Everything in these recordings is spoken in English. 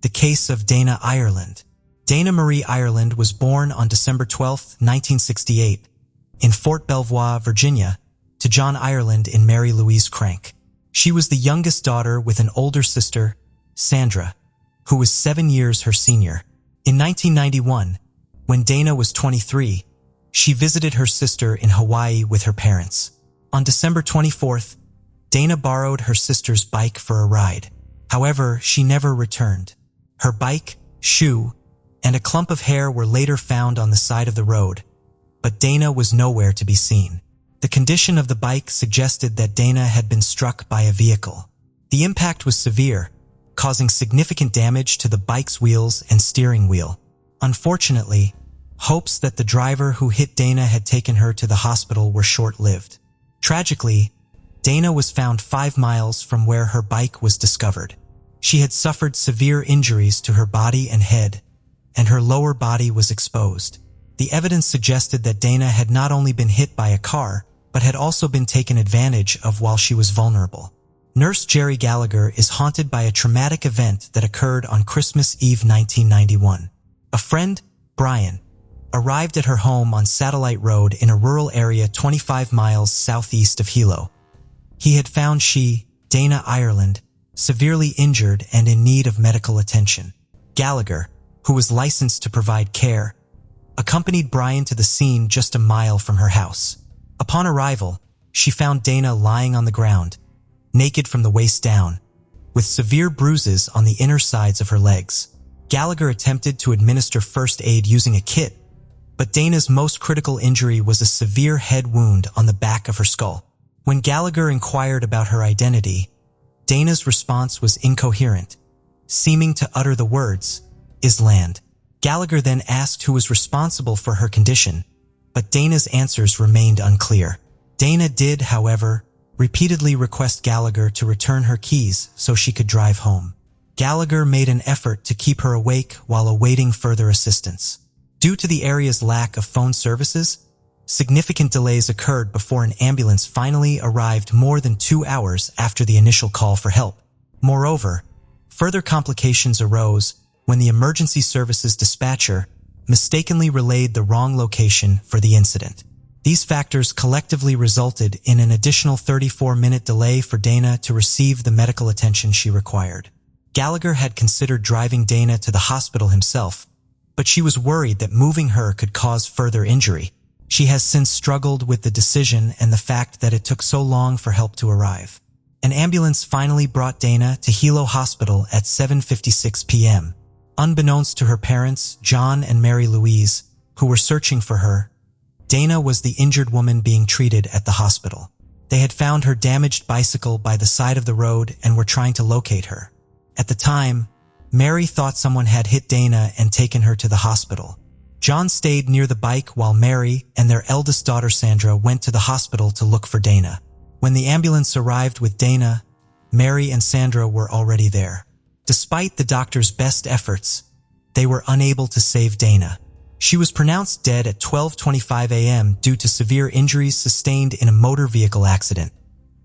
The case of Dana Ireland. Dana Marie Ireland was born on December 12, 1968, in Fort Belvoir, Virginia, to John Ireland and Mary Louise Crank. She was the youngest daughter with an older sister, Sandra, who was 7 years her senior. In 1991, when Dana was 23, she visited her sister in Hawaii with her parents. On December 24th, Dana borrowed her sister's bike for a ride. However, she never returned. Her bike, shoe, and a clump of hair were later found on the side of the road, but Dana was nowhere to be seen. The condition of the bike suggested that Dana had been struck by a vehicle. The impact was severe, causing significant damage to the bike's wheels and steering wheel. Unfortunately, hopes that the driver who hit Dana had taken her to the hospital were short-lived. Tragically, Dana was found 5 miles from where her bike was discovered. She had suffered severe injuries to her body and head, and her lower body was exposed. The evidence suggested that Dana had not only been hit by a car, but had also been taken advantage of while she was vulnerable. Nurse Jerry Gallagher is haunted by a traumatic event that occurred on Christmas Eve 1991. A friend, Brian, arrived at her home on Satellite Road in a rural area 25 miles southeast of Hilo. He had found she, Dana Ireland, severely injured and in need of medical attention. Gallagher, who was licensed to provide care, accompanied Brian to the scene just a mile from her house. Upon arrival, she found Dana lying on the ground, naked from the waist down, with severe bruises on the inner sides of her legs. Gallagher attempted to administer first aid using a kit, but Dana's most critical injury was a severe head wound on the back of her skull. When Gallagher inquired about her identity, Dana's response was incoherent, seeming to utter the words, "Island." Gallagher then asked who was responsible for her condition, but Dana's answers remained unclear. Dana did, however, repeatedly request Gallagher to return her keys so she could drive home. Gallagher made an effort to keep her awake while awaiting further assistance. Due to the area's lack of phone services, significant delays occurred before an ambulance finally arrived more than 2 hours after the initial call for help. Moreover, further complications arose when the emergency services dispatcher mistakenly relayed the wrong location for the incident. These factors collectively resulted in an additional 34-minute delay for Dana to receive the medical attention she required. Gallagher had considered driving Dana to the hospital himself, but she was worried that moving her could cause further injury. She has since struggled with the decision and the fact that it took so long for help to arrive. An ambulance finally brought Dana to Hilo Hospital at 7:56 p.m. Unbeknownst to her parents, John and Mary Louise, who were searching for her, Dana was the injured woman being treated at the hospital. They had found her damaged bicycle by the side of the road and were trying to locate her. At the time, Mary thought someone had hit Dana and taken her to the hospital. John stayed near the bike while Mary and their eldest daughter Sandra went to the hospital to look for Dana. When the ambulance arrived with Dana, Mary and Sandra were already there. Despite the doctor's best efforts, they were unable to save Dana. She was pronounced dead at 12:25 a.m. due to severe injuries sustained in a motor vehicle accident,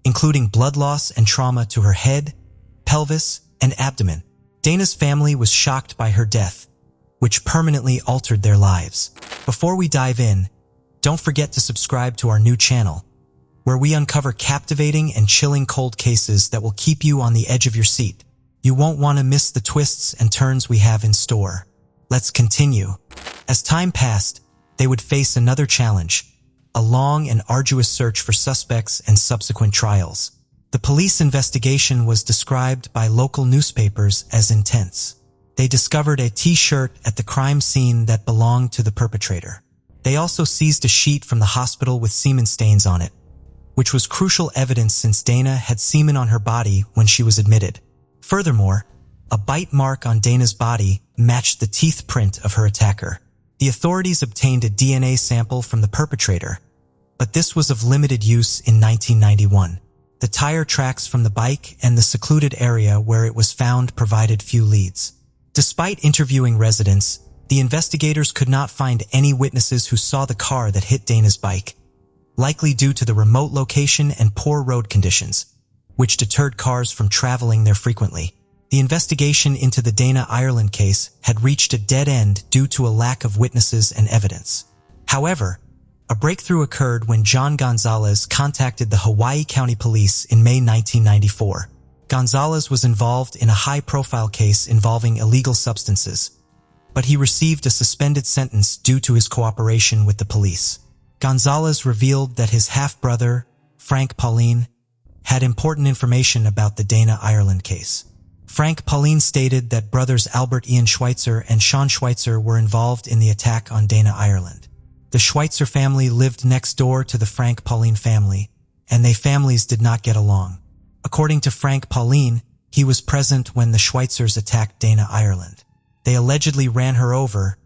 including blood loss and trauma to her head, pelvis, and abdomen. Dana's family was shocked by her death, which permanently altered their lives. Before we dive in, don't forget to subscribe to our new channel, where we uncover captivating and chilling cold cases that will keep you on the edge of your seat. You won't want to miss the twists and turns we have in store. Let's continue. As time passed, they would face another challenge, a long and arduous search for suspects and subsequent trials. The police investigation was described by local newspapers as intense. They discovered a T-shirt at the crime scene that belonged to the perpetrator. They also seized a sheet from the hospital with semen stains on it, which was crucial evidence since Dana had semen on her body when she was admitted. Furthermore, a bite mark on Dana's body matched the teeth print of her attacker. The authorities obtained a DNA sample from the perpetrator, but this was of limited use in 1991. The tire tracks from the bike and the secluded area where it was found provided few leads. Despite interviewing residents, the investigators could not find any witnesses who saw the car that hit Dana's bike, likely due to the remote location and poor road conditions, which deterred cars from traveling there frequently. The investigation into the Dana Ireland case had reached a dead end due to a lack of witnesses and evidence. However, a breakthrough occurred when John Gonzalez contacted the Hawaii County Police in May 1994. Gonzalez was involved in a high-profile case involving illegal substances, but he received a suspended sentence due to his cooperation with the police. Gonzalez revealed that his half-brother, Frank Pauline, had important information about the Dana Ireland case. Frank Pauline stated that brothers Albert Ian Schweitzer and Sean Schweitzer were involved in the attack on Dana Ireland. The Schweitzer family lived next door to the Frank Pauline family, and their families did not get along. According to Frank Pauline, he was present when the Schweitzers attacked Dana Ireland. They allegedly ran her over,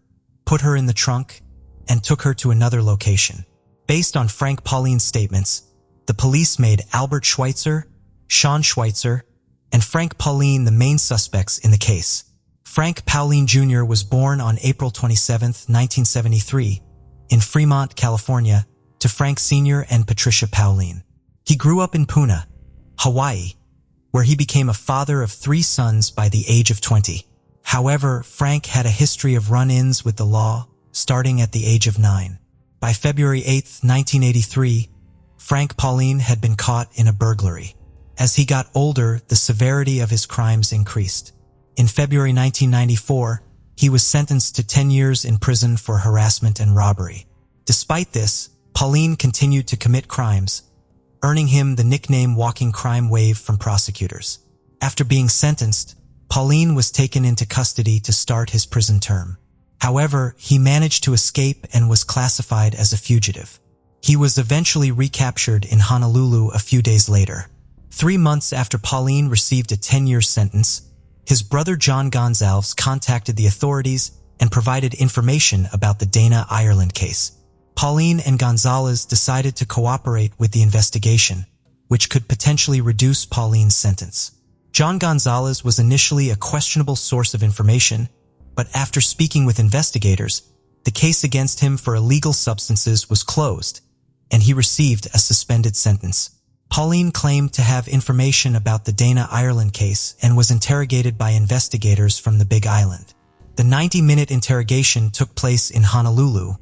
put her in the trunk, and took her to another location. Based on Frank Pauline's statements, the police made Albert Schweitzer, Sean Schweitzer, and Frank Pauline the main suspects in the case. Frank Pauline Jr. was born on April 27, 1973, in Fremont, California, to Frank Sr. and Patricia Pauline. He grew up in Puna, Hawaii, where he became a father of 3 sons by the age of 20. However, Frank had a history of run-ins with the law, starting at the age of 9. By February 8, 1983, Frank Pauline had been caught in a burglary. As he got older, the severity of his crimes increased. In February 1994, he was sentenced to 10 years in prison for harassment and robbery. Despite this, Pauline continued to commit crimes, earning him the nickname Walking Crime Wave from prosecutors. After being sentenced, Pauline was taken into custody to start his prison term. However, he managed to escape and was classified as a fugitive. He was eventually recaptured in Honolulu a few days later. 3 months after Pauline received a 10-year sentence, his brother John Gonzalez contacted the authorities and provided information about the Dana Ireland case. Pauline and Gonzalez decided to cooperate with the investigation, which could potentially reduce Pauline's sentence. John Gonzalez was initially a questionable source of information, but after speaking with investigators, the case against him for illegal substances was closed, and he received a suspended sentence. Pauline claimed to have information about the Dana Ireland case and was interrogated by investigators from the Big Island. The 90-minute interrogation took place in Honolulu,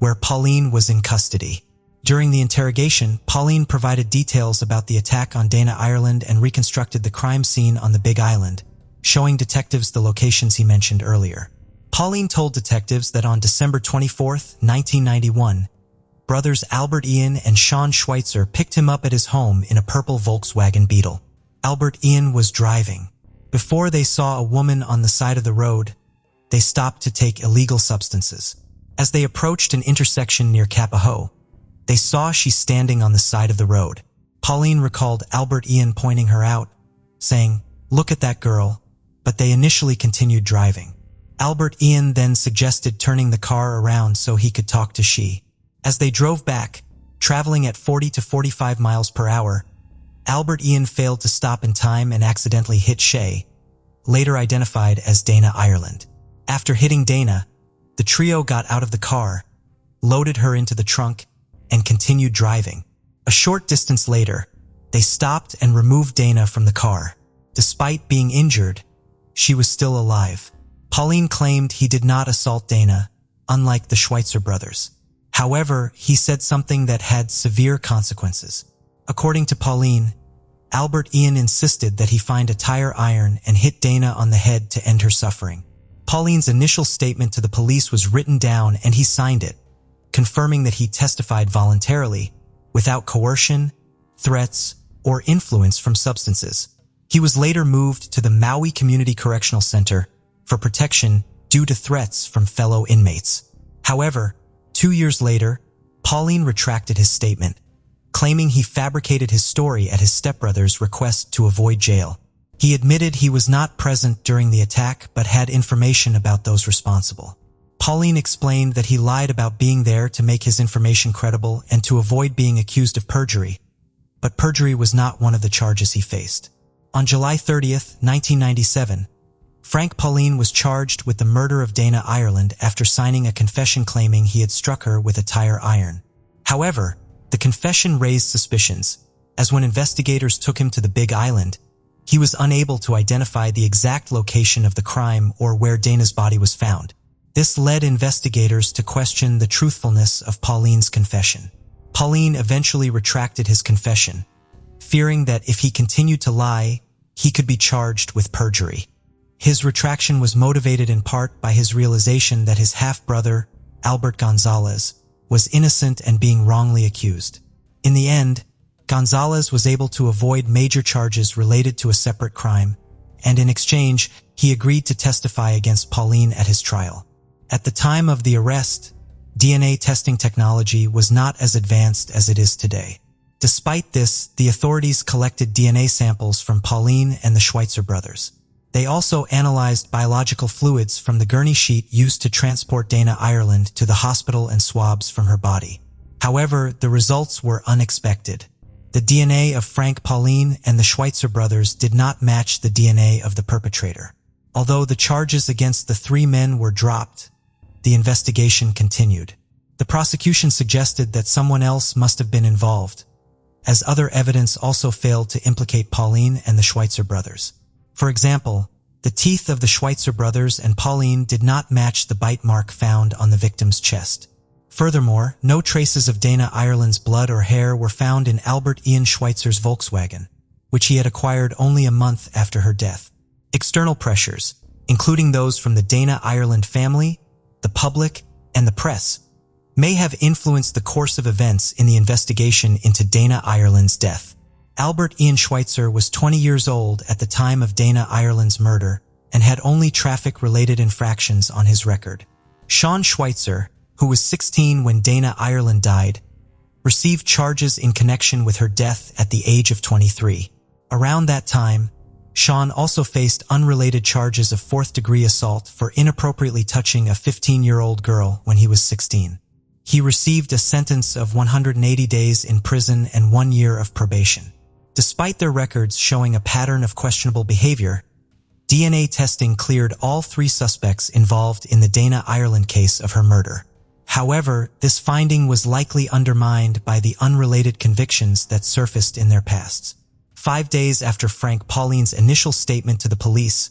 where Pauline was in custody. During the interrogation, Pauline provided details about the attack on Dana Ireland and reconstructed the crime scene on the Big Island, showing detectives the locations he mentioned earlier. Pauline told detectives that on December 24, 1991, brothers Albert Ian and Sean Schweitzer picked him up at his home in a purple Volkswagen Beetle. Albert Ian was driving. Before they saw a woman on the side of the road, they stopped to take illegal substances. As they approached an intersection near Kapaho, they saw she standing on the side of the road. Pauline recalled Albert Ian pointing her out, saying, "Look at that girl," but they initially continued driving. Albert Ian then suggested turning the car around so he could talk to she. As they drove back, traveling at 40 to 45 miles per hour, Albert Ian failed to stop in time and accidentally hit Shay, later identified as Dana Ireland. After hitting Dana, the trio got out of the car, loaded her into the trunk, and continued driving. A short distance later, they stopped and removed Dana from the car. Despite being injured, she was still alive. Pauline claimed he did not assault Dana, unlike the Schweitzer brothers. However, he said something that had severe consequences. According to Pauline, Albert Ian insisted that he find a tire iron and hit Dana on the head to end her suffering. Pauline's initial statement to the police was written down and he signed it, confirming that he testified voluntarily, without coercion, threats, or influence from substances. He was later moved to the Maui Community Correctional Center for protection due to threats from fellow inmates. However, 2 years later, Pauline retracted his statement, claiming he fabricated his story at his stepbrother's request to avoid jail. He admitted he was not present during the attack but had information about those responsible. Pauline explained that he lied about being there to make his information credible and to avoid being accused of perjury, but perjury was not one of the charges he faced. On July 30, 1997, Frank Pauline was charged with the murder of Dana Ireland after signing a confession claiming he had struck her with a tire iron. However, the confession raised suspicions, as when investigators took him to the Big Island, he was unable to identify the exact location of the crime or where Dana's body was found. This led investigators to question the truthfulness of Pauline's confession. Pauline eventually retracted his confession, fearing that if he continued to lie, he could be charged with perjury. His retraction was motivated in part by his realization that his half-brother, Albert Gonzalez, was innocent and being wrongly accused. In the end, Gonzalez was able to avoid major charges related to a separate crime, and in exchange, he agreed to testify against Pauline at his trial. At the time of the arrest, DNA testing technology was not as advanced as it is today. Despite this, the authorities collected DNA samples from Pauline and the Schweitzer brothers. They also analyzed biological fluids from the gurney sheet used to transport Dana Ireland to the hospital and swabs from her body. However, the results were unexpected. The DNA of Frank Pauline and the Schweitzer brothers did not match the DNA of the perpetrator. Although the charges against the three men were dropped, the investigation continued. The prosecution suggested that someone else must have been involved, as other evidence also failed to implicate Pauline and the Schweitzer brothers. For example, the teeth of the Schweitzer brothers and Pauline did not match the bite mark found on the victim's chest. Furthermore, no traces of Dana Ireland's blood or hair were found in Albert Ian Schweitzer's Volkswagen, which he had acquired only a month after her death. External pressures, including those from the Dana Ireland family, the public, and the press, may have influenced the course of events in the investigation into Dana Ireland's death. Albert Ian Schweitzer was 20 years old at the time of Dana Ireland's murder and had only traffic-related infractions on his record. Sean Schweitzer, who was 16 when Dana Ireland died, received charges in connection with her death at the age of 23. Around that time, Sean also faced unrelated charges of fourth-degree assault for inappropriately touching a 15-year-old girl when he was 16. He received a sentence of 180 days in prison and 1 year of probation. Despite their records showing a pattern of questionable behavior, DNA testing cleared all three suspects involved in the Dana Ireland case of her murder. However, this finding was likely undermined by the unrelated convictions that surfaced in their pasts. 5 days after Frank Pauline's initial statement to the police,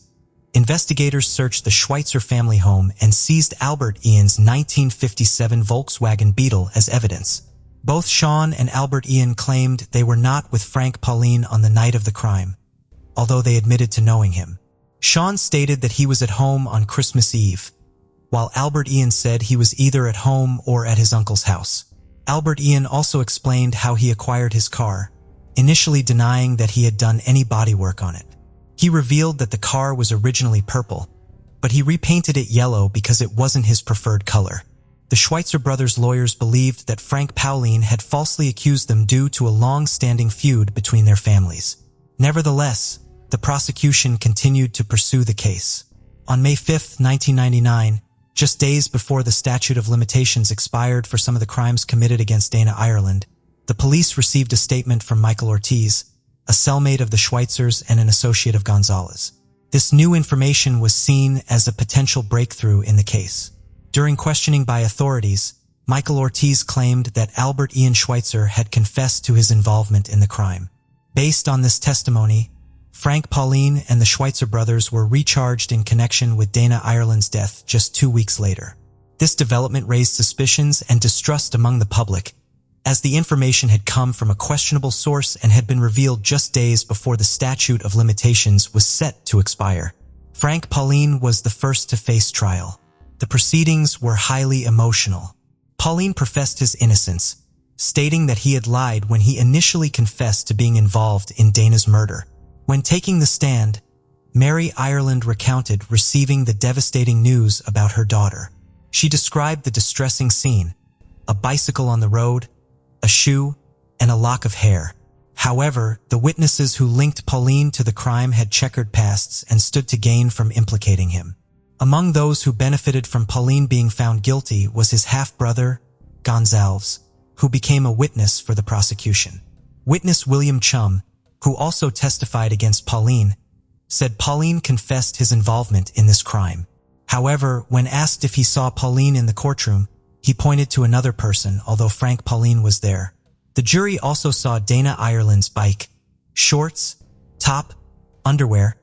investigators searched the Schweitzer family home and seized Albert Ian's 1957 Volkswagen Beetle as evidence. Both Sean and Albert Ian claimed they were not with Frank Pauline on the night of the crime, although they admitted to knowing him. Sean stated that he was at home on Christmas Eve, while Albert Ian said he was either at home or at his uncle's house. Albert Ian also explained how he acquired his car, initially denying that he had done any bodywork on it. He revealed that the car was originally purple, but he repainted it yellow because it wasn't his preferred color. The Schweitzer brothers' lawyers believed that Frank Pauline had falsely accused them due to a long-standing feud between their families. Nevertheless, the prosecution continued to pursue the case. On May 5, 1999, just days before the statute of limitations expired for some of the crimes committed against Dana Ireland, the police received a statement from Michael Ortiz, a cellmate of the Schweitzers and an associate of Gonzalez. This new information was seen as a potential breakthrough in the case. During questioning by authorities, Michael Ortiz claimed that Albert Ian Schweitzer had confessed to his involvement in the crime. Based on this testimony, Frank Pauline and the Schweitzer brothers were recharged in connection with Dana Ireland's death just 2 weeks later. This development raised suspicions and distrust among the public, as the information had come from a questionable source and had been revealed just days before the statute of limitations was set to expire. Frank Pauline was the first to face trial. The proceedings were highly emotional. Pauline professed his innocence, stating that he had lied when he initially confessed to being involved in Dana's murder. When taking the stand, Mary Ireland recounted receiving the devastating news about her daughter. She described the distressing scene: a bicycle on the road, a shoe, and a lock of hair. However, the witnesses who linked Pauline to the crime had checkered pasts and stood to gain from implicating him. Among those who benefited from Pauline being found guilty was his half-brother, Gonzalez, who became a witness for the prosecution. Witness William Chum, who also testified against Pauline, said Pauline confessed his involvement in this crime. However, when asked if he saw Pauline in the courtroom, he pointed to another person, although Frank Pauline was there. The jury also saw Dana Ireland's bike, shorts, top, underwear,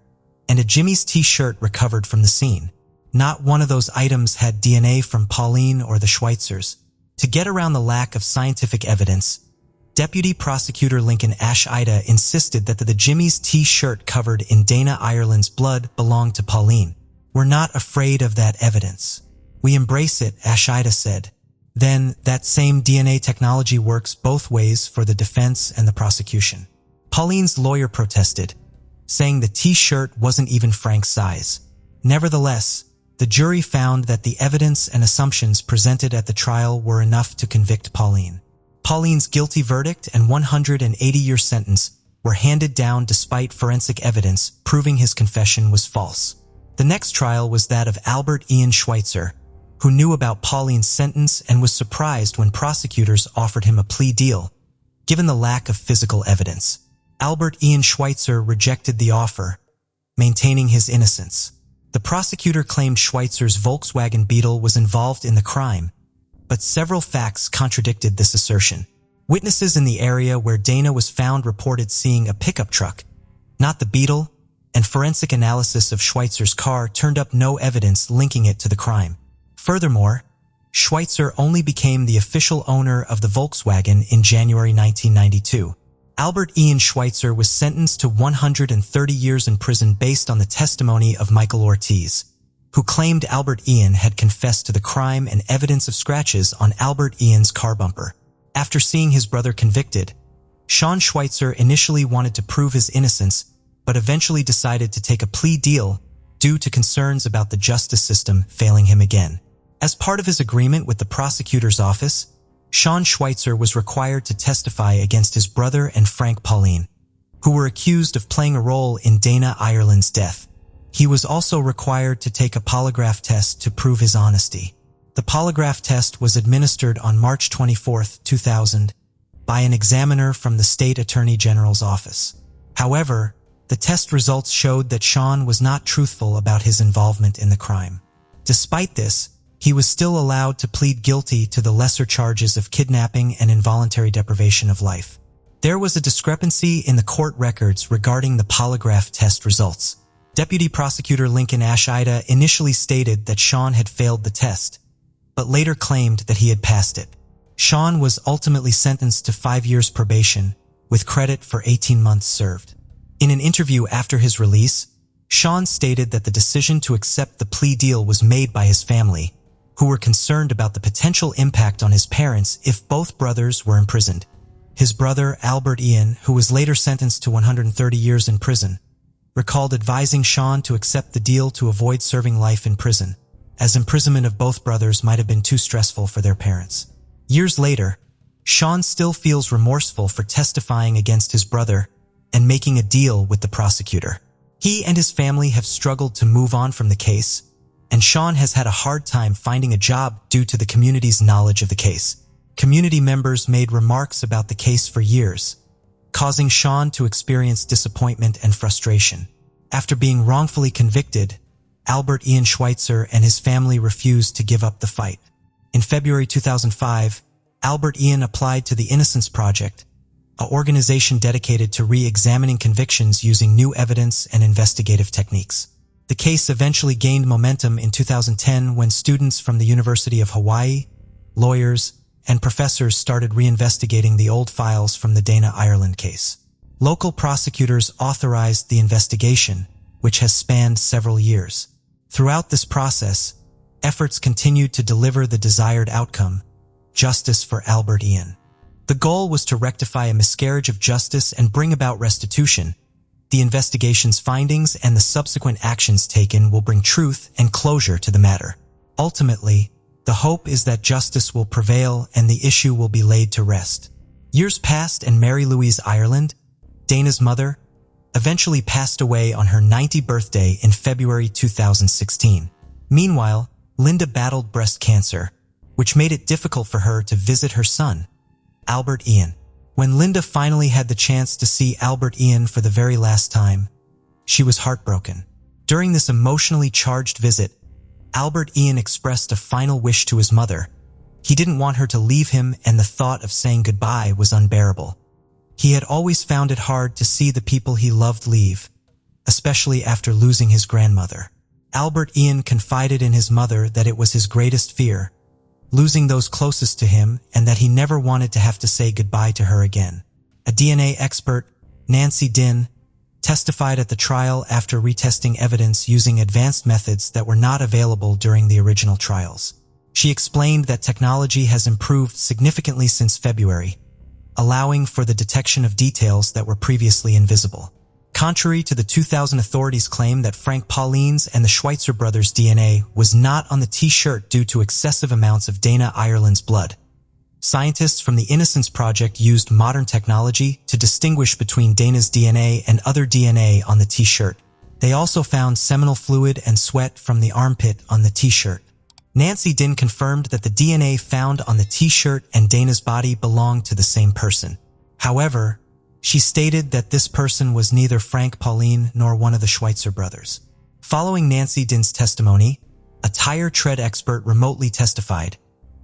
and a Jimmy's t-shirt recovered from the scene. Not one of those items had DNA from Pauline or the Schweitzers. To get around the lack of scientific evidence, Deputy Prosecutor Lincoln Ashida insisted that the Jimmy's t-shirt covered in Dana Ireland's blood belonged to Pauline. "We're not afraid of that evidence. We embrace it," Ashida said. Then, that same DNA technology works both ways for the defense and the prosecution. Pauline's lawyer protested, saying the t-shirt wasn't even Frank's size. Nevertheless, the jury found that the evidence and assumptions presented at the trial were enough to convict Pauline. Pauline's guilty verdict and 180-year sentence were handed down despite forensic evidence proving his confession was false. The next trial was that of Albert Ian Schweitzer, who knew about Pauline's sentence and was surprised when prosecutors offered him a plea deal. Given the lack of physical evidence, Albert Ian Schweitzer rejected the offer, maintaining his innocence. The prosecutor claimed Schweitzer's Volkswagen Beetle was involved in the crime, but several facts contradicted this assertion. Witnesses in the area where Dana was found reported seeing a pickup truck, not the Beetle, and forensic analysis of Schweitzer's car turned up no evidence linking it to the crime. Furthermore, Schweitzer only became the official owner of the Volkswagen in January 1992. Albert Ian Schweitzer was sentenced to 130 years in prison based on the testimony of Michael Ortiz, who claimed Albert Ian had confessed to the crime and evidence of scratches on Albert Ian's car bumper. After seeing his brother convicted, Sean Schweitzer initially wanted to prove his innocence, but eventually decided to take a plea deal due to concerns about the justice system failing him again. As part of his agreement with the prosecutor's office, Sean Schweitzer was required to testify against his brother and Frank Pauline, who were accused of playing a role in Dana Ireland's death. He was also required to take a polygraph test to prove his honesty. The polygraph test was administered on March 24, 2000, by an examiner from the State Attorney General's office. However, the test results showed that Sean was not truthful about his involvement in the crime. Despite this, he was still allowed to plead guilty to the lesser charges of kidnapping and involuntary deprivation of life. There was a discrepancy in the court records regarding the polygraph test results. Deputy Prosecutor Lincoln Ashida initially stated that Sean had failed the test, but later claimed that he had passed it. Sean was ultimately sentenced to 5 years probation, with credit for 18 months served. In an interview after his release, Sean stated that the decision to accept the plea deal was made by his family, who were concerned about the potential impact on his parents if both brothers were imprisoned. His brother, Albert Ian, who was later sentenced to 130 years in prison, recalled advising Sean to accept the deal to avoid serving life in prison, as imprisonment of both brothers might have been too stressful for their parents. Years later, Sean still feels remorseful for testifying against his brother and making a deal with the prosecutor. He and his family have struggled to move on from the case, and Sean has had a hard time finding a job due to the community's knowledge of the case. Community members made remarks about the case for years, causing Sean to experience disappointment and frustration. After being wrongfully convicted, Albert Ian Schweitzer and his family refused to give up the fight. In February 2005, Albert Ian applied to the Innocence Project, an organization dedicated to re-examining convictions using new evidence and investigative techniques. The case eventually gained momentum in 2010 when students from the University of Hawaii, lawyers, and professors started reinvestigating the old files from the Dana Ireland case. Local prosecutors authorized the investigation, which has spanned several years. Throughout this process, efforts continued to deliver the desired outcome, justice for Albert Ian. The goal was to rectify a miscarriage of justice and bring about restitution. The investigation's findings and the subsequent actions taken will bring truth and closure to the matter. Ultimately, the hope is that justice will prevail and the issue will be laid to rest. Years passed and Mary Louise Ireland, Dana's mother, eventually passed away on her 90th birthday in February 2016. Meanwhile, Linda battled breast cancer, which made it difficult for her to visit her son, Albert Ian. When Linda finally had the chance to see Albert Ian for the very last time, she was heartbroken. During this emotionally charged visit, Albert Ian expressed a final wish to his mother. He didn't want her to leave him, and the thought of saying goodbye was unbearable. He had always found it hard to see the people he loved leave, especially after losing his grandmother. Albert Ian confided in his mother that it was his greatest fear, losing those closest to him, and that he never wanted to have to say goodbye to her again. A DNA expert, Nancy Dinh, testified at the trial after retesting evidence using advanced methods that were not available during the original trials. She explained that technology has improved significantly since February, allowing for the detection of details that were previously invisible. Contrary to the 2000 authorities' claim that Frank Pauline's and the Schweitzer brothers' DNA was not on the T-shirt due to excessive amounts of Dana Ireland's blood, scientists from the Innocence Project used modern technology to distinguish between Dana's DNA and other DNA on the T-shirt. They also found seminal fluid and sweat from the armpit on the T-shirt. Nancy Dinh confirmed that the DNA found on the T-shirt and Dana's body belonged to the same person. However, she stated that this person was neither Frank Pauline nor one of the Schweitzer brothers. Following Nancy Dinh's testimony, a tire tread expert remotely testified,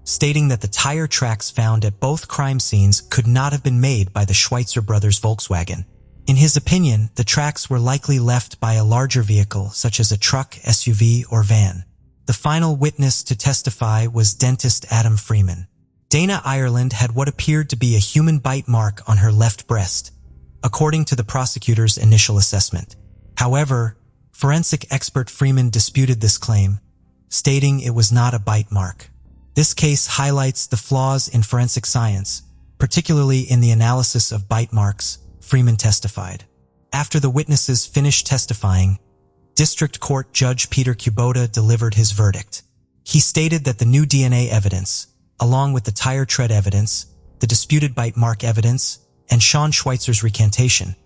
stating that the tire tracks found at both crime scenes could not have been made by the Schweitzer brothers' Volkswagen. In his opinion, the tracks were likely left by a larger vehicle such as a truck, SUV, or van. The final witness to testify was dentist Adam Freeman. Dana Ireland had what appeared to be a human bite mark on her left breast, according to the prosecutor's initial assessment. However, forensic expert Freeman disputed this claim, stating it was not a bite mark. This case highlights the flaws in forensic science, particularly in the analysis of bite marks, Freeman testified. After the witnesses finished testifying, District Court Judge Peter Kubota delivered his verdict. He stated that the new DNA evidence, along with the tire tread evidence, the disputed bite mark evidence, and Sean Schweitzer's recantation,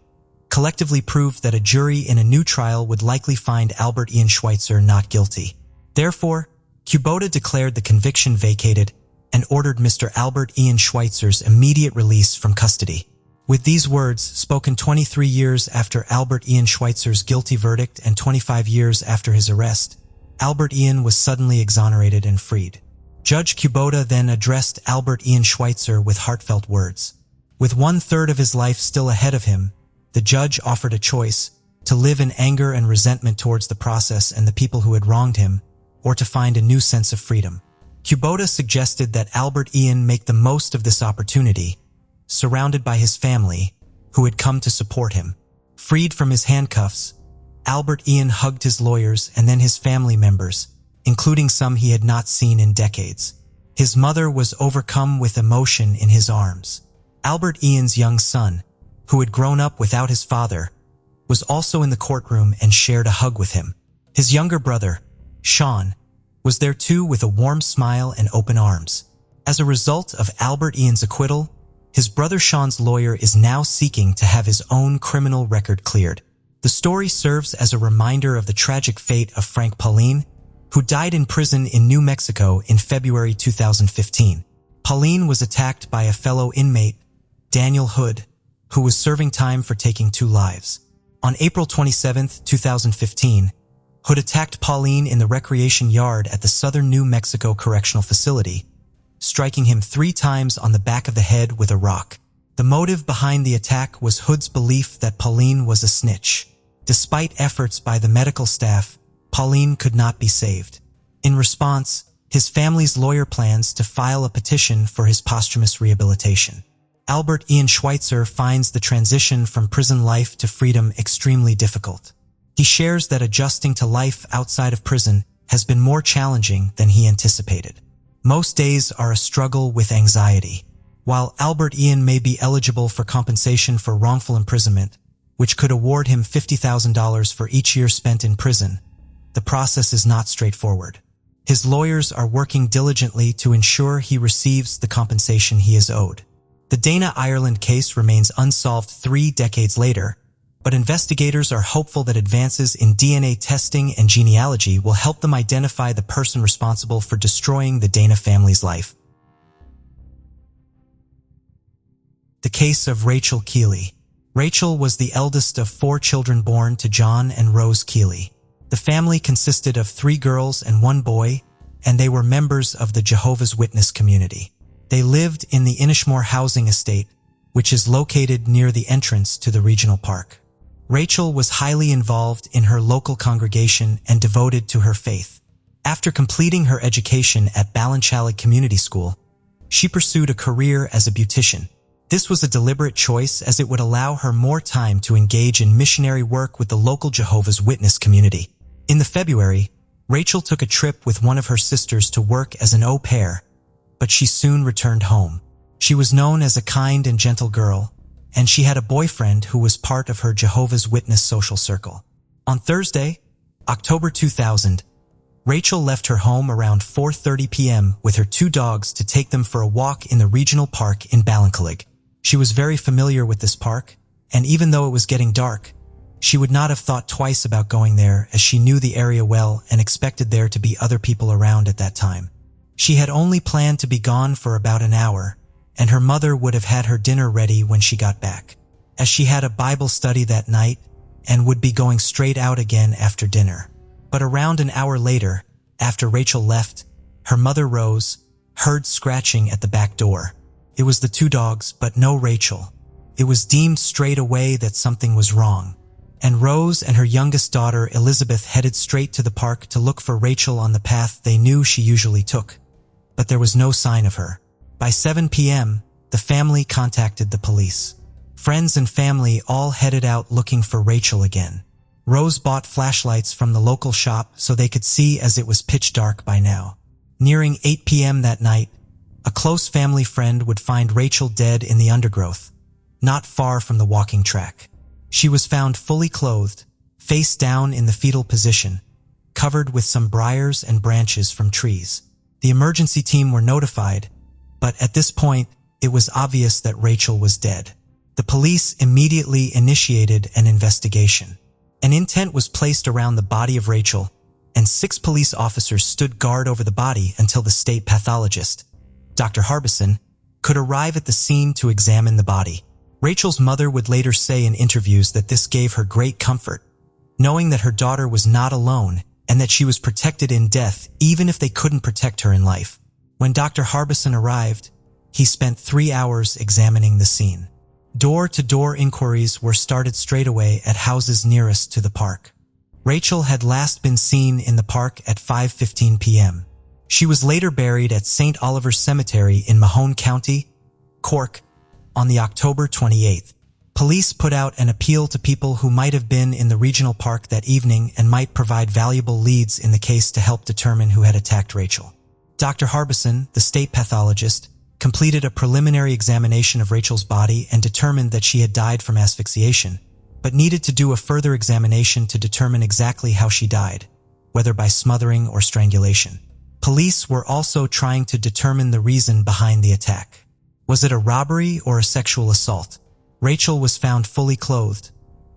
collectively proved that a jury in a new trial would likely find Albert Ian Schweitzer not guilty. Therefore, Kubota declared the conviction vacated and ordered Mr. Albert Ian Schweitzer's immediate release from custody. With these words, spoken 23 years after Albert Ian Schweitzer's guilty verdict and 25 years after his arrest, Albert Ian was suddenly exonerated and freed. Judge Kubota then addressed Albert Ian Schweitzer with heartfelt words. With 1/3 of his life still ahead of him, the judge offered a choice: to live in anger and resentment towards the process and the people who had wronged him, or to find a new sense of freedom. Kubota suggested that Albert Ian make the most of this opportunity, surrounded by his family, who had come to support him. Freed from his handcuffs, Albert Ian hugged his lawyers and then his family members, including some he had not seen in decades. His mother was overcome with emotion in his arms. Albert Ian's young son, who had grown up without his father, was also in the courtroom and shared a hug with him. His younger brother, Sean, was there too with a warm smile and open arms. As a result of Albert Ian's acquittal, his brother Sean's lawyer is now seeking to have his own criminal record cleared. The story serves as a reminder of the tragic fate of Frank Pauline, who died in prison in New Mexico in February 2015. Pauline was attacked by a fellow inmate, Daniel Hood, who was serving time for taking 2 lives. On April 27, 2015, Hood attacked Pauline in the recreation yard at the Southern New Mexico Correctional Facility, striking him 3 times on the back of the head with a rock. The motive behind the attack was Hood's belief that Pauline was a snitch. Despite efforts by the medical staff, Pauline could not be saved. In response, his family's lawyer plans to file a petition for his posthumous rehabilitation. Albert Ian Schweitzer finds the transition from prison life to freedom extremely difficult. He shares that adjusting to life outside of prison has been more challenging than he anticipated. Most days are a struggle with anxiety. While Albert Ian may be eligible for compensation for wrongful imprisonment, which could award him $50,000 for each year spent in prison, the process is not straightforward. His lawyers are working diligently to ensure he receives the compensation he is owed. The Dana Ireland case remains unsolved 3 decades later, but investigators are hopeful that advances in DNA testing and genealogy will help them identify the person responsible for destroying the Dana family's life. The case of Rachel Kiely. Rachel was the eldest of 4 children born to John and Rose Kiely. The family consisted of 3 girls and 1 boy, and they were members of the Jehovah's Witness community. They lived in the Inishmore housing estate, which is located near the entrance to the regional park. Rachel was highly involved in her local congregation and devoted to her faith. After completing her education at Ballinchalig Community School, she pursued a career as a beautician. This was a deliberate choice as it would allow her more time to engage in missionary work with the local Jehovah's Witness community. In the February, Rachel took a trip with one of her sisters to work as an au pair, but she soon returned home. She was known as a kind and gentle girl, and she had a boyfriend who was part of her Jehovah's Witness social circle. On Thursday, October 2000, Rachel left her home around 4:30 p.m. with her 2 dogs to take them for a walk in the regional park in Ballinchalig. She was very familiar with this park, and even though it was getting dark, she would not have thought twice about going there as she knew the area well and expected there to be other people around at that time. She had only planned to be gone for about an hour, and her mother would have had her dinner ready when she got back, as she had a Bible study that night and would be going straight out again after dinner. But around an hour later, after Rachel left, her mother rose, heard scratching at the back door. It was the 2 dogs, but no Rachel. It was deemed straight away that something was wrong, and Rose and her youngest daughter Elizabeth headed straight to the park to look for Rachel on the path they knew she usually took. But there was no sign of her. By 7 p.m., the family contacted the police. Friends and family all headed out looking for Rachel again. Rose bought flashlights from the local shop so they could see as it was pitch dark by now. Nearing 8 p.m. that night, a close family friend would find Rachel dead in the undergrowth, not far from the walking track. She was found fully clothed, face down in the fetal position, covered with some briars and branches from trees. The emergency team were notified, but at this point, it was obvious that Rachel was dead. The police immediately initiated an investigation. An intent was placed around the body of Rachel, and 6 police officers stood guard over the body until the state pathologist, Dr. Harbison, could arrive at the scene to examine the body. Rachel's mother would later say in interviews that this gave her great comfort, knowing that her daughter was not alone and that she was protected in death even if they couldn't protect her in life. When Dr. Harbison arrived, he spent 3 hours examining the scene. Door-to-door inquiries were started straight away at houses nearest to the park. Rachel had last been seen in the park at 5:15 p.m. She was later buried at St. Oliver's Cemetery in Mahon County, Cork, on the October 28th. Police put out an appeal to people who might have been in the regional park that evening and might provide valuable leads in the case to help determine who had attacked Rachel. Dr. Harbison, the state pathologist, completed a preliminary examination of Rachel's body and determined that she had died from asphyxiation, but needed to do a further examination to determine exactly how she died, whether by smothering or strangulation. Police were also trying to determine the reason behind the attack. Was it a robbery or a sexual assault? Rachel was found fully clothed,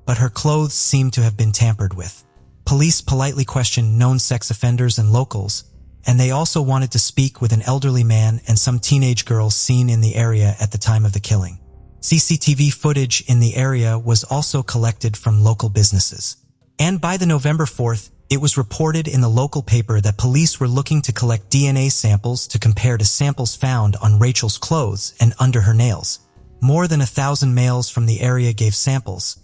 but her clothes seemed to have been tampered with. Police politely questioned known sex offenders and locals, and they also wanted to speak with an elderly man and some teenage girls seen in the area at the time of the killing. CCTV footage in the area was also collected from local businesses. And by the November 4th, it was reported in the local paper that police were looking to collect DNA samples to compare to samples found on Rachel's clothes and under her nails. More than 1,000 males from the area gave samples,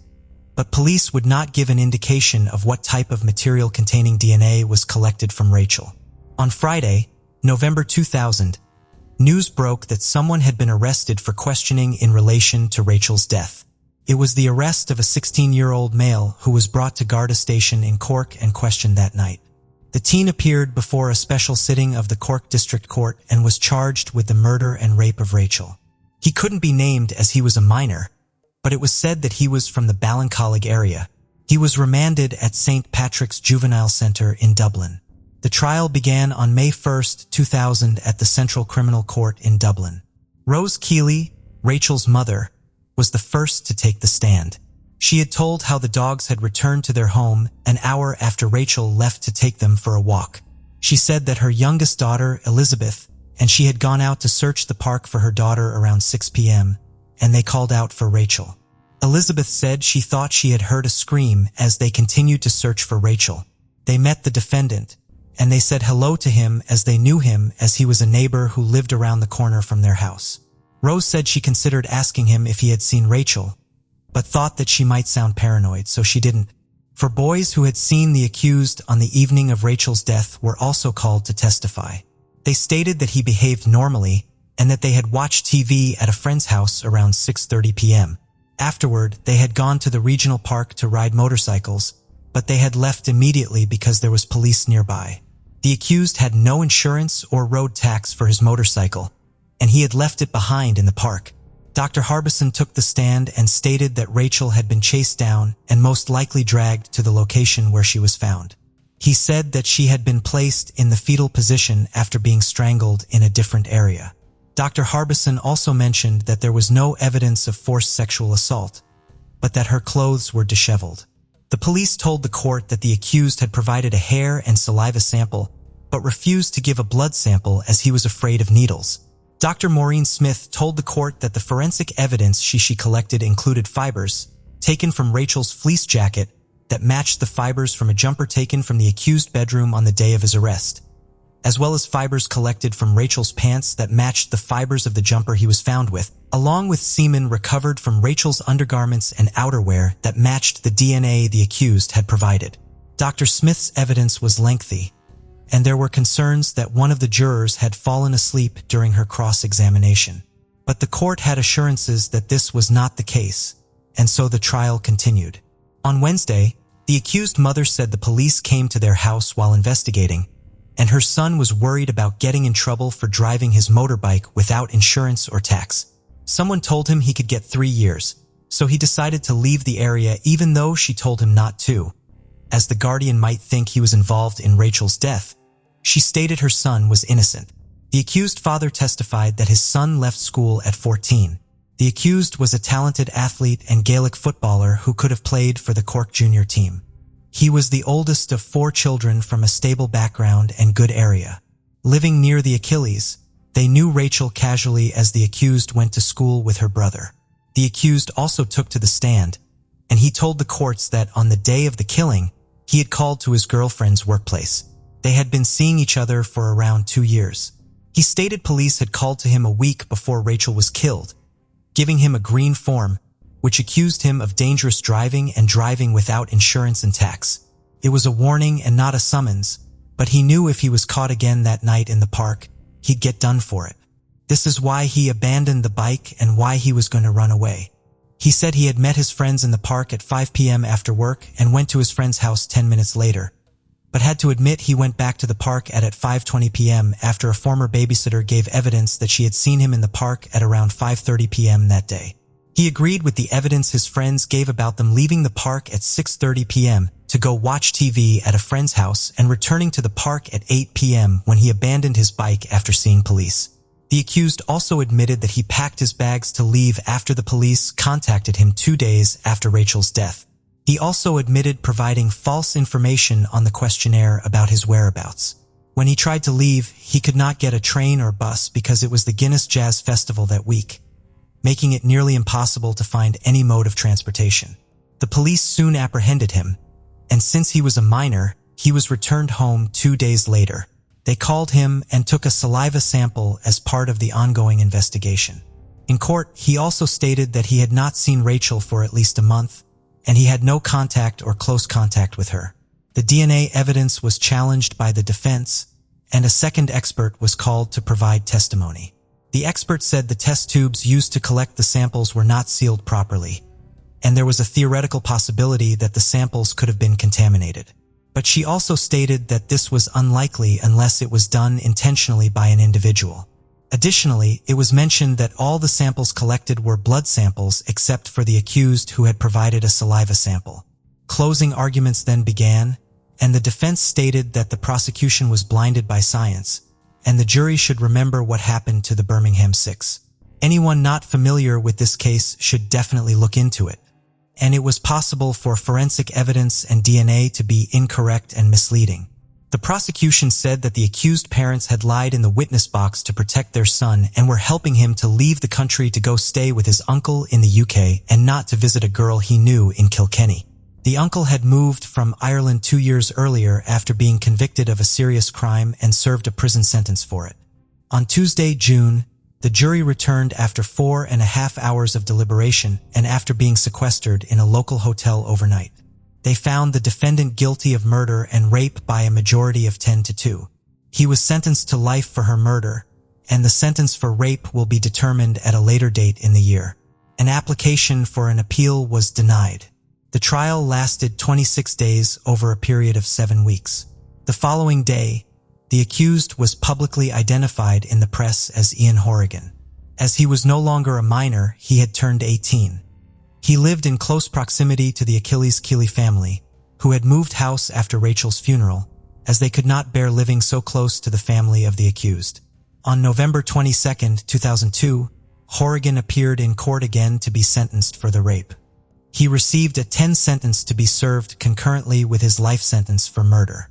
but police would not give an indication of what type of material containing DNA was collected from Rachel. On Friday, November 2000, news broke that someone had been arrested for questioning in relation to Rachel's death. It was the arrest of a 16-year-old male who was brought to Garda Station in Cork and questioned that night. The teen appeared before a special sitting of the Cork District Court and was charged with the murder and rape of Rachel. He couldn't be named as he was a minor, but it was said that he was from the Ballincollig area. He was remanded at St. Patrick's Juvenile Centre in Dublin. The trial began on May 1, 2000 at the Central Criminal Court in Dublin. Rose Kiely, Rachel's mother, was the first to take the stand. She had told how the dogs had returned to their home an hour after Rachel left to take them for a walk. She said that her youngest daughter, Elizabeth, and she had gone out to search the park for her daughter around 6 p.m., and they called out for Rachel. Elizabeth said she thought she had heard a scream as they continued to search for Rachel. They met the defendant, and they said hello to him as they knew him as he was a neighbor who lived around the corner from their house. Rose said she considered asking him if he had seen Rachel, but thought that she might sound paranoid, so she didn't. For boys who had seen the accused on the evening of Rachel's death were also called to testify. They stated that he behaved normally and that they had watched TV at a friend's house around 6:30 p.m. Afterward, they had gone to the regional park to ride motorcycles, but they had left immediately because there was police nearby. The accused had no insurance or road tax for his motorcycle, and he had left it behind in the park. Dr. Harbison took the stand and stated that Rachel had been chased down and most likely dragged to the location where she was found. He said that she had been placed in the fetal position after being strangled in a different area. Dr. Harbison also mentioned that there was no evidence of forced sexual assault, but that her clothes were disheveled. The police told the court that the accused had provided a hair and saliva sample, but refused to give a blood sample as he was afraid of needles. Dr. Maureen Smith told the court that the forensic evidence she collected included fibers taken from Rachel's fleece jacket that matched the fibers from a jumper taken from the accused bedroom on the day of his arrest, as well as fibers collected from Rachel's pants that matched the fibers of the jumper he was found with, along with semen recovered from Rachel's undergarments and outerwear that matched the DNA the accused had provided. Dr. Smith's evidence was lengthy, and there were concerns that one of the jurors had fallen asleep during her cross-examination. But the court had assurances that this was not the case, and so the trial continued. On Wednesday, the accused mother said the police came to their house while investigating, and her son was worried about getting in trouble for driving his motorbike without insurance or tax. Someone told him he could get 3 years, so he decided to leave the area even though she told him not to, as the guardian might think he was involved in Rachel's death. She stated her son was innocent. The accused father testified that his son left school at 14. The accused was a talented athlete and Gaelic footballer who could have played for the Cork junior team. He was the oldest of 4 children from a stable background and good area. Living near the Achilles, they knew Rachel casually as the accused went to school with her brother. The accused also took to the stand, and he told the courts that on the day of the killing, he had called to his girlfriend's workplace. They had been seeing each other for around 2 years. He stated police had called to him a week before Rachel was killed, giving him a green form, which accused him of dangerous driving and driving without insurance and tax. It was a warning and not a summons, but he knew if he was caught again that night in the park, he'd get done for it. This is why he abandoned the bike and why he was going to run away. He said he had met his friends in the park at 5 p.m. after work and went to his friend's house 10 minutes later, but had to admit he went back to the park at 5:20 p.m. after a former babysitter gave evidence that she had seen him in the park at around 5:30 p.m. that day. He agreed with the evidence his friends gave about them leaving the park at 6:30 p.m. to go watch TV at a friend's house and returning to the park at 8 p.m. when he abandoned his bike after seeing police. The accused also admitted that he packed his bags to leave after the police contacted him 2 days after Rachel's death. He also admitted providing false information on the questionnaire about his whereabouts. When he tried to leave, he could not get a train or bus because it was the Guinness Jazz Festival that week, making it nearly impossible to find any mode of transportation. The police soon apprehended him, and since he was a minor, he was returned home 2 days later. They called him and took a saliva sample as part of the ongoing investigation. In court, he also stated that he had not seen Rachel for at least a month, and he had no contact or close contact with her. The DNA evidence was challenged by the defense, and a second expert was called to provide testimony. The expert said the test tubes used to collect the samples were not sealed properly, and there was a theoretical possibility that the samples could have been contaminated. But she also stated that this was unlikely unless it was done intentionally by an individual. Additionally, it was mentioned that all the samples collected were blood samples except for the accused who had provided a saliva sample. Closing arguments then began, and the defense stated that the prosecution was blinded by science, and the jury should remember what happened to the Birmingham Six. Anyone not familiar with this case should definitely look into it. And it was possible for forensic evidence and DNA to be incorrect and misleading. The prosecution said that the accused parents had lied in the witness box to protect their son and were helping him to leave the country to go stay with his uncle in the UK and not to visit a girl he knew in Kilkenny. The uncle had moved from Ireland 2 years earlier after being convicted of a serious crime and served a prison sentence for it. On Tuesday, June The jury returned after 4.5 hours of deliberation and after being sequestered in a local hotel overnight. They found the defendant guilty of murder and rape by a majority of 10-2. He was sentenced to life for her murder, and the sentence for rape will be determined at a later date in the year. An application for an appeal was denied. The trial lasted 26 days over a period of 7 weeks. The following day, the accused was publicly identified in the press as Ian Horrigan. As he was no longer a minor, he had turned 18. He lived in close proximity to the Kiely family, who had moved house after Rachel's funeral, as they could not bear living so close to the family of the accused. On November 22, 2002, Horrigan appeared in court again to be sentenced for the rape. He received a 10 sentence to be served concurrently with his life sentence for murder.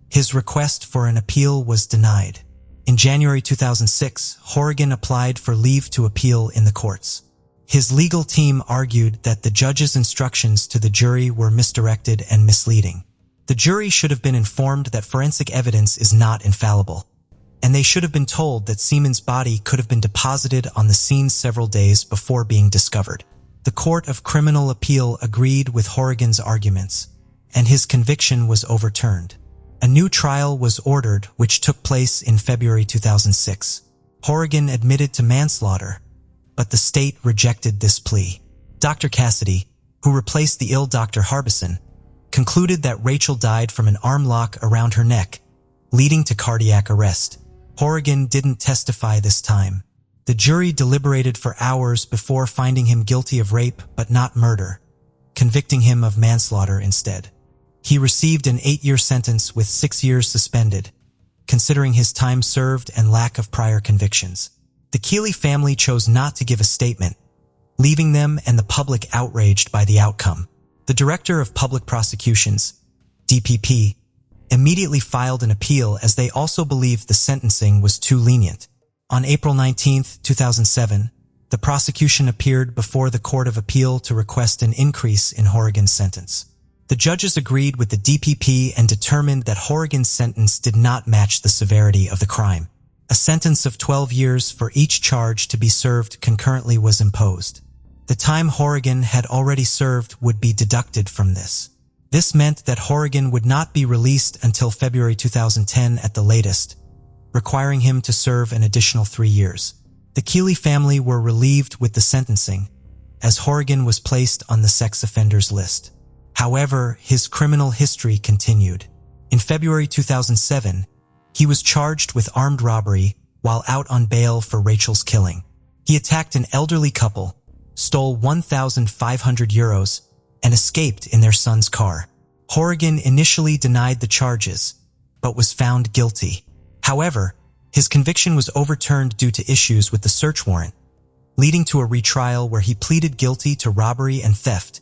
His request for an appeal was denied. In January 2006, Horrigan applied for leave to appeal in the courts. His legal team argued that the judge's instructions to the jury were misdirected and misleading. The jury should have been informed that forensic evidence is not infallible, and they should have been told that Seaman's body could have been deposited on the scene several days before being discovered. The Court of Criminal Appeal agreed with Horrigan's arguments, and his conviction was overturned. A new trial was ordered, which took place in February 2006. Horrigan admitted to manslaughter, but the state rejected this plea. Dr. Cassidy, who replaced the ill Dr. Harbison, concluded that Rachel died from an arm lock around her neck, leading to cardiac arrest. Horrigan didn't testify this time. The jury deliberated for hours before finding him guilty of rape but not murder, convicting him of manslaughter instead. He received an 8-year sentence with 6 years suspended, considering his time served and lack of prior convictions. The Kiely family chose not to give a statement, leaving them and the public outraged by the outcome. The Director of Public Prosecutions, DPP, immediately filed an appeal as they also believed the sentencing was too lenient. On April 19, 2007, the prosecution appeared before the Court of Appeal to request an increase in Horrigan's sentence. The judges agreed with the DPP and determined that Horrigan's sentence did not match the severity of the crime. A sentence of 12 years for each charge to be served concurrently was imposed. The time Horrigan had already served would be deducted from this. This meant that Horrigan would not be released until February 2010 at the latest, requiring him to serve an additional 3 years. The Kiely family were relieved with the sentencing, as Horrigan was placed on the sex offenders list. However, his criminal history continued. In February 2007, he was charged with armed robbery while out on bail for Rachel's killing. He attacked an elderly couple, stole 1,500 euros, and escaped in their son's car. Horrigan initially denied the charges, but was found guilty. However, his conviction was overturned due to issues with the search warrant, leading to a retrial where he pleaded guilty to robbery and theft,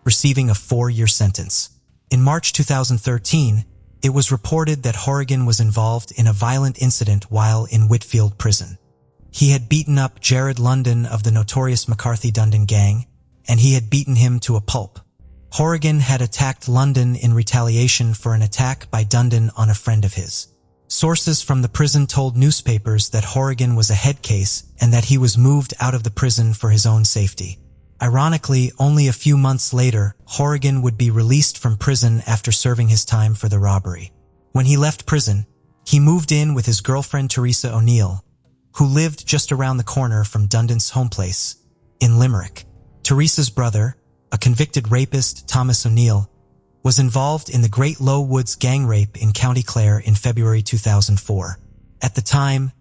receiving a 4-year sentence. In March 2013, it was reported that Horrigan was involved in a violent incident while in Whitfield prison. He had beaten up Jared London of the notorious McCarthy-Dundon gang, and he had beaten him to a pulp. Horrigan had attacked London in retaliation for an attack by Dundon on a friend of his. Sources from the prison told newspapers that Horrigan was a head case and that he was moved out of the prison for his own safety. Ironically, only a few months later, Horrigan would be released from prison after serving his time for the robbery. When he left prison, he moved in with his girlfriend Teresa O'Neill, who lived just around the corner from Dundon's home place in Limerick. Teresa's brother, a convicted rapist, Thomas O'Neill, was involved in the Great Low Woods gang rape in County Clare in February 2004. At the time,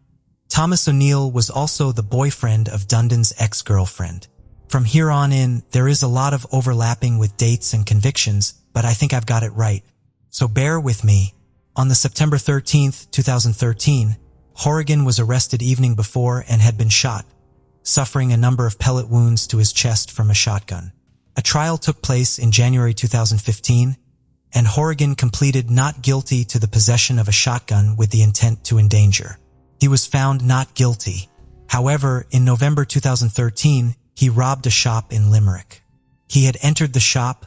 Thomas O'Neill was also the boyfriend of Dundon's ex-girlfriend. From here on in, there is a lot of overlapping with dates and convictions, but I think I've got it right, so bear with me. On the September 13, 2013, Horrigan was arrested evening before and had been shot, suffering a number of pellet wounds to his chest from a shotgun. A trial took place in January 2015, and Horrigan completed not guilty to the possession of a shotgun with the intent to endanger. He was found not guilty. However, in November 2013, he robbed a shop in Limerick. He had entered the shop,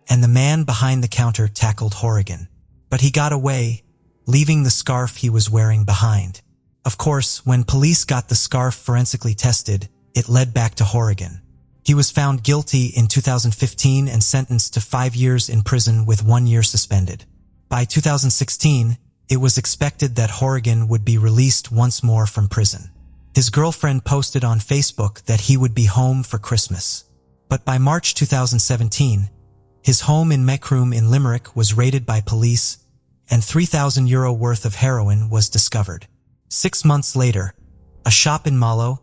and the man behind the counter tackled Horrigan. But he got away, leaving the scarf he was wearing behind. Of course, when police got the scarf forensically tested, it led back to Horrigan. He was found guilty in 2015 and sentenced to 5 years in prison with 1 year suspended. By 2016, it was expected that Horrigan would be released once more from prison. His girlfriend posted on Facebook that he would be home for Christmas. But by March 2017, his home in Mechroom in Limerick was raided by police and €3,000 worth of heroin was discovered. 6 months later, a shop in Mallow,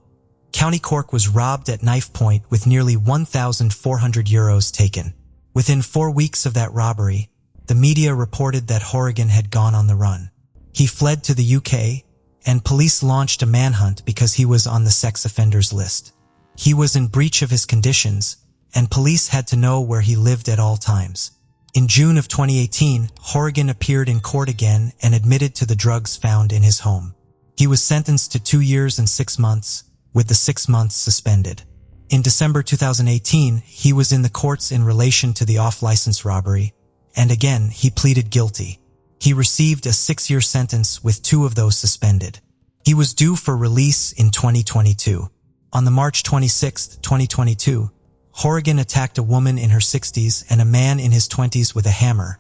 County Cork was robbed at knife point with nearly €1,400 taken. Within 4 weeks of that robbery, the media reported that Horrigan had gone on the run. He fled to the UK, and police launched a manhunt because he was on the sex offenders list. He was in breach of his conditions, and police had to know where he lived at all times. In June of 2018, Horrigan appeared in court again and admitted to the drugs found in his home. He was sentenced to 2 years and 6 months, with the 6 months suspended. In December 2018, he was in the courts in relation to the off-license robbery, and again he pleaded guilty. He received a 6-year sentence with 2 of those suspended. He was due for release in 2022. On the March 26, 2022, Horrigan attacked a woman in her 60s and a man in his 20s with a hammer,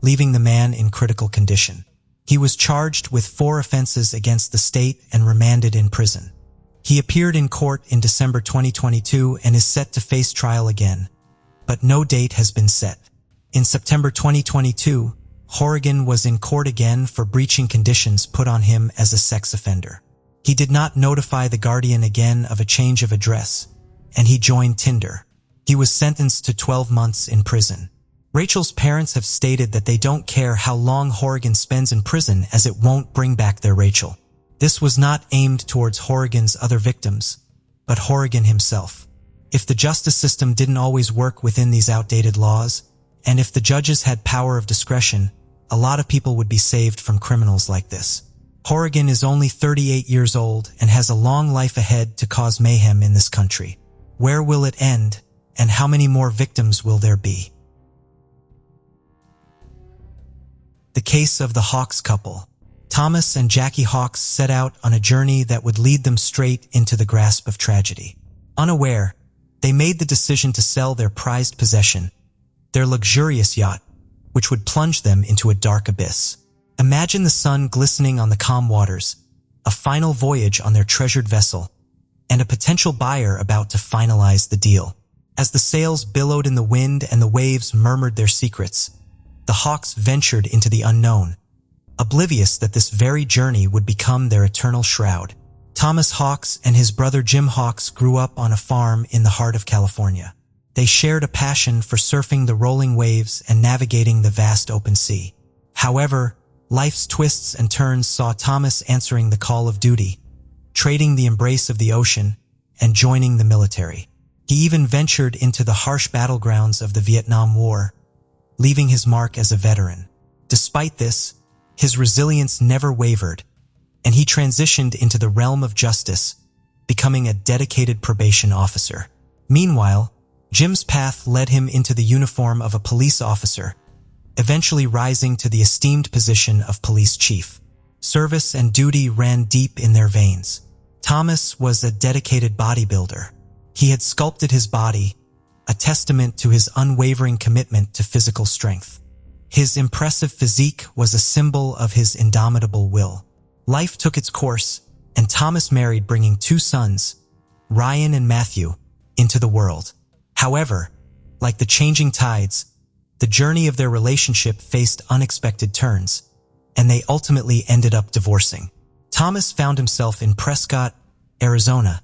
leaving the man in critical condition. He was charged with 4 offenses against the state and remanded in prison. He appeared in court in December 2022 and is set to face trial again, but no date has been set. In September 2022, Horrigan was in court again for breaching conditions put on him as a sex offender. He did not notify the guardian again of a change of address, and he joined Tinder. He was sentenced to 12 months in prison. Rachel's parents have stated that they don't care how long Horrigan spends in prison as it won't bring back their Rachel. This was not aimed towards Horrigan's other victims, but Horrigan himself. If the justice system didn't always work within these outdated laws, and if the judges had power of discretion, a lot of people would be saved from criminals like this. Horrigan is only 38 years old and has a long life ahead to cause mayhem in this country. Where will it end, and how many more victims will there be? The case of the Hawks couple. Thomas and Jackie Hawks set out on a journey that would lead them straight into the grasp of tragedy. Unaware, they made the decision to sell their prized possession, their luxurious yacht, which would plunge them into a dark abyss. Imagine the sun glistening on the calm waters, a final voyage on their treasured vessel, and a potential buyer about to finalize the deal. As the sails billowed in the wind and the waves murmured their secrets, the Hawks ventured into the unknown, oblivious that this very journey would become their eternal shroud. Thomas Hawks and his brother Jim Hawks grew up on a farm in the heart of California. They shared a passion for surfing the rolling waves and navigating the vast open sea. However, life's twists and turns saw Thomas answering the call of duty, trading the embrace of the ocean, and joining the military. He even ventured into the harsh battlegrounds of the Vietnam War, leaving his mark as a veteran. Despite this, his resilience never wavered, and he transitioned into the realm of justice, becoming a dedicated probation officer. Meanwhile, Jim's path led him into the uniform of a police officer, eventually rising to the esteemed position of police chief. Service and duty ran deep in their veins. Thomas was a dedicated bodybuilder. He had sculpted his body, a testament to his unwavering commitment to physical strength. His impressive physique was a symbol of his indomitable will. Life took its course, and Thomas married, bringing 2 sons, Ryan and Matthew, into the world. However, like the changing tides, the journey of their relationship faced unexpected turns, and they ultimately ended up divorcing. Thomas found himself in Prescott, Arizona,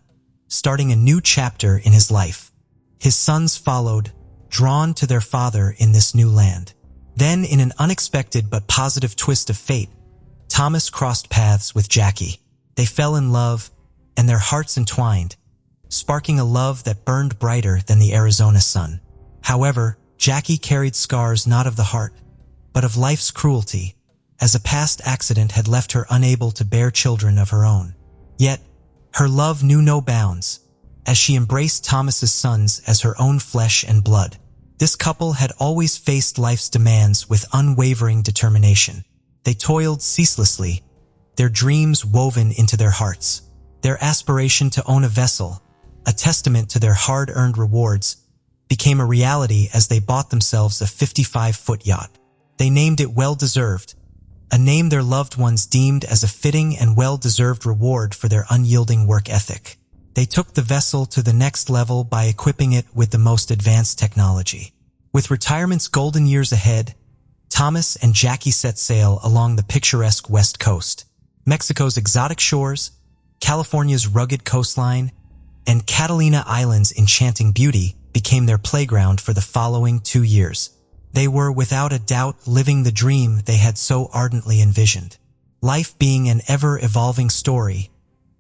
starting a new chapter in his life. His sons followed, drawn to their father in this new land. Then, in an unexpected but positive twist of fate, Thomas crossed paths with Jackie. They fell in love, and their hearts entwined, sparking a love that burned brighter than the Arizona sun. However, Jackie carried scars not of the heart, but of life's cruelty, as a past accident had left her unable to bear children of her own. Yet, her love knew no bounds, as she embraced Thomas's sons as her own flesh and blood. This couple had always faced life's demands with unwavering determination. They toiled ceaselessly, their dreams woven into their hearts. Their aspiration to own a vessel, a testament to their hard-earned rewards, became a reality as they bought themselves a 55-foot yacht. They named it Well-Deserved, a name their loved ones deemed as a fitting and well-deserved reward for their unyielding work ethic. They took the vessel to the next level by equipping it with the most advanced technology. With retirement's golden years ahead, Thomas and Jackie set sail along the picturesque West Coast. Mexico's exotic shores, California's rugged coastline, and Catalina Island's enchanting beauty became their playground for the following 2 years. They were without a doubt living the dream they had so ardently envisioned. Life being an ever-evolving story,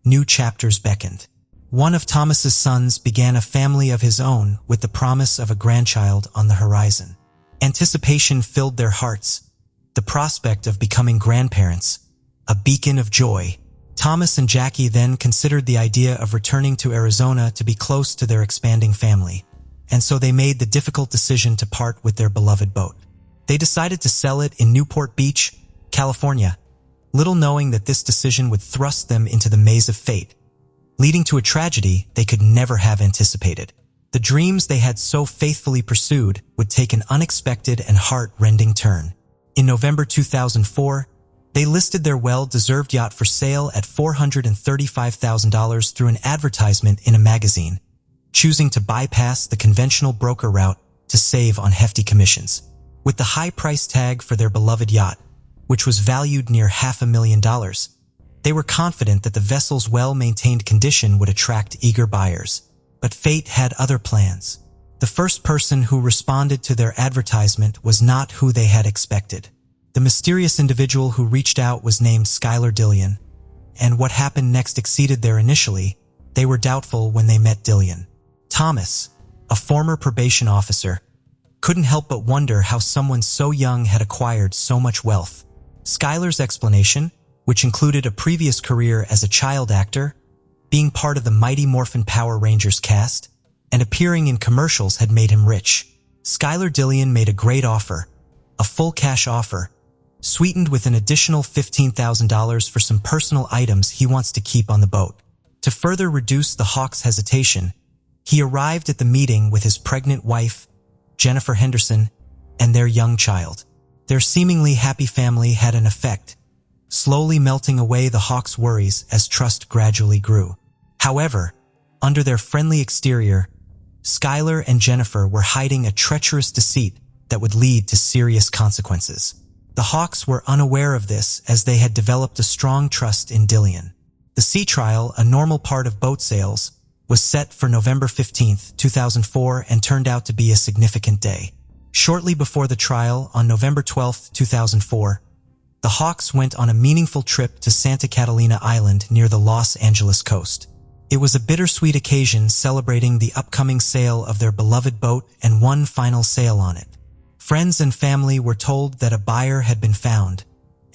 new chapters beckoned. One of Thomas's sons began a family of his own with the promise of a grandchild on the horizon. Anticipation filled their hearts, the prospect of becoming grandparents, a beacon of joy. Thomas and Jackie then considered the idea of returning to Arizona to be close to their expanding family, and so they made the difficult decision to part with their beloved boat. They decided to sell it in Newport Beach, California, little knowing that this decision would thrust them into the maze of fate, leading to a tragedy they could never have anticipated. The dreams they had so faithfully pursued would take an unexpected and heart-rending turn. In November 2004, they listed their well-deserved yacht for sale at $435,000 through an advertisement in a magazine, choosing to bypass the conventional broker route to save on hefty commissions. With the high price tag for their beloved yacht, which was valued near $500,000, they were confident that the vessel's well-maintained condition would attract eager buyers. But fate had other plans. The first person who responded to their advertisement was not who they had expected. The mysterious individual who reached out was named Skylar Dillion, and what happened next exceeded their initially. They were doubtful when they met Dillion. Thomas, a former probation officer, couldn't help but wonder how someone so young had acquired so much wealth. Skylar's explanation, which included a previous career as a child actor, being part of the Mighty Morphin Power Rangers cast, and appearing in commercials had made him rich. Skylar Dillion made a great offer, a full cash offer, sweetened with an additional $15,000 for some personal items he wants to keep on the boat. To further reduce the Hawks' hesitation, he arrived at the meeting with his pregnant wife, Jennifer Henderson, and their young child. Their seemingly happy family had an effect, slowly melting away the Hawks' worries as trust gradually grew. However, under their friendly exterior, Skylar and Jennifer were hiding a treacherous deceit that would lead to serious consequences. The Hawks were unaware of this as they had developed a strong trust in Dillion. The sea trial, a normal part of boat sales, was set for November 15, 2004 and turned out to be a significant day. Shortly before the trial, on November 12, 2004, the Hawks went on a meaningful trip to Santa Catalina Island near the Los Angeles coast. It was a bittersweet occasion celebrating the upcoming sale of their beloved boat and one final sail on it. Friends and family were told that a buyer had been found,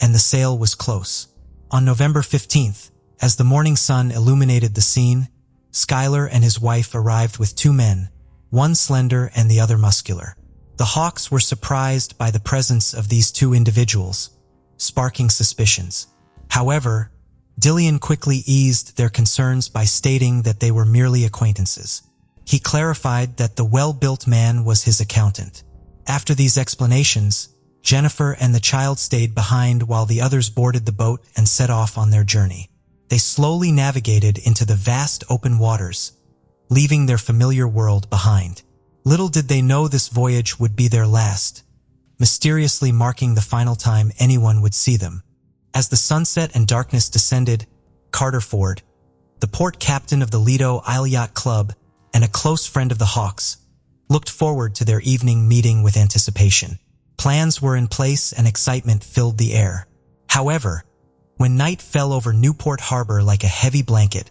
and the sale was close. On November 15th, as the morning sun illuminated the scene, Skylar and his wife arrived with two men, one slender and the other muscular. The Hawks were surprised by the presence of these two individuals, sparking suspicions. However, Dillion quickly eased their concerns by stating that they were merely acquaintances. He clarified that the well-built man was his accountant. After these explanations, Jennifer and the child stayed behind while the others boarded the boat and set off on their journey. They slowly navigated into the vast open waters, leaving their familiar world behind. Little did they know this voyage would be their last, mysteriously marking the final time anyone would see them. As the sunset and darkness descended, Carter Ford, the port captain of the Lido Isle Yacht Club and a close friend of the Hawks, looked forward to their evening meeting with anticipation. Plans were in place and excitement filled the air. However, when night fell over Newport Harbor like a heavy blanket,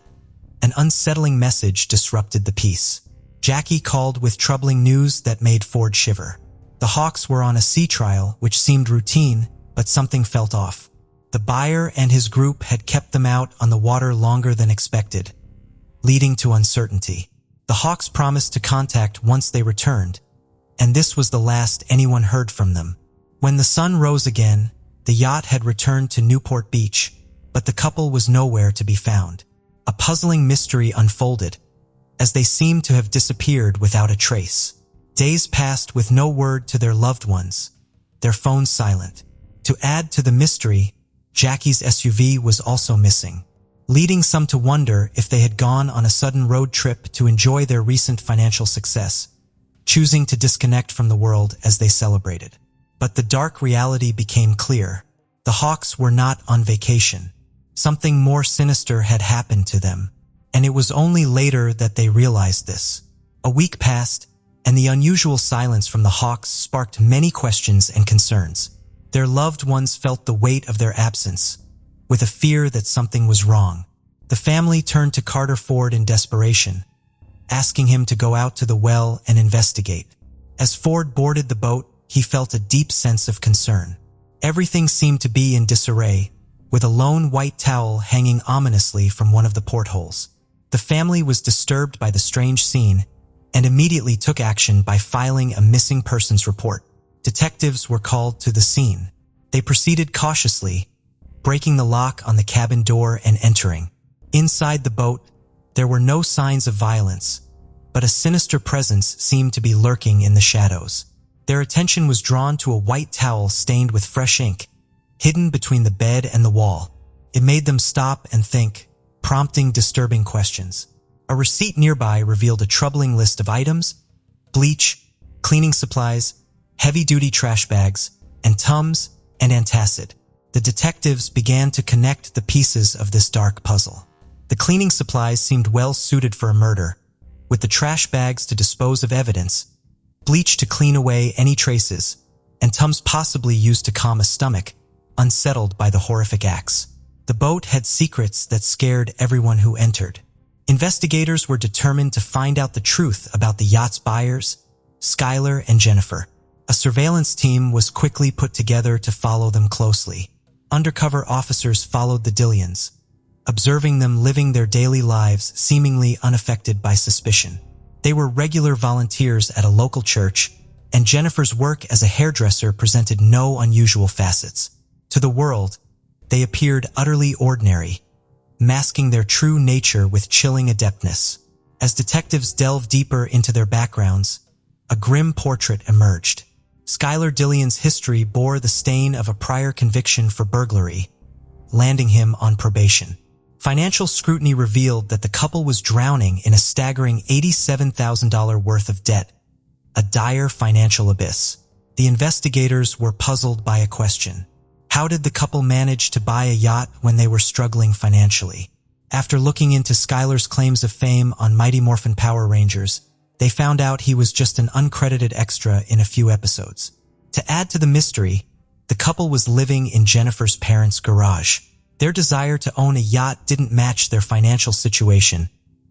an unsettling message disrupted the peace. Jackie called with troubling news that made Ford shiver. The Hawks were on a sea trial which seemed routine, but something felt off. The buyer and his group had kept them out on the water longer than expected, leading to uncertainty. The Hawks promised to contact once they returned, and this was the last anyone heard from them. When the sun rose again, the yacht had returned to Newport Beach, but the couple was nowhere to be found. A puzzling mystery unfolded, as they seemed to have disappeared without a trace. Days passed with no word to their loved ones, their phones silent. To add to the mystery, Jackie's SUV was also missing, leading some to wonder if they had gone on a sudden road trip to enjoy their recent financial success, choosing to disconnect from the world as they celebrated. But the dark reality became clear. The Hawks were not on vacation. Something more sinister had happened to them, and it was only later that they realized this. A week passed, and the unusual silence from the Hawks sparked many questions and concerns. Their loved ones felt the weight of their absence, with a fear that something was wrong. The family turned to Carter Ford in desperation, asking him to go out to the well and investigate. As Ford boarded the boat, he felt a deep sense of concern. Everything seemed to be in disarray, with a lone white towel hanging ominously from one of the portholes. The family was disturbed by the strange scene and immediately took action by filing a missing persons report. Detectives were called to the scene. They proceeded cautiously, breaking the lock on the cabin door and entering. Inside the boat, there were no signs of violence, but a sinister presence seemed to be lurking in the shadows. Their attention was drawn to a white towel stained with fresh ink, hidden between the bed and the wall. It made them stop and think, prompting disturbing questions. A receipt nearby revealed a troubling list of items: bleach, cleaning supplies, heavy-duty trash bags, and Tums and antacid. The detectives began to connect the pieces of this dark puzzle. The cleaning supplies seemed well suited for a murder, with the trash bags to dispose of evidence, bleach to clean away any traces, and Tums possibly used to calm a stomach unsettled by the horrific acts. The boat had secrets that scared everyone who entered. Investigators were determined to find out the truth about the yacht's buyers, Skylar and Jennifer. A surveillance team was quickly put together to follow them closely. Undercover officers followed the Dillians, observing them living their daily lives seemingly unaffected by suspicion. They were regular volunteers at a local church, and Jennifer's work as a hairdresser presented no unusual facets. To the world, they appeared utterly ordinary, masking their true nature with chilling adeptness. As detectives delved deeper into their backgrounds, a grim portrait emerged. Skylar Dillian's history bore the stain of a prior conviction for burglary, landing him on probation. Financial scrutiny revealed that the couple was drowning in a staggering $87,000 worth of debt, a dire financial abyss. The investigators were puzzled by a question. How did the couple manage to buy a yacht when they were struggling financially? After looking into Skylar's claims of fame on Mighty Morphin Power Rangers, they found out he was just an uncredited extra in a few episodes. To add to the mystery, the couple was living in Jennifer's parents' garage. Their desire to own a yacht didn't match their financial situation,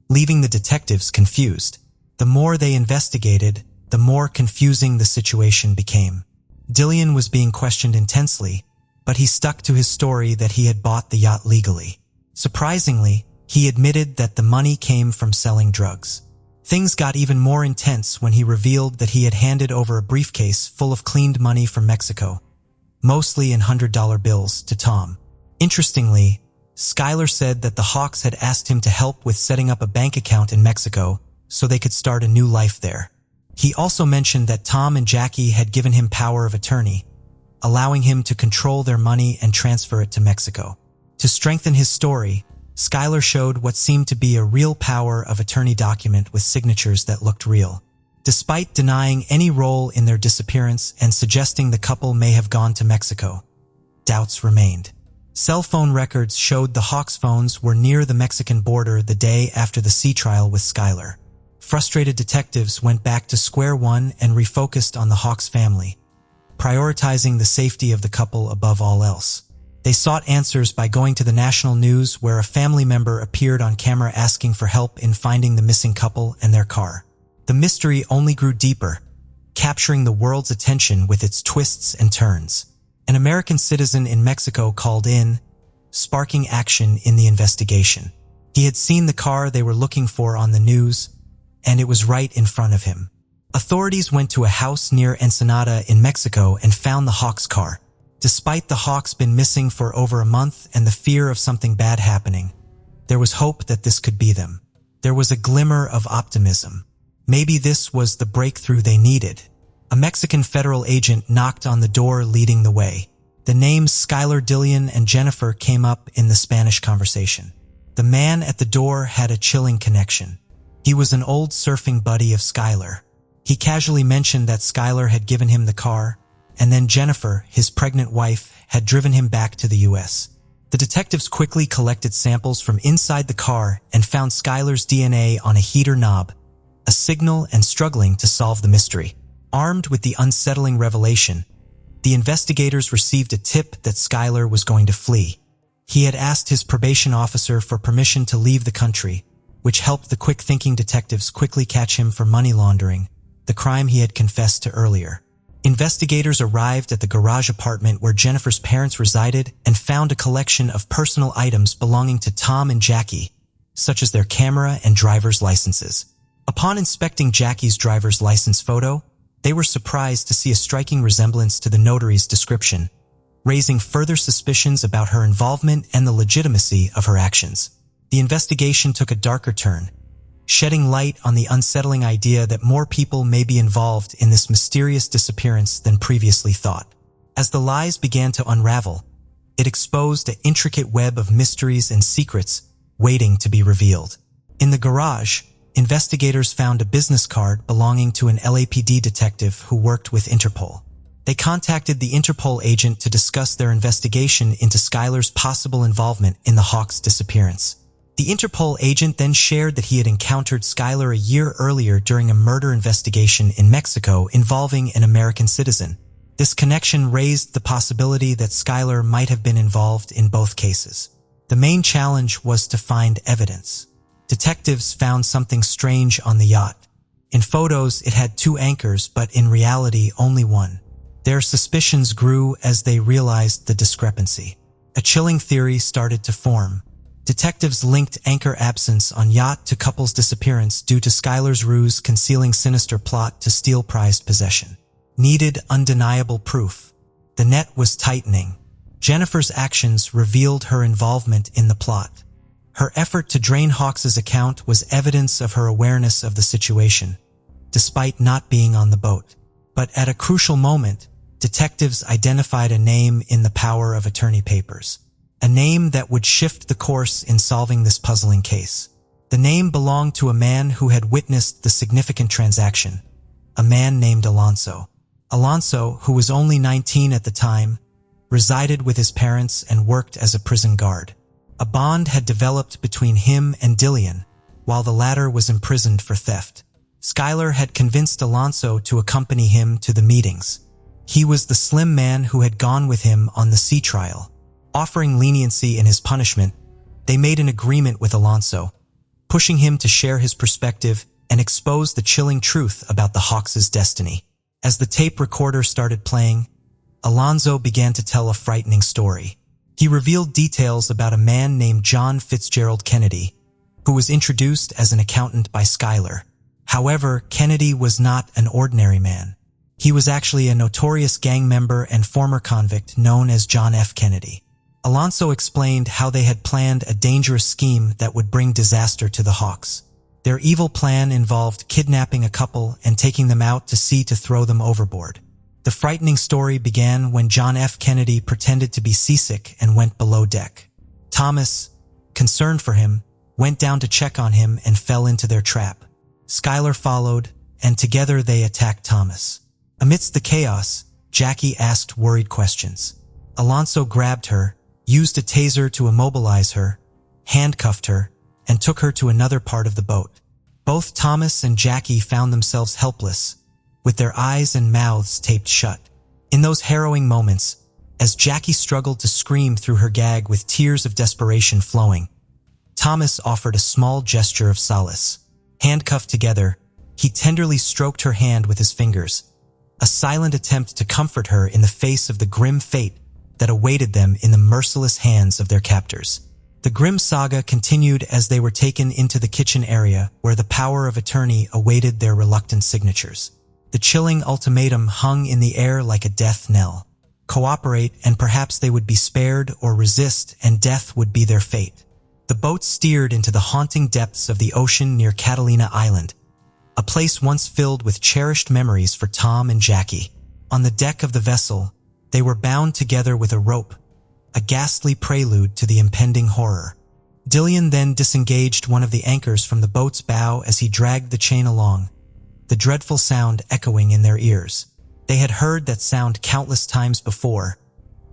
leaving the detectives confused. The more they investigated, the more confusing the situation became. Dillian was being questioned intensely, but he stuck to his story that he had bought the yacht legally. Surprisingly, he admitted that the money came from selling drugs. Things got even more intense when he revealed that he had handed over a briefcase full of cleaned money from Mexico, mostly in $100 bills, to Tom. Interestingly, Skylar said that the Hawks had asked him to help with setting up a bank account in Mexico so they could start a new life there. He also mentioned that Tom and Jackie had given him power of attorney, allowing him to control their money and transfer it to Mexico. To strengthen his story, Skylar showed what seemed to be a real power of attorney document with signatures that looked real. Despite denying any role in their disappearance and suggesting the couple may have gone to Mexico, doubts remained. Cell phone records showed the Hawks' phones were near the Mexican border the day after the sea trial with Skylar. Frustrated detectives went back to square one and refocused on the Hawks family, prioritizing the safety of the couple above all else. They sought answers by going to the national news, where a family member appeared on camera asking for help in finding the missing couple and their car. The mystery only grew deeper, capturing the world's attention with its twists and turns. An American citizen in Mexico called in, sparking action in the investigation. He had seen the car they were looking for on the news, and it was right in front of him. Authorities went to a house near Ensenada in Mexico and found the Hawks' car. Despite the Hawks been missing for over a month and the fear of something bad happening, there was hope that this could be them. There was a glimmer of optimism. Maybe this was the breakthrough they needed. A Mexican federal agent knocked on the door leading the way. The names Skylar, Dillian, and Jennifer came up in the Spanish conversation. The man at the door had a chilling connection. He was an old surfing buddy of Skylar. He casually mentioned that Skylar had given him the car, and then Jennifer, his pregnant wife, had driven him back to the U.S. The detectives quickly collected samples from inside the car and found Skylar's DNA on a heater knob, a signal and struggling to solve the mystery. Armed with the unsettling revelation, the investigators received a tip that Skylar was going to flee. He had asked his probation officer for permission to leave the country, which helped the quick-thinking detectives quickly catch him for money laundering, the crime he had confessed to earlier. Investigators arrived at the garage apartment where Jennifer's parents resided and found a collection of personal items belonging to Tom and Jackie, such as their camera and driver's licenses. Upon inspecting Jackie's driver's license photo, they were surprised to see a striking resemblance to the notary's description, raising further suspicions about her involvement and the legitimacy of her actions. The investigation took a darker turn, shedding light on the unsettling idea that more people may be involved in this mysterious disappearance than previously thought. As the lies began to unravel, it exposed an intricate web of mysteries and secrets waiting to be revealed. In the garage, investigators found a business card belonging to an LAPD detective who worked with Interpol. They contacted the Interpol agent to discuss their investigation into Skylar's possible involvement in the Hawks' disappearance. The Interpol agent then shared that he had encountered Skylar a year earlier during a murder investigation in Mexico involving an American citizen. This connection raised the possibility that Skylar might have been involved in both cases. The main challenge was to find evidence. Detectives found something strange on the yacht. In photos, it had 2 anchors, but in reality, only one. Their suspicions grew as they realized the discrepancy. A chilling theory started to form. Detectives linked anchor absence on yacht to couple's disappearance due to Skylar's ruse concealing sinister plot to steal prized possession. Needed undeniable proof. The net was tightening. Jennifer's actions revealed her involvement in the plot. Her effort to drain Hawks' account was evidence of her awareness of the situation, despite not being on the boat. But at a crucial moment, detectives identified a name in the power of attorney papers. A name that would shift the course in solving this puzzling case. The name belonged to a man who had witnessed the significant transaction, a man named Alonso. Alonso, who was only 19 at the time, resided with his parents and worked as a prison guard. A bond had developed between him and Dillian, while the latter was imprisoned for theft. Skylar had convinced Alonso to accompany him to the meetings. He was the slim man who had gone with him on the sea trial. Offering leniency in his punishment, they made an agreement with Alonso, pushing him to share his perspective and expose the chilling truth about the Hawks' destiny. As the tape recorder started playing, Alonso began to tell a frightening story. He revealed details about a man named John Fitzgerald Kennedy, who was introduced as an accountant by Skylar. However, Kennedy was not an ordinary man. He was actually a notorious gang member and former convict known as John F. Kennedy. Alonso explained how they had planned a dangerous scheme that would bring disaster to the Hawks. Their evil plan involved kidnapping a couple and taking them out to sea to throw them overboard. The frightening story began when John F. Kennedy pretended to be seasick and went below deck. Thomas, concerned for him, went down to check on him and fell into their trap. Skylar followed, and together they attacked Thomas. Amidst the chaos, Jackie asked worried questions. Alonso grabbed her, used a taser to immobilize her, handcuffed her, and took her to another part of the boat. Both Thomas and Jackie found themselves helpless, with their eyes and mouths taped shut. In those harrowing moments, as Jackie struggled to scream through her gag with tears of desperation flowing, Thomas offered a small gesture of solace. Handcuffed together, he tenderly stroked her hand with his fingers, a silent attempt to comfort her in the face of the grim fate that awaited them in the merciless hands of their captors. The grim saga continued as they were taken into the kitchen area where the power of attorney awaited their reluctant signatures. The chilling ultimatum hung in the air like a death knell. cooperate, and perhaps they would be spared, or resist, and death would be their fate. The boat steered into the haunting depths of the ocean near Catalina Island, a place once filled with cherished memories for Tom and Jackie. On the deck of the vessel, they were bound together with a rope, a ghastly prelude to the impending horror. Dillian then disengaged one of the anchors from the boat's bow as he dragged the chain along, the dreadful sound echoing in their ears. They had heard that sound countless times before,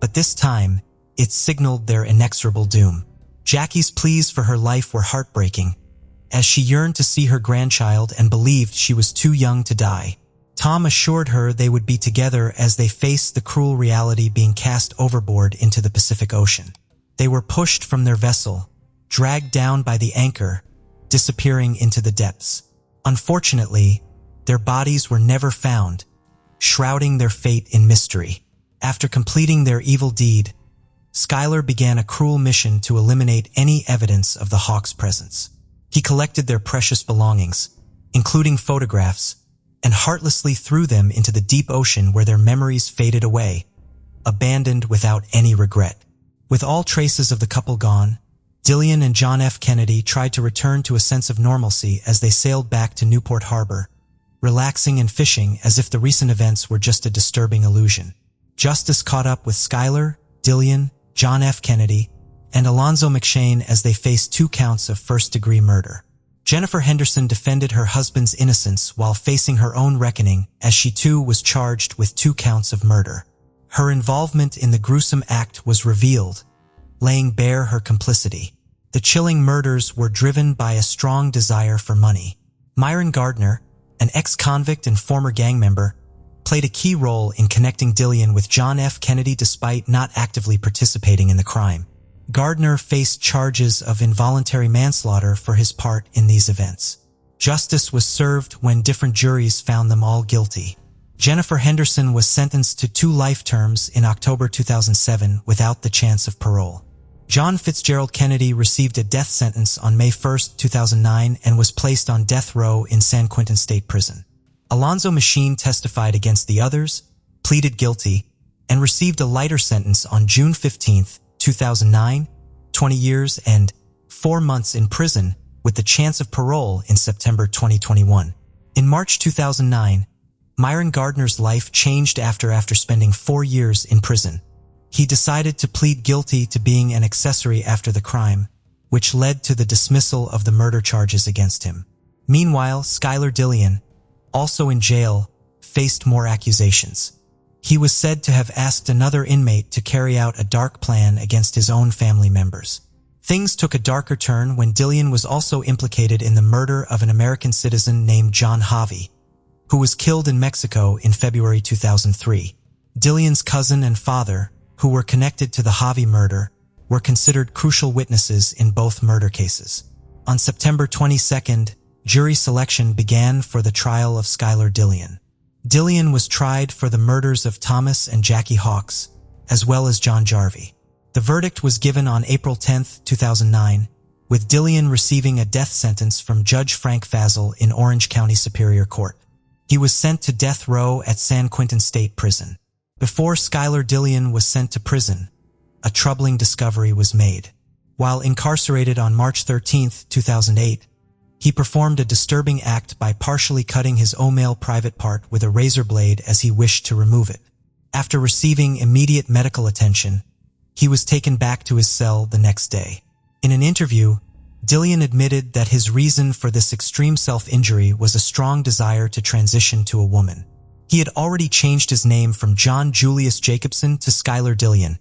but this time it signaled their inexorable doom. Jackie's pleas for her life were heartbreaking, as she yearned to see her grandchild and believed she was too young to die. Tom assured her they would be together as they faced the cruel reality being cast overboard into the Pacific Ocean. They were pushed from their vessel, dragged down by the anchor, disappearing into the depths. Unfortunately, their bodies were never found, shrouding their fate in mystery. After completing their evil deed, Skylar began a cruel mission to eliminate any evidence of the Hawks' presence. He collected their precious belongings, including photographs, and heartlessly threw them into the deep ocean where their memories faded away, abandoned without any regret. With all traces of the couple gone, Dillian and John F. Kennedy tried to return to a sense of normalcy as they sailed back to Newport Harbor, relaxing and fishing as if the recent events were just a disturbing illusion. Justice caught up with Skylar, Dillian, John F. Kennedy, and Alonzo McShane as they faced 2 counts of first-degree murder. Jennifer Henderson defended her husband's innocence while facing her own reckoning, as she too was charged with 2 counts of murder. Her involvement in the gruesome act was revealed, laying bare her complicity. The chilling murders were driven by a strong desire for money. Myron Gardner, an ex-convict and former gang member, played a key role in connecting Dillian with John F. Kennedy despite not actively participating in the crime. Gardner faced charges of involuntary manslaughter for his part in these events. Justice was served when different juries found them all guilty. Jennifer Henderson was sentenced to 2 life terms in October 2007 without the chance of parole. John Fitzgerald Kennedy received a death sentence on May 1, 2009 and was placed on death row in San Quentin State Prison. Alonzo McShane testified against the others, pleaded guilty, and received a lighter sentence on June 15, 2009, 20 years and 4 months in prison with the chance of parole in September 2021. In March 2009, Myron Gardner's life changed after spending 4 years in prison. He decided to plead guilty to being an accessory after the crime, which led to the dismissal of the murder charges against him. Meanwhile, Skylar Dillian, also in jail, faced more accusations. He was said to have asked another inmate to carry out a dark plan against his own family members. Things took a darker turn when Dillian was also implicated in the murder of an American citizen named John Javi, who was killed in Mexico in February 2003. Dillian's cousin and father, who were connected to the Javi murder, were considered crucial witnesses in both murder cases. On September 22nd, jury selection began for the trial of Skylar Dillian. Dillian was tried for the murders of Thomas and Jackie Hawks, as well as John Jarvie. The verdict was given on April 10, 2009, with Dillian receiving a death sentence from Judge Frank Fazel in Orange County Superior Court. He was sent to death row at San Quentin State Prison. Before Skylar Dillian was sent to prison, a troubling discovery was made. While incarcerated on March 13, 2008, he performed a disturbing act by partially cutting his male private part with a razor blade as he wished to remove it. After receiving immediate medical attention, he was taken back to his cell the next day. In an interview, Dillian admitted that his reason for this extreme self-injury was a strong desire to transition to a woman. He had already changed his name from John Julius Jacobson to Skylar Dillian,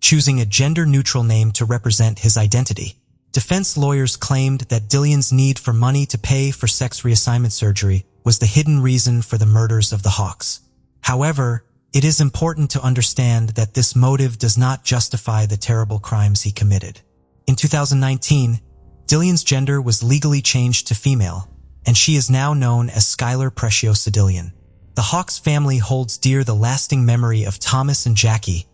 choosing a gender-neutral name to represent his identity. Defense lawyers claimed that Dillian's need for money to pay for sex reassignment surgery was the hidden reason for the murders of the Hawks. However, it is important to understand that this motive does not justify the terrible crimes he committed. In 2019, Dillian's gender was legally changed to female, and she is now known as Skylar Preciosa Dillian. The Hawks family holds dear the lasting memory of Thomas and Jackie,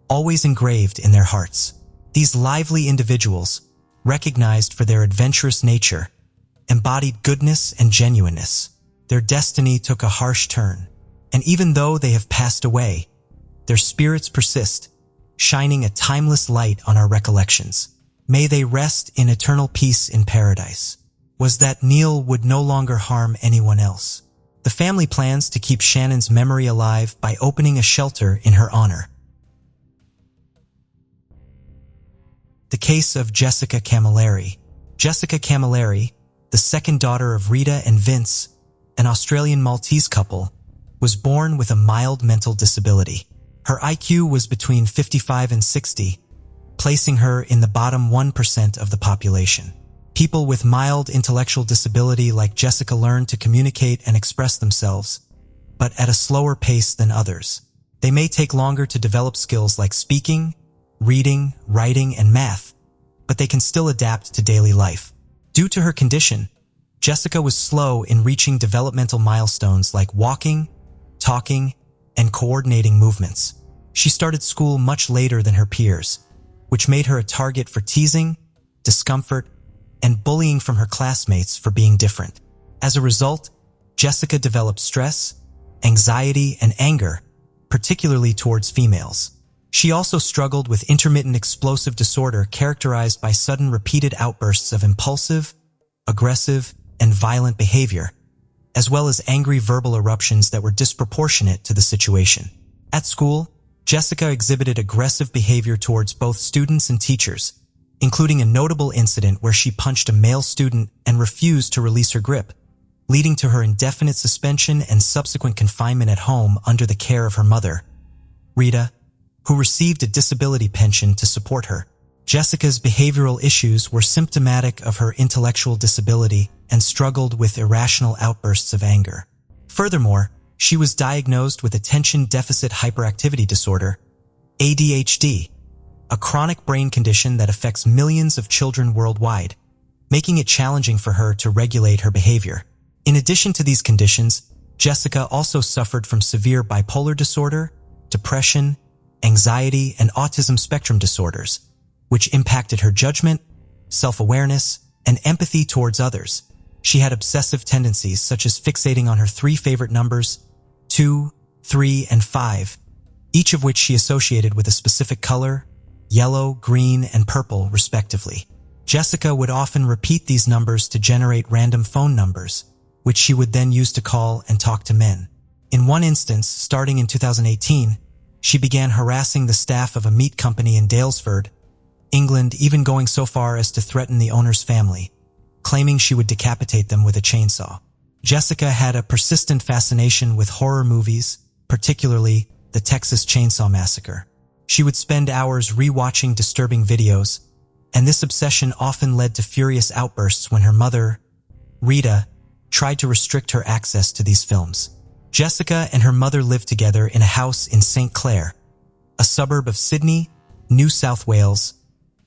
always engraved in their hearts. These lively individuals, recognized for their adventurous nature, embodied goodness and genuineness. Their destiny took a harsh turn, and even though they have passed away, Their spirits persist, shining a timeless light on our recollections. May they rest in eternal peace in paradise. Was that Neil would no longer harm anyone else. The family plans to keep Shannon's memory alive by opening a shelter in her honor. The case of Jessica Caleri. Jessica Caleri, the second daughter of Rita and Vince, an Australian Maltese couple, was born with a mild mental disability. Her IQ was between 55 and 60, placing her in the bottom 1% of the population. People with mild intellectual disability like Jessica learn to communicate and express themselves, but at a slower pace than others. They may take longer to develop skills like speaking, reading, writing, and math, but they can still adapt to daily life. Due to her condition, Jessica was slow in reaching developmental milestones like walking, talking, and coordinating movements. She started school much later than her peers, which made her a target for teasing, discomfort, and bullying from her classmates for being different. As a result, Jessica developed stress, anxiety, and anger, particularly towards females. She also struggled with intermittent explosive disorder characterized by sudden repeated outbursts of impulsive, aggressive, and violent behavior, as well as angry verbal eruptions that were disproportionate to the situation. At school, Jessica exhibited aggressive behavior towards both students and teachers, including a notable incident where she punched a male student and refused to release her grip, leading to her indefinite suspension and subsequent confinement at home under the care of her mother, Rita, who received a disability pension to support her. Jessica's behavioral issues were symptomatic of her intellectual disability and struggled with irrational outbursts of anger. Furthermore, she was diagnosed with attention deficit hyperactivity disorder, ADHD, a chronic brain condition that affects millions of children worldwide, making it challenging for her to regulate her behavior. In addition to these conditions, Jessica also suffered from severe bipolar disorder, depression, anxiety, and autism spectrum disorders, which impacted her judgment, self-awareness, and empathy towards others. She had obsessive tendencies such as fixating on her 3 favorite numbers, 2, 3, and 5, each of which she associated with a specific color, yellow, green, and purple, respectively. Jessica would often repeat these numbers to generate random phone numbers, which she would then use to call and talk to men. In one instance, starting in 2018, she began harassing the staff of a meat company in Daylesford, England, even going so far as to threaten the owner's family, claiming she would decapitate them with a chainsaw. Jessica had a persistent fascination with horror movies, particularly the Texas Chainsaw Massacre. She would spend hours rewatching disturbing videos, and this obsession often led to furious outbursts when her mother, Rita, tried to restrict her access to these films. Jessica and her mother lived together in a house in St. Clair, a suburb of Sydney, New South Wales,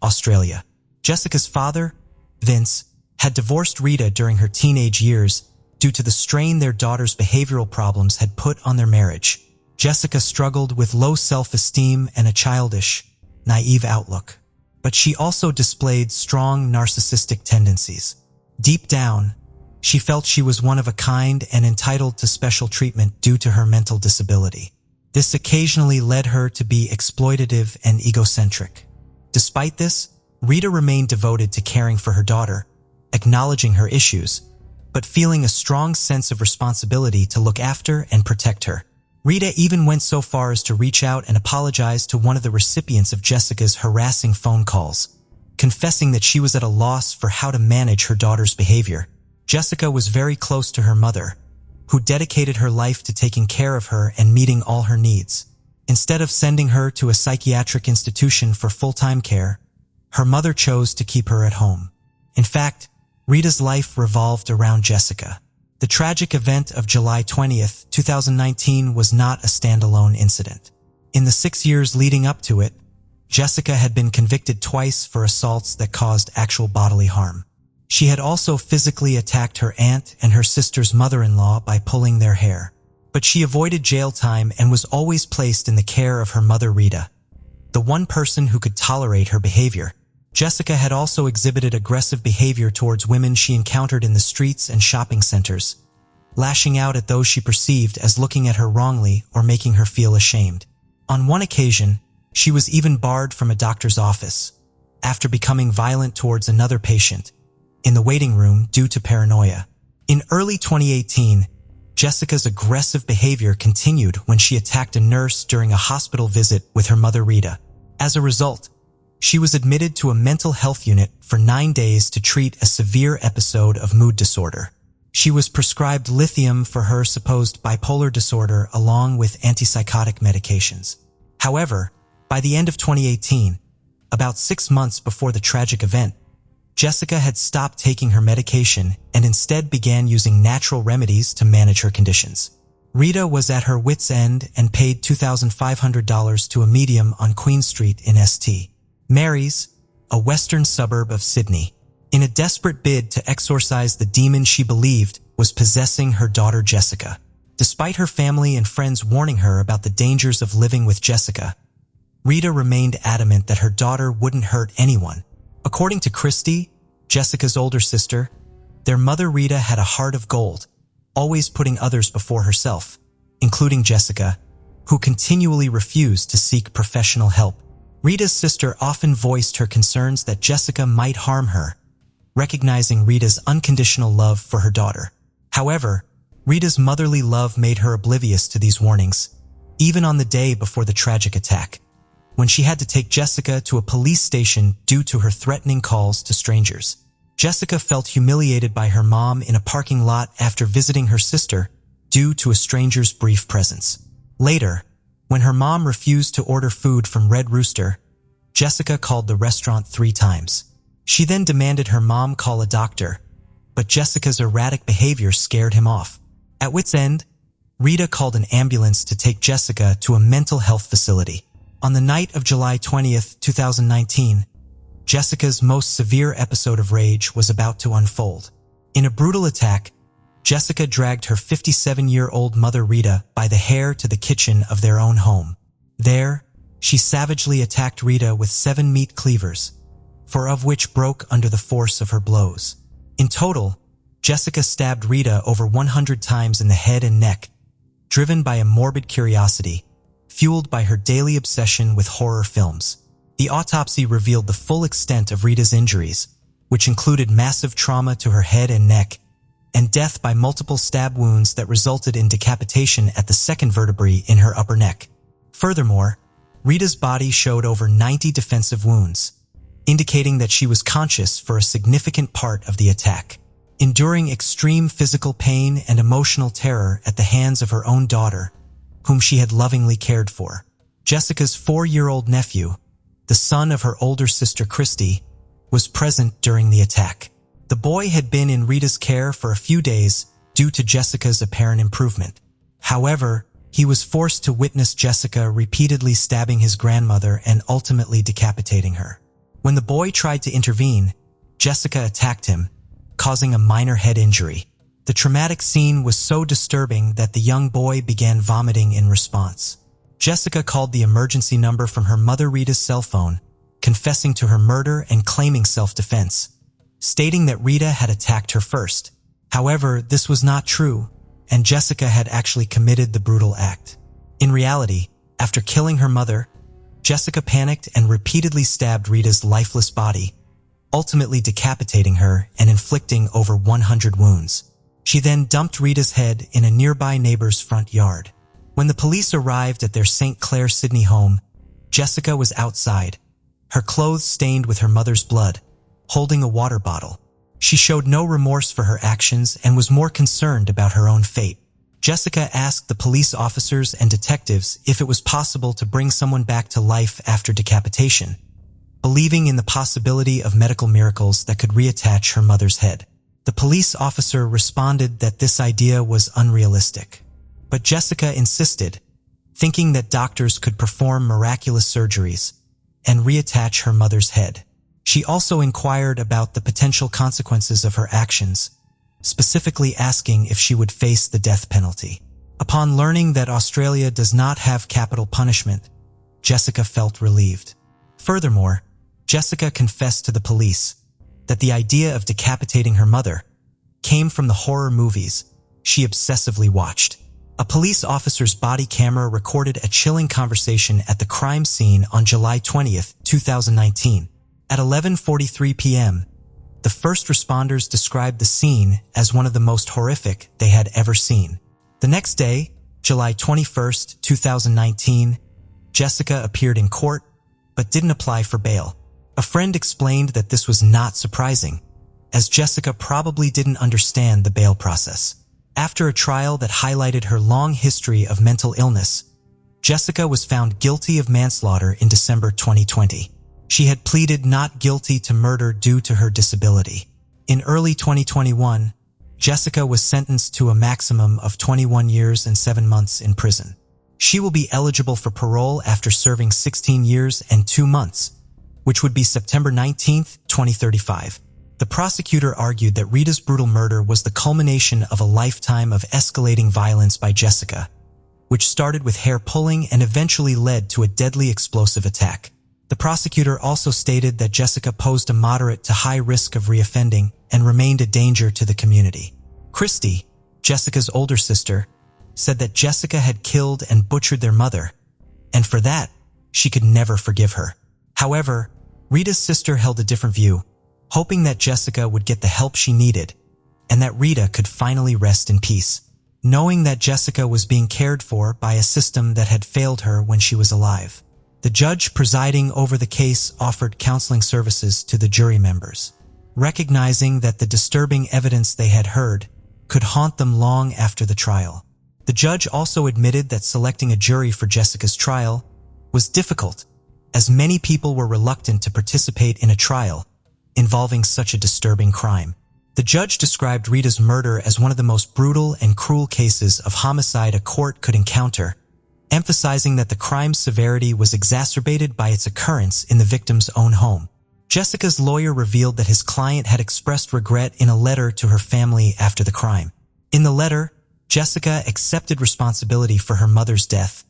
Australia. Jessica's father, Vince, had divorced Rita during her teenage years due to the strain their daughter's behavioral problems had put on their marriage. Jessica struggled with low self-esteem and a childish, naive outlook, but she also displayed strong narcissistic tendencies. Deep down, she felt she was one of a kind and entitled to special treatment due to her mental disability. This occasionally led her to be exploitative and egocentric. Despite this, Rita remained devoted to caring for her daughter, acknowledging her issues, but feeling a strong sense of responsibility to look after and protect her. Rita even went so far as to reach out and apologize to one of the recipients of Jessica's harassing phone calls, confessing that she was at a loss for how to manage her daughter's behavior. Jessica was very close to her mother, who dedicated her life to taking care of her and meeting all her needs. Instead of sending her to a psychiatric institution for full-time care, her mother chose to keep her at home. In fact, Rita's life revolved around Jessica. The tragic event of July 20th, 2019 was not a standalone incident. In the 6 years leading up to it, Jessica had been convicted twice for assaults that caused actual bodily harm. She had also physically attacked her aunt and her sister's mother-in-law by pulling their hair. But she avoided jail time and was always placed in the care of her mother Rita, the one person who could tolerate her behavior. Jessica had also exhibited aggressive behavior towards women she encountered in the streets and shopping centers, lashing out at those she perceived as looking at her wrongly or making her feel ashamed. On one occasion, she was even barred from a doctor's office after becoming violent towards another patient in the waiting room due to paranoia. In early 2018, Jessica's aggressive behavior continued when she attacked a nurse during a hospital visit with her mother Rita. As a result, she was admitted to a mental health unit for 9 days to treat a severe episode of mood disorder. She was prescribed lithium for her supposed bipolar disorder along with antipsychotic medications. However, by the end of 2018, about 6 months before the tragic event, Jessica had stopped taking her medication and instead began using natural remedies to manage her conditions. Rita was at her wit's end and paid $2,500 to a medium on Queen Street in St. Mary's, a western suburb of Sydney, in a desperate bid to exorcise the demon she believed was possessing her daughter Jessica. Despite her family and friends warning her about the dangers of living with Jessica, Rita remained adamant that her daughter wouldn't hurt anyone. According to Christy, Jessica's older sister, their mother Rita had a heart of gold, always putting others before herself, including Jessica, who continually refused to seek professional help. Rita's sister often voiced her concerns that Jessica might harm her, recognizing Rita's unconditional love for her daughter. However, Rita's motherly love made her oblivious to these warnings, even on the day before the tragic attack, when she had to take Jessica to a police station due to her threatening calls to strangers. Jessica felt humiliated by her mom in a parking lot after visiting her sister due to a stranger's brief presence. Later, when her mom refused to order food from Red Rooster, Jessica called the restaurant 3 times. She then demanded her mom call a doctor, but Jessica's erratic behavior scared him off. At wit's end, Rita called an ambulance to take Jessica to a mental health facility. On the night of July 20th, 2019, Jessica's most severe episode of rage was about to unfold. In a brutal attack, Jessica dragged her 57-year-old mother Rita by the hair to the kitchen of their own home. There, she savagely attacked Rita with 7 meat cleavers, 4 of which broke under the force of her blows. In total, Jessica stabbed Rita over 100 times in the head and neck, driven by a morbid curiosity, fueled by her daily obsession with horror films. The autopsy revealed the full extent of Rita's injuries, which included massive trauma to her head and neck, and death by multiple stab wounds that resulted in decapitation at the second vertebrae in her upper neck. Furthermore, Rita's body showed over 90 defensive wounds, indicating that she was conscious for a significant part of the attack. Enduring extreme physical pain and emotional terror at the hands of her own daughter, whom she had lovingly cared for. Jessica's 4-year-old nephew, the son of her older sister Christy, was present during the attack. The boy had been in Rita's care for a few days due to Jessica's apparent improvement. However, he was forced to witness Jessica repeatedly stabbing his grandmother and ultimately decapitating her. When the boy tried to intervene, Jessica attacked him, causing a minor head injury. The traumatic scene was so disturbing that the young boy began vomiting in response. Jessica called the emergency number from her mother Rita's cell phone, confessing to her murder and claiming self-defense, stating that Rita had attacked her first. However, this was not true, and Jessica had actually committed the brutal act. In reality, after killing her mother, Jessica panicked and repeatedly stabbed Rita's lifeless body, ultimately decapitating her and inflicting over 100 wounds. She then dumped Rita's head in a nearby neighbor's front yard. When the police arrived at their St. Clair, Sydney home, Jessica was outside, her clothes stained with her mother's blood, holding a water bottle. She showed no remorse for her actions and was more concerned about her own fate. Jessica asked the police officers and detectives if it was possible to bring someone back to life after decapitation, believing in the possibility of medical miracles that could reattach her mother's head. The police officer responded that this idea was unrealistic. But Jessica insisted, thinking that doctors could perform miraculous surgeries and reattach her mother's head. She also inquired about the potential consequences of her actions, specifically asking if she would face the death penalty. Upon learning that Australia does not have capital punishment, Jessica felt relieved. Furthermore, Jessica confessed to the police that the idea of decapitating her mother came from the horror movies she obsessively watched. A police officer's body camera recorded a chilling conversation at the crime scene on July 20th, 2019. At 11:43 p.m., the first responders described the scene as one of the most horrific they had ever seen. The next day, July 21st, 2019, Jessica appeared in court but didn't apply for bail. A friend explained that this was not surprising, as Jessica probably didn't understand the bail process. After a trial that highlighted her long history of mental illness, Jessica was found guilty of manslaughter in December 2020. She had pleaded not guilty to murder due to her disability. In early 2021, Jessica was sentenced to a maximum of 21 years and 7 months in prison. She will be eligible for parole after serving 16 years and 2 months, which would be September 19, 2035. The prosecutor argued that Rita's brutal murder was the culmination of a lifetime of escalating violence by Jessica, which started with hair pulling and eventually led to a deadly explosive attack. The prosecutor also stated that Jessica posed a moderate to high risk of reoffending and remained a danger to the community. Christy, Jessica's older sister, said that Jessica had killed and butchered their mother, and for that, she could never forgive her. However, Rita's sister held a different view, hoping that Jessica would get the help she needed and that Rita could finally rest in peace, knowing that Jessica was being cared for by a system that had failed her when she was alive. The judge presiding over the case offered counseling services to the jury members, recognizing that the disturbing evidence they had heard could haunt them long after the trial. The judge also admitted that selecting a jury for Jessica's trial was difficult, as many people were reluctant to participate in a trial involving such a disturbing crime. The judge described Rita's murder as one of the most brutal and cruel cases of homicide a court could encounter, emphasizing that the crime's severity was exacerbated by its occurrence in the victim's own home. Jessica's lawyer revealed that his client had expressed regret in a letter to her family after the crime. In the letter, Jessica accepted responsibility for her mother's death,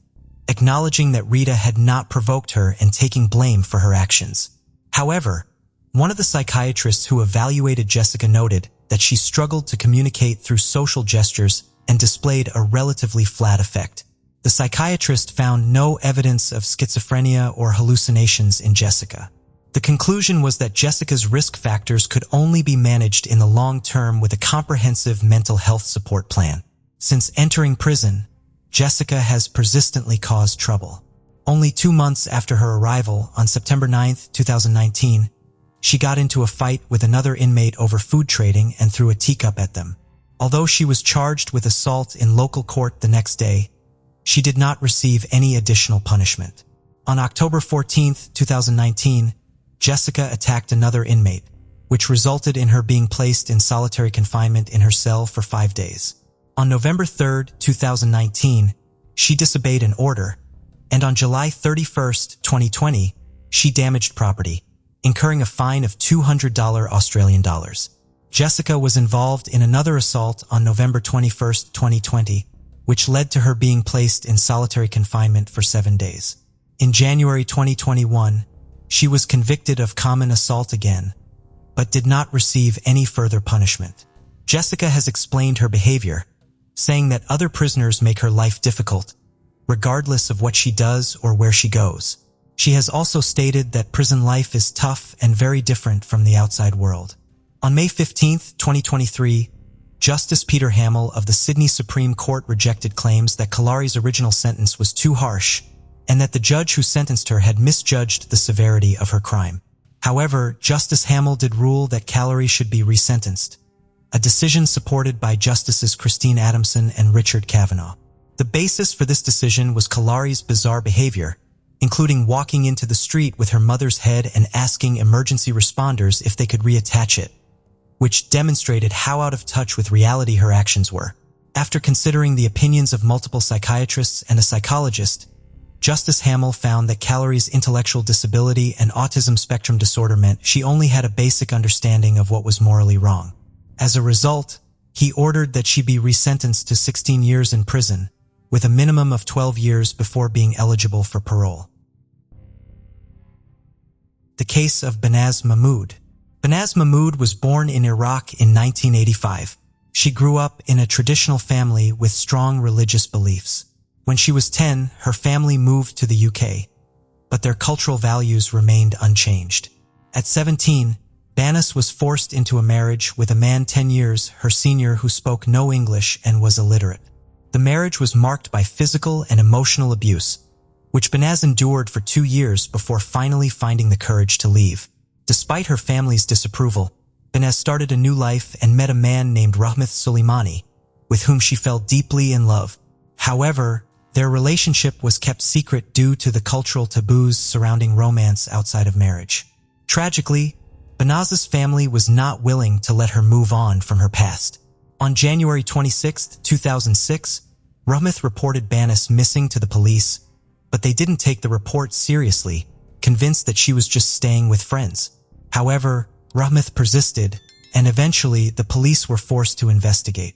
acknowledging that Rita had not provoked her and taking blame for her actions. However, one of the psychiatrists who evaluated Jessica noted that she struggled to communicate through social gestures and displayed a relatively flat affect. The psychiatrist found no evidence of schizophrenia or hallucinations in Jessica. The conclusion was that Jessica's risk factors could only be managed in the long term with a comprehensive mental health support plan. Since entering prison, Jessica has persistently caused trouble. Only 2 months after her arrival on September 9, 2019, she got into a fight with another inmate over food trading and threw a teacup at them. Although she was charged with assault in local court the next day, she did not receive any additional punishment. On October 14, 2019, Jessica attacked another inmate, which resulted in her being placed in solitary confinement in her cell for 5 days. On November 3, 2019, she disobeyed an order, and on July 31, 2020, she damaged property, incurring a fine of $200 Australian dollars. Jessica was involved in another assault on November 21, 2020, which led to her being placed in solitary confinement for 7 days. In January 2021, she was convicted of common assault again, but did not receive any further punishment. Jessica has explained her behavior, saying that other prisoners make her life difficult, regardless of what she does or where she goes. She has also stated that prison life is tough and very different from the outside world. On May 15, 2023, Justice Peter Hamill of the Sydney Supreme Court rejected claims that Caleri's original sentence was too harsh and that the judge who sentenced her had misjudged the severity of her crime. However, Justice Hamill did rule that Caleri should be resentenced, a decision supported by Justices Christine Adamson and Richard Kavanaugh. The basis for this decision was Caleri's bizarre behavior, including walking into the street with her mother's head and asking emergency responders if they could reattach it, which demonstrated how out of touch with reality her actions were. After considering the opinions of multiple psychiatrists and a psychologist, Justice Hamill found that Caleri's intellectual disability and autism spectrum disorder meant she only had a basic understanding of what was morally wrong. As a result, he ordered that she be resentenced to 16 years in prison, with a minimum of 12 years before being eligible for parole. The case of Banaz Mahmod. Banaz Mahmod was born in Iraq in 1985. She grew up in a traditional family with strong religious beliefs. When she was 10, her family moved to the UK, but their cultural values remained unchanged. At 17, Banaz was forced into a marriage with a man 10 years her senior who spoke no English and was illiterate. The marriage was marked by physical and emotional abuse, which Banaz endured for 2 years before finally finding the courage to leave. Despite her family's disapproval, Banaz started a new life and met a man named Rahmat Suleimani, with whom she fell deeply in love. However, their relationship was kept secret due to the cultural taboos surrounding romance outside of marriage. Tragically, Banaz's family was not willing to let her move on from her past. On January 26, 2006, Rahmat reported Banaz missing to the police, but they didn't take the report seriously, convinced that she was just staying with friends. However, Rahmat persisted, and eventually the police were forced to investigate.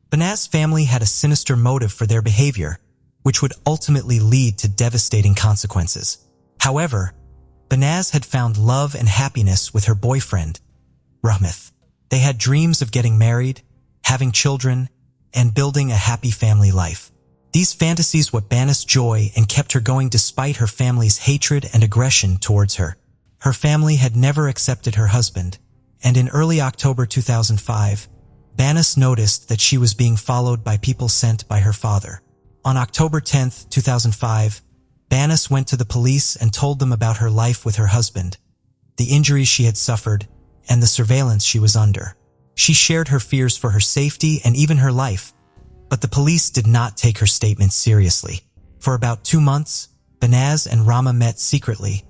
Banaz's family had a sinister motive for their behavior, which would ultimately lead to devastating consequences. However, Banaz had found love and happiness with her boyfriend, Rahmat. They had dreams of getting married, having children, and building a happy family life. These fantasies what Banaz's joy and kept her going despite her family's hatred and aggression towards her. Her family had never accepted her husband, and in early October 2005, Banaz noticed that she was being followed by people sent by her father. On October 10, 2005, Banaz went to the police and told them about her life with her husband, the injuries she had suffered, and the surveillance she was under. She shared her fears for her safety and even her life, but the police did not take her statements seriously. For about 2 months, Banaz and Rama met secretly,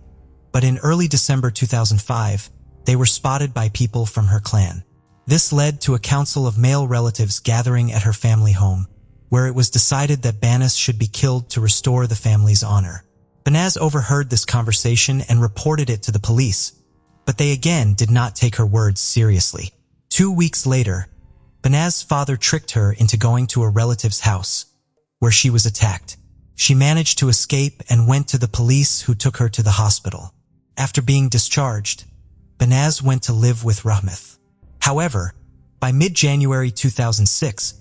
but in early December 2005, they were spotted by people from her clan. This led to a council of male relatives gathering at her family home, where it was decided that Banaz should be killed to restore the family's honor. Banaz overheard this conversation and reported it to the police, but they again did not take her words seriously. 2 weeks later, Banaz's father tricked her into going to a relative's house, where she was attacked. She managed to escape and went to the police, who took her to the hospital. After being discharged, Banaz went to live with Rahmat. However, by mid-January 2006,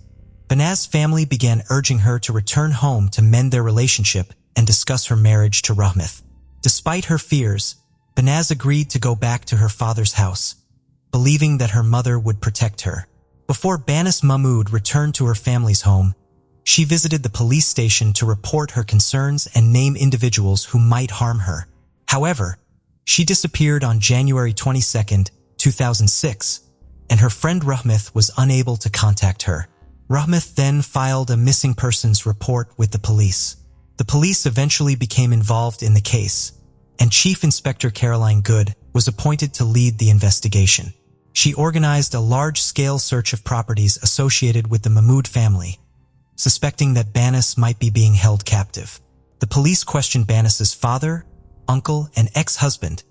Banaz's family began urging her to return home to mend their relationship and discuss her marriage to Rahmat. Despite her fears, Banaz agreed to go back to her father's house, believing that her mother would protect her. Before Banaz Mahmod returned to her family's home, she visited the police station to report her concerns and name individuals who might harm her. However, she disappeared on January 22, 2006, and her friend Rahmat was unable to contact her. Rahmat then filed a missing persons report with the police. The police eventually became involved in the case, and Chief Inspector Caroline Good was appointed to lead the investigation. She organized a large-scale search of properties associated with the Mahmod family, suspecting that Banaz might be being held captive. The police questioned Banaz's father, uncle, and ex-husband,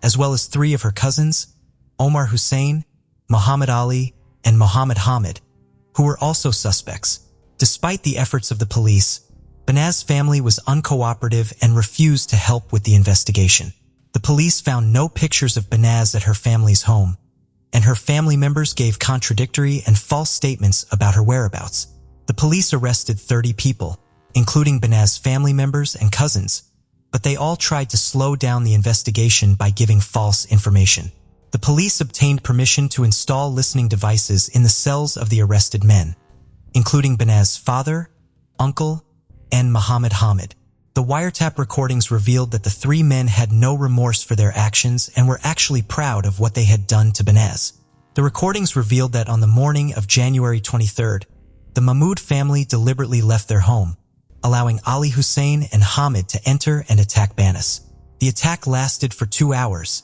as well as 3 of her cousins, Omar Hussein, Muhammad Ali, and Muhammad Hamid, who were also suspects. Despite the efforts of the police, Banaz's family was uncooperative and refused to help with the investigation. The police found no pictures of Banaz at her family's home, and her family members gave contradictory and false statements about her whereabouts. The police arrested 30 people, including Banaz's family members and cousins, but they all tried to slow down the investigation by giving false information. The police obtained permission to install listening devices in the cells of the arrested men, including Banaz's father, uncle, and Muhammad Hamid. The wiretap recordings revealed that the 3 men had no remorse for their actions and were actually proud of what they had done to Banaz. The recordings revealed that on the morning of January 23rd, the Mahmod family deliberately left their home, allowing Ali Hussein and Hamid to enter and attack Banaz. The attack lasted for 2 hours,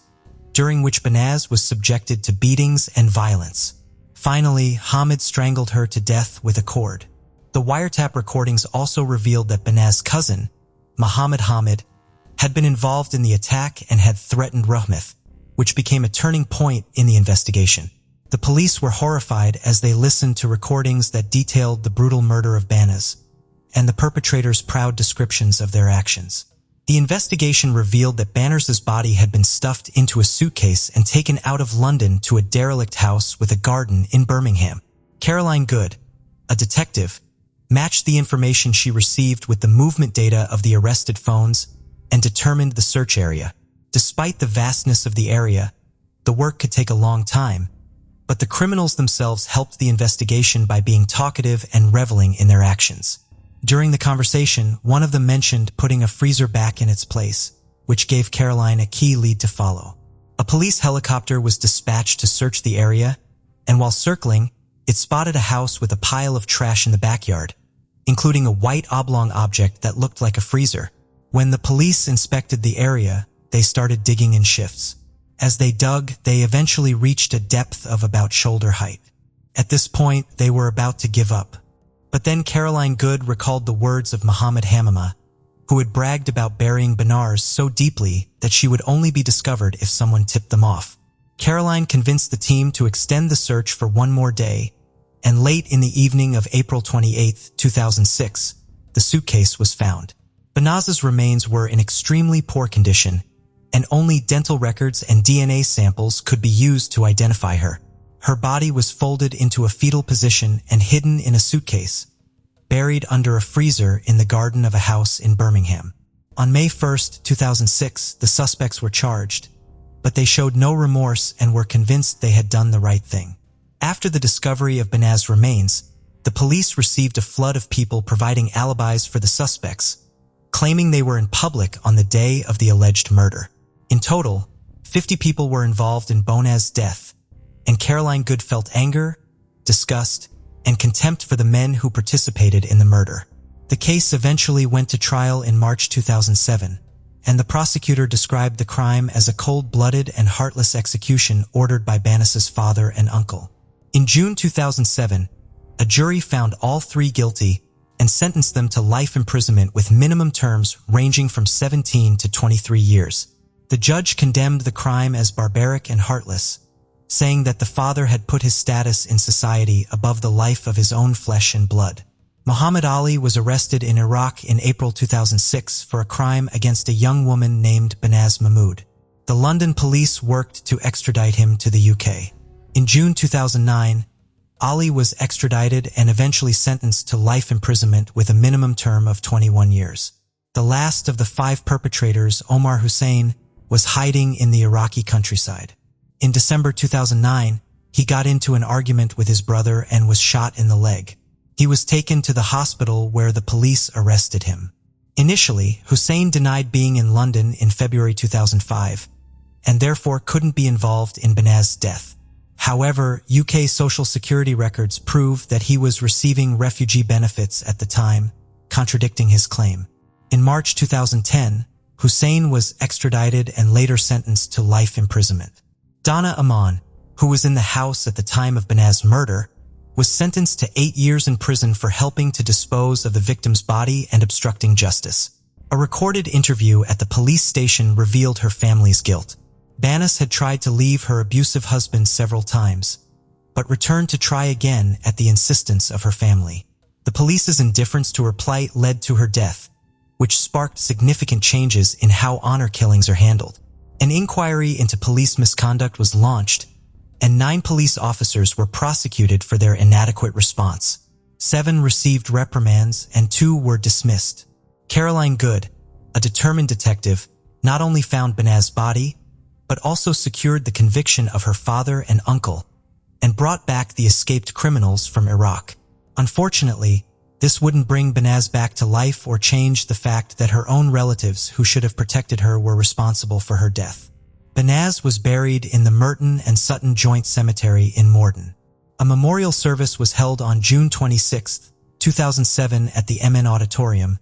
during which Banaz was subjected to beatings and violence. Finally, Hamid strangled her to death with a cord. The wiretap recordings also revealed that Banaz's cousin, Muhammad Hamid, had been involved in the attack and had threatened Rahmat, which became a turning point in the investigation. The police were horrified as they listened to recordings that detailed the brutal murder of Banaz and the perpetrators' proud descriptions of their actions. The investigation revealed that Banaz's body had been stuffed into a suitcase and taken out of London to a derelict house with a garden in Birmingham. Caroline Good, a detective, matched the information she received with the movement data of the arrested phones and determined the search area. Despite the vastness of the area, the work could take a long time, but the criminals themselves helped the investigation by being talkative and reveling in their actions. During the conversation, one of them mentioned putting a freezer back in its place, which gave Caroline a key lead to follow. A police helicopter was dispatched to search the area, and while circling, it spotted a house with a pile of trash in the backyard, including a white oblong object that looked like a freezer. When the police inspected the area, they started digging in shifts. As they dug, they eventually reached a depth of about shoulder height. At this point, they were about to give up. But then Caroline Good recalled the words of Muhammad Hamama, who had bragged about burying Banaz so deeply that she would only be discovered if someone tipped them off. Caroline convinced the team to extend the search for one more day, and late in the evening of April 28, 2006, the suitcase was found. Banaz's remains were in extremely poor condition, and only dental records and DNA samples could be used to identify her. Her body was folded into a fetal position and hidden in a suitcase, buried under a freezer in the garden of a house in Birmingham. On May 1, 2006, the suspects were charged, but they showed no remorse and were convinced they had done the right thing. After the discovery of Banaz's remains, the police received a flood of people providing alibis for the suspects, claiming they were in public on the day of the alleged murder. In total, 50 people were involved in Banaz's death, and Caroline Good felt anger, disgust, and contempt for the men who participated in the murder. The case eventually went to trial in March 2007, and the prosecutor described the crime as a cold-blooded and heartless execution ordered by Banaz's father and uncle. In June 2007, a jury found all three guilty and sentenced them to life imprisonment with minimum terms ranging from 17 to 23 years. The judge condemned the crime as barbaric and heartless, saying that the father had put his status in society above the life of his own flesh and blood. Muhammad Ali was arrested in Iraq in April 2006 for a crime against a young woman named Banaz Mahmod. The London police worked to extradite him to the UK. In June 2009, Ali was extradited and eventually sentenced to life imprisonment with a minimum term of 21 years. The last of the 5 perpetrators, Omar Hussein, was hiding in the Iraqi countryside. In December 2009, he got into an argument with his brother and was shot in the leg. He was taken to the hospital where the police arrested him. Initially, Hussein denied being in London in February 2005, and therefore couldn't be involved in Banaz's death. However, UK Social Security records prove that he was receiving refugee benefits at the time, contradicting his claim. In March 2010, Hussein was extradited and later sentenced to life imprisonment. Donna Aman, who was in the house at the time of Banaz's murder, was sentenced to 8 years in prison for helping to dispose of the victim's body and obstructing justice. A recorded interview at the police station revealed her family's guilt. Banaz had tried to leave her abusive husband several times, but returned to try again at the insistence of her family. The police's indifference to her plight led to her death, which sparked significant changes in how honor killings are handled. An inquiry into police misconduct was launched, and 9 police officers were prosecuted for their inadequate response. 7 received reprimands and 2 were dismissed. Caroline Good, a determined detective, not only found Banaz's body, but also secured the conviction of her father and uncle, and brought back the escaped criminals from Iraq. Unfortunately, this wouldn't bring Banaz back to life or change the fact that her own relatives who should have protected her were responsible for her death. Banaz was buried in the Merton and Sutton Joint Cemetery in Morden. A memorial service was held on June 26, 2007 at the MN Auditorium,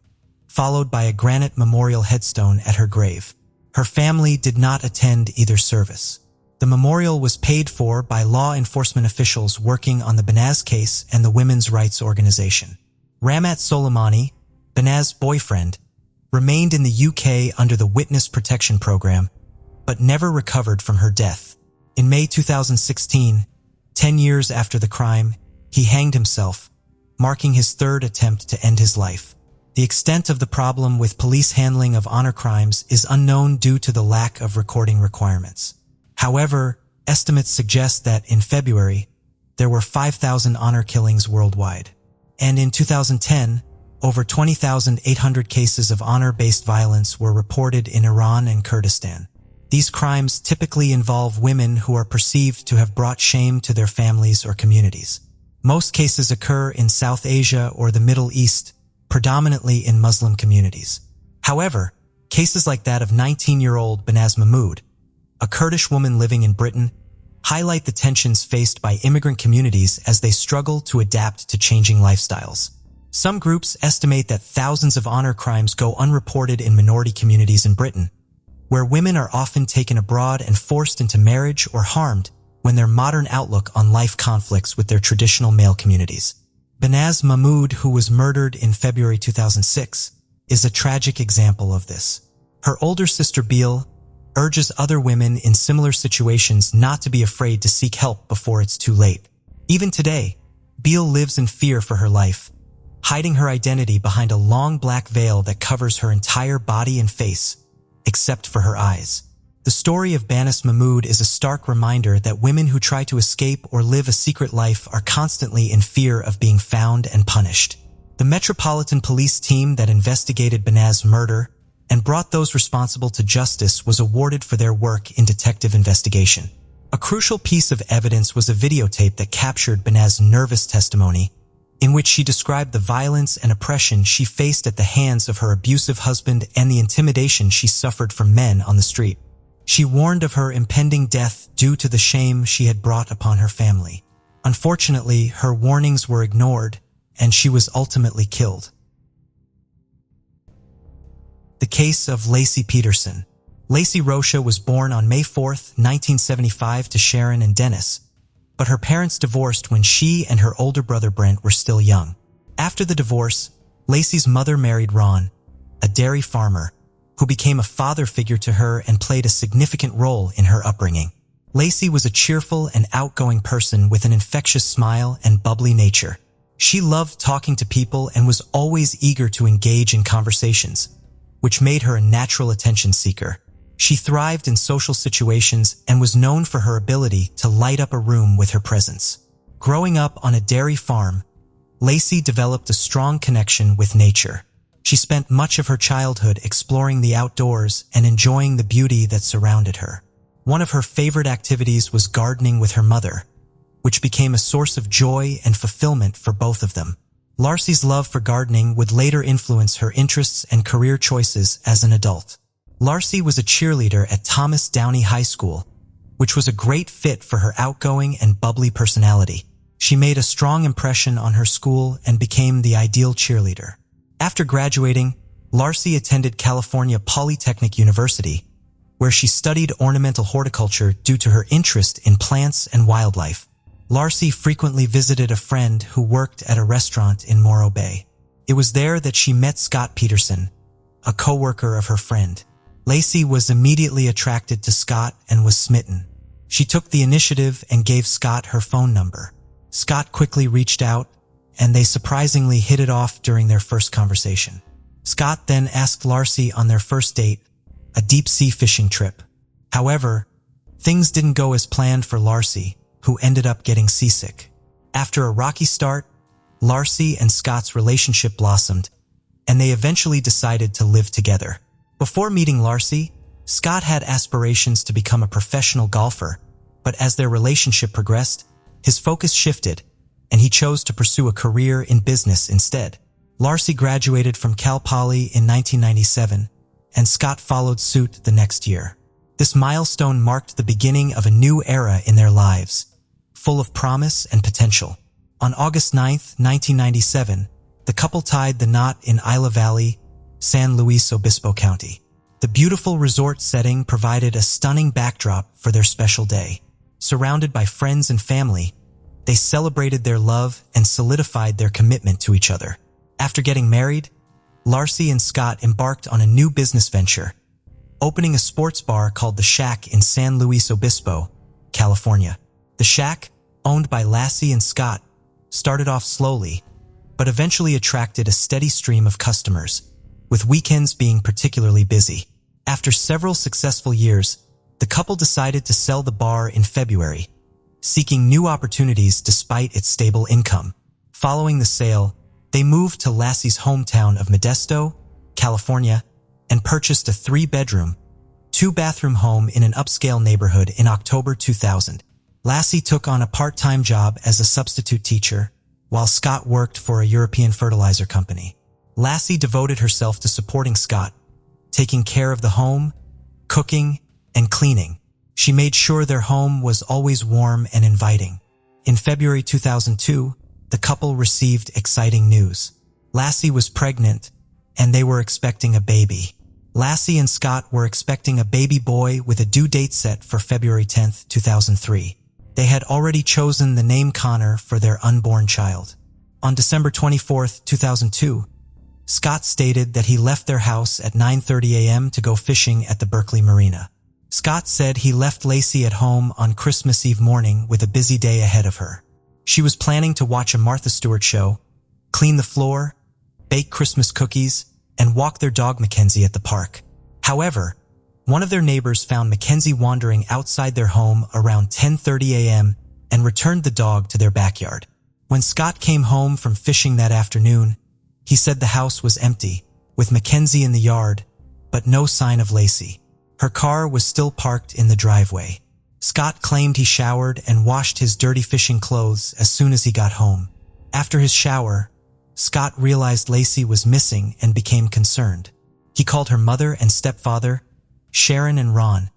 followed by a granite memorial headstone at her grave. Her family did not attend either service. The memorial was paid for by law enforcement officials working on the Banaz case and the women's rights organization. Ramat Soleimani, Banaz's boyfriend, remained in the UK under the Witness Protection Program, but never recovered from her death. In May 2016, 10 years after the crime, he hanged himself, marking his 3rd attempt to end his life. The extent of the problem with police handling of honor crimes is unknown due to the lack of recording requirements. However, estimates suggest that in February, there were 5,000 honor killings worldwide. And in 2010, over 20,800 cases of honor-based violence were reported in Iran and Kurdistan. These crimes typically involve women who are perceived to have brought shame to their families or communities. Most cases occur in South Asia or the Middle East, predominantly in Muslim communities. However, cases like that of 19-year-old Banaz Mahmod, a Kurdish woman living in Britain, highlight the tensions faced by immigrant communities as they struggle to adapt to changing lifestyles. Some groups estimate that thousands of honor crimes go unreported in minority communities in Britain, where women are often taken abroad and forced into marriage or harmed when their modern outlook on life conflicts with their traditional male communities. Banaz Mahmod, who was murdered in February 2006, is a tragic example of this. Her older sister Beal urges other women in similar situations not to be afraid to seek help before it's too late. Even today, Beal lives in fear for her life, hiding her identity behind a long black veil that covers her entire body and face, except for her eyes. The story of Banaz Mahmod is a stark reminder that women who try to escape or live a secret life are constantly in fear of being found and punished. The Metropolitan Police team that investigated Banaz's murder and brought those responsible to justice was awarded for their work in detective investigation. A crucial piece of evidence was a videotape that captured Banaz's nervous testimony, in which she described the violence and oppression she faced at the hands of her abusive husband and the intimidation she suffered from men on the street. She warned of her impending death due to the shame she had brought upon her family. Unfortunately, her warnings were ignored, and she was ultimately killed. The case of Laci Peterson. Laci Rocha was born on May 4, 1975 to Sharon and Dennis, but her parents divorced when she and her older brother Brent were still young. After the divorce, Laci's mother married Ron, a dairy farmer, who became a father figure to her and played a significant role in her upbringing. Laci was a cheerful and outgoing person with an infectious smile and bubbly nature. She loved talking to people and was always eager to engage in conversations, which made her a natural attention seeker. She thrived in social situations and was known for her ability to light up a room with her presence. Growing up on a dairy farm, Laci developed a strong connection with nature. She spent much of her childhood exploring the outdoors and enjoying the beauty that surrounded her. One of her favorite activities was gardening with her mother, which became a source of joy and fulfillment for both of them. Laci's love for gardening would later influence her interests and career choices as an adult. Laci was a cheerleader at Thomas Downey High School, which was a great fit for her outgoing and bubbly personality. She made a strong impression on her school and became the ideal cheerleader. After graduating, Laci attended California Polytechnic University, where she studied ornamental horticulture due to her interest in plants and wildlife. Laci frequently visited a friend who worked at a restaurant in Morro Bay. It was there that she met Scott Peterson, a co-worker of her friend. Laci was immediately attracted to Scott and was smitten. She took the initiative and gave Scott her phone number. Scott quickly reached out, and they surprisingly hit it off during their first conversation. Scott then asked Laci on their first date, a deep-sea fishing trip. However, things didn't go as planned for Laci, who ended up getting seasick. After a rocky start, Laci and Scott's relationship blossomed, and they eventually decided to live together. Before meeting Laci, Scott had aspirations to become a professional golfer, but as their relationship progressed, his focus shifted, and he chose to pursue a career in business instead. Laci graduated from Cal Poly in 1997, and Scott followed suit the next year. This milestone marked the beginning of a new era in their lives, full of promise and potential. On August 9, 1997, the couple tied the knot in Isla Valley, San Luis Obispo County. The beautiful resort setting provided a stunning backdrop for their special day. Surrounded by friends and family, they celebrated their love and solidified their commitment to each other. After getting married, Laci and Scott embarked on a new business venture, opening a sports bar called The Shack in San Luis Obispo, California. The Shack, owned by Laci and Scott, started off slowly, but eventually attracted a steady stream of customers, with weekends being particularly busy. After several successful years, the couple decided to sell the bar in February, seeking new opportunities despite its stable income. Following the sale, they moved to Laci's hometown of Modesto, California, and purchased a 3-bedroom, 2-bathroom home in an upscale neighborhood in October 2000. Laci took on a part-time job as a substitute teacher, while Scott worked for a European fertilizer company. Laci devoted herself to supporting Scott, taking care of the home, cooking, and cleaning. She made sure their home was always warm and inviting. In February 2002, the couple received exciting news. Laci was pregnant, and they were expecting a baby. Laci and Scott were expecting a baby boy with a due date set for February 10, 2003. They had already chosen the name Connor for their unborn child. On December 24, 2002, Scott stated that he left their house at 9:30 a.m. to go fishing at the Berkeley Marina. Scott said he left Laci at home on Christmas Eve morning with a busy day ahead of her. She was planning to watch a Martha Stewart show, clean the floor, bake Christmas cookies, and walk their dog Mackenzie at the park. However, one of their neighbors found Mackenzie wandering outside their home around 10:30 a.m. and returned the dog to their backyard. When Scott came home from fishing that afternoon, he said the house was empty, with Mackenzie in the yard, but no sign of Laci. Her car was still parked in the driveway. Scott claimed he showered and washed his dirty fishing clothes as soon as he got home. After his shower, Scott realized Laci was missing and became concerned. He called her mother and stepfather, Sharon and Ron,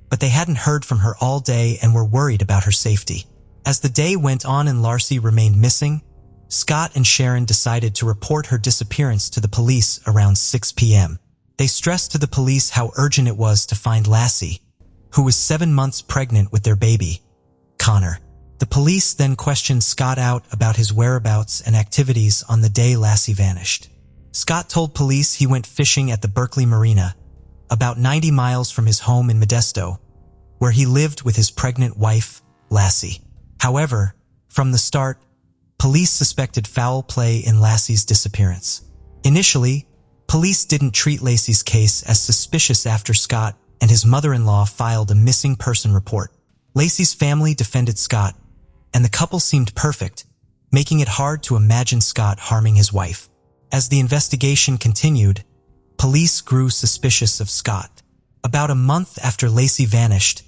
but they hadn't heard from her all day and were worried about her safety. As the day went on and Laci remained missing, Scott and Sharon decided to report her disappearance to the police around 6 p.m. They stressed to the police how urgent it was to find Laci, who was 7 months pregnant with their baby, Connor. The police then questioned Scott out about his whereabouts and activities on the day Laci vanished. Scott told police he went fishing at the Berkeley Marina, about 90 miles from his home in Modesto, where he lived with his pregnant wife, Laci. However, from the start, police suspected foul play in Laci's disappearance. Initially, police didn't treat Laci's case as suspicious after Scott and his mother-in-law filed a missing person report. Laci's family defended Scott, and the couple seemed perfect, making it hard to imagine Scott harming his wife. As the investigation continued, police grew suspicious of Scott. About a month after Laci vanished,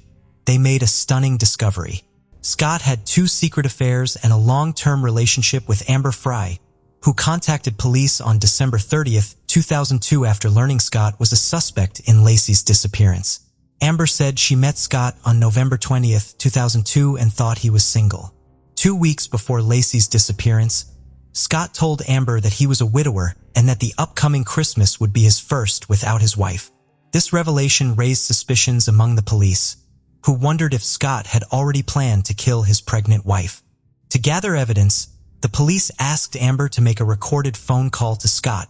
they made a stunning discovery. Scott had 2 secret affairs and a long-term relationship with Amber Fry, who contacted police on December 30, 2002 after learning Scott was a suspect in Laci's disappearance. Amber said she met Scott on November 20, 2002 and thought he was single. 2 weeks before Laci's disappearance, Scott told Amber that he was a widower and that the upcoming Christmas would be his first without his wife. This revelation raised suspicions among the police, who wondered if Scott had already planned to kill his pregnant wife. To gather evidence, the police asked Amber to make a recorded phone call to Scott,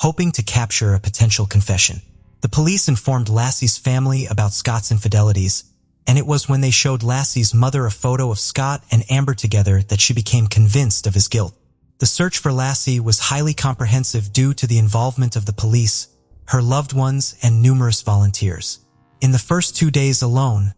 hoping to capture a potential confession. The police informed Laci's family about Scott's infidelities, and it was when they showed Laci's mother a photo of Scott and Amber together that she became convinced of his guilt. The search for Laci was highly comprehensive due to the involvement of the police, her loved ones, and numerous volunteers. In the first 2 days alone,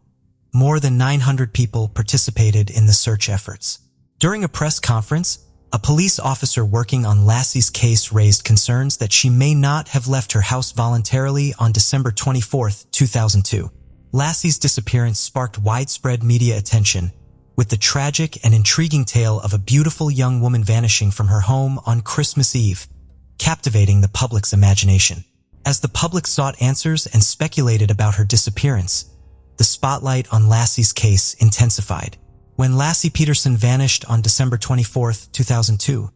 more than 900 people participated in the search efforts. During a press conference, a police officer working on Laci's case raised concerns that she may not have left her house voluntarily on December 24, 2002. Laci's disappearance sparked widespread media attention, with the tragic and intriguing tale of a beautiful young woman vanishing from her home on Christmas Eve, captivating the public's imagination. As the public sought answers and speculated about her disappearance, the spotlight on Laci's case intensified. When Laci Peterson vanished on December 24, 2002,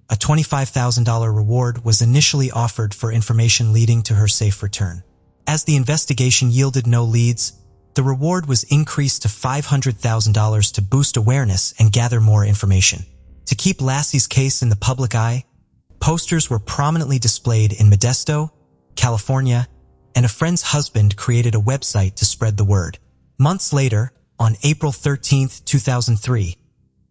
a $25,000 reward was initially offered for information leading to her safe return. As the investigation yielded no leads, the reward was increased to $500,000 to boost awareness and gather more information. To keep Laci's case in the public eye, posters were prominently displayed in Modesto, California, and a friend's husband created a website to spread the word. Months later, on April 13, 2003,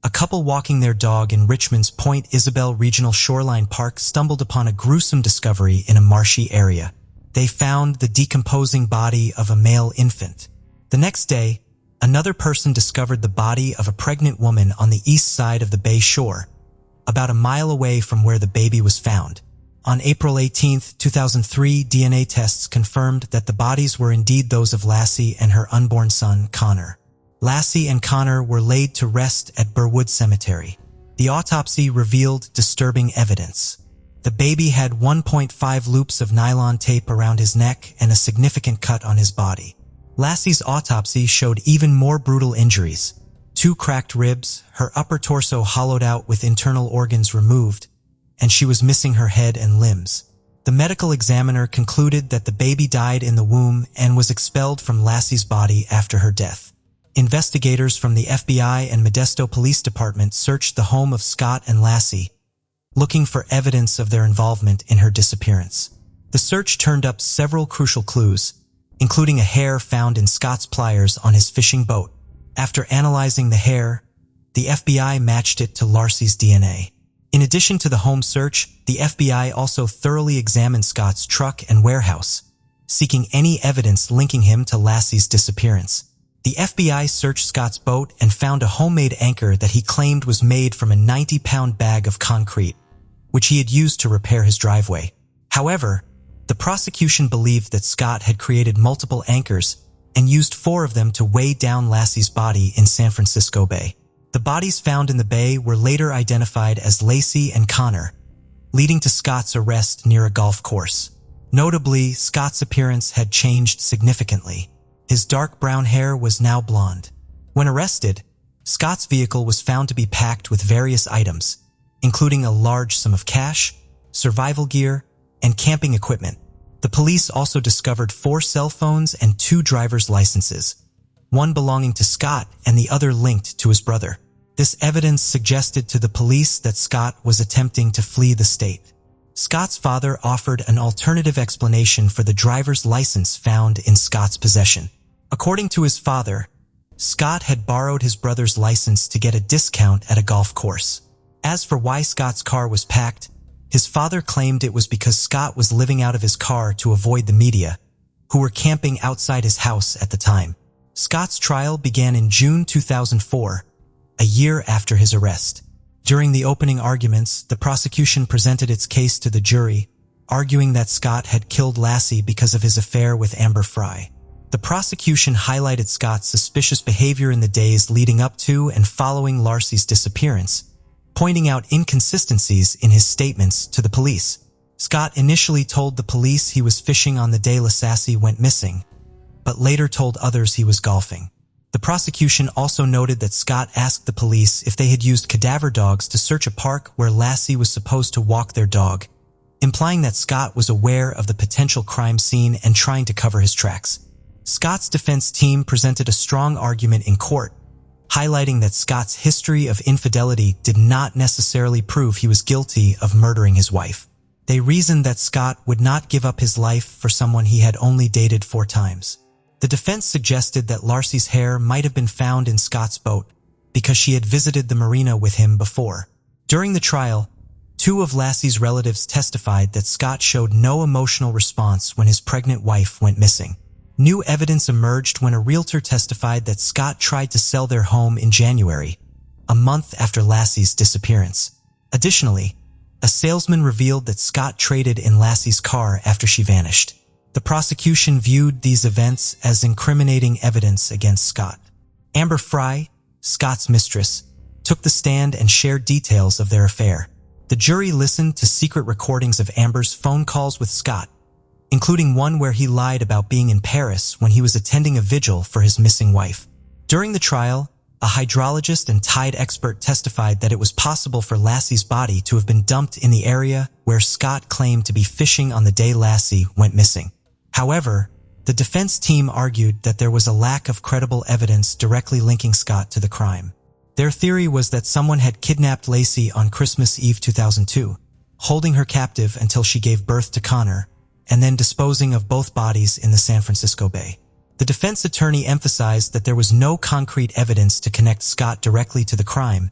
a couple walking their dog in Richmond's Point Isabel Regional Shoreline Park stumbled upon a gruesome discovery in a marshy area. They found the decomposing body of a male infant. The next day, Another person discovered the body of a pregnant woman on the east side of the bay shore, about a mile away from where the baby was found. On April 18, 2003, DNA tests confirmed that the bodies were indeed those of Laci and her unborn son, Connor. Laci and Connor were laid to rest at Burwood Cemetery. The autopsy revealed disturbing evidence. The baby had 1.5 loops of nylon tape around his neck and a significant cut on his body. Laci's autopsy showed even more brutal injuries. 2 cracked ribs, her upper torso hollowed out with internal organs removed, and she was missing her head and limbs. The medical examiner concluded that the baby died in the womb and was expelled from Laci's body after her death. Investigators from the FBI and Modesto Police Department searched the home of Scott and Laci, looking for evidence of their involvement in her disappearance. The search turned up several crucial clues, including a hair found in Scott's pliers on his fishing boat. After analyzing the hair, the FBI matched it to Laci's DNA. In addition to the home search, the FBI also thoroughly examined Scott's truck and warehouse, seeking any evidence linking him to Laci's disappearance. The FBI searched Scott's boat and found a homemade anchor that he claimed was made from a 90-pound bag of concrete, which he had used to repair his driveway. However, the prosecution believed that Scott had created multiple anchors and used 4 of them to weigh down Laci's body in San Francisco Bay. The bodies found in the bay were later identified as Laci and Connor, leading to Scott's arrest near a golf course. Notably, Scott's appearance had changed significantly. His dark brown hair was now blonde. When arrested, Scott's vehicle was found to be packed with various items, including a large sum of cash, survival gear, and camping equipment. The police also discovered 4 cell phones and 2 driver's licenses, one belonging to Scott and the other linked to his brother. This evidence suggested to the police that Scott was attempting to flee the state. Scott's father offered an alternative explanation for the driver's license found in Scott's possession. According to his father, Scott had borrowed his brother's license to get a discount at a golf course. As for why Scott's car was packed, his father claimed it was because Scott was living out of his car to avoid the media, who were camping outside his house at the time. Scott's trial began in June 2004, a year after his arrest. During the opening arguments, the prosecution presented its case to the jury, arguing that Scott had killed Laci because of his affair with Amber Frey. The prosecution highlighted Scott's suspicious behavior in the days leading up to and following Laci's disappearance, pointing out inconsistencies in his statements to the police. Scott initially told the police he was fishing on the day Laci went missing, but later told others he was golfing. The prosecution also noted that Scott asked the police if they had used cadaver dogs to search a park where Laci was supposed to walk their dog, implying that Scott was aware of the potential crime scene and trying to cover his tracks. Scott's defense team presented a strong argument in court, highlighting that Scott's history of infidelity did not necessarily prove he was guilty of murdering his wife. They reasoned that Scott would not give up his life for someone he had only dated 4 times. The defense suggested that Laci's hair might have been found in Scott's boat because she had visited the marina with him before. During the trial, 2 of Laci's relatives testified that Scott showed no emotional response when his pregnant wife went missing. New evidence emerged when a realtor testified that Scott tried to sell their home in January, a month after Laci's disappearance. Additionally, a salesman revealed that Scott traded in Laci's car after she vanished. The prosecution viewed these events as incriminating evidence against Scott. Amber Frey, Scott's mistress, took the stand and shared details of their affair. The jury listened to secret recordings of Amber's phone calls with Scott, including one where he lied about being in Paris when he was attending a vigil for his missing wife. During the trial, a hydrologist and tide expert testified that it was possible for Laci's body to have been dumped in the area where Scott claimed to be fishing on the day Laci went missing. However, the defense team argued that there was a lack of credible evidence directly linking Scott to the crime. Their theory was that someone had kidnapped Laci on Christmas Eve 2002, holding her captive until she gave birth to Connor, and then disposing of both bodies in the San Francisco Bay. The defense attorney emphasized that there was no concrete evidence to connect Scott directly to the crime,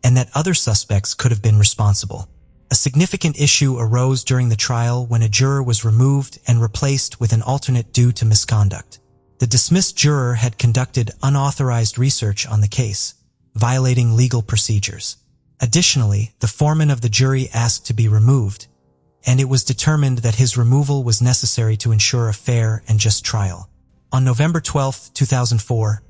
and that other suspects could have been responsible. A significant issue arose during the trial when a juror was removed and replaced with an alternate due to misconduct. The dismissed juror had conducted unauthorized research on the case, violating legal procedures. Additionally, the foreman of the jury asked to be removed, and it was determined that his removal was necessary to ensure a fair and just trial. On November 12, 2004,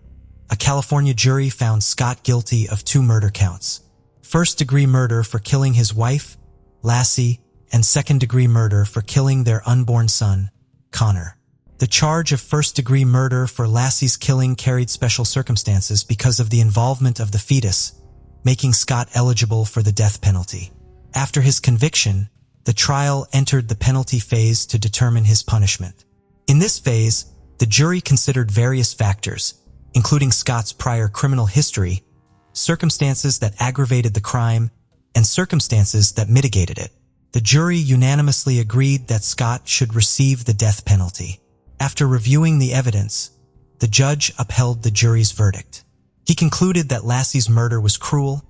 a California jury found Scott guilty of 2 murder counts: first-degree murder for killing his wife, Laci, and second-degree murder for killing their unborn son, Connor. The charge of first-degree murder for Laci's killing carried special circumstances because of the involvement of the fetus, making Scott eligible for the death penalty. After his conviction, the trial entered the penalty phase to determine his punishment. In this phase, the jury considered various factors, including Scott's prior criminal history, circumstances that aggravated the crime, and circumstances that mitigated it. The jury unanimously agreed that Scott should receive the death penalty. After reviewing the evidence, the judge upheld the jury's verdict. He concluded that Laci's murder was cruel,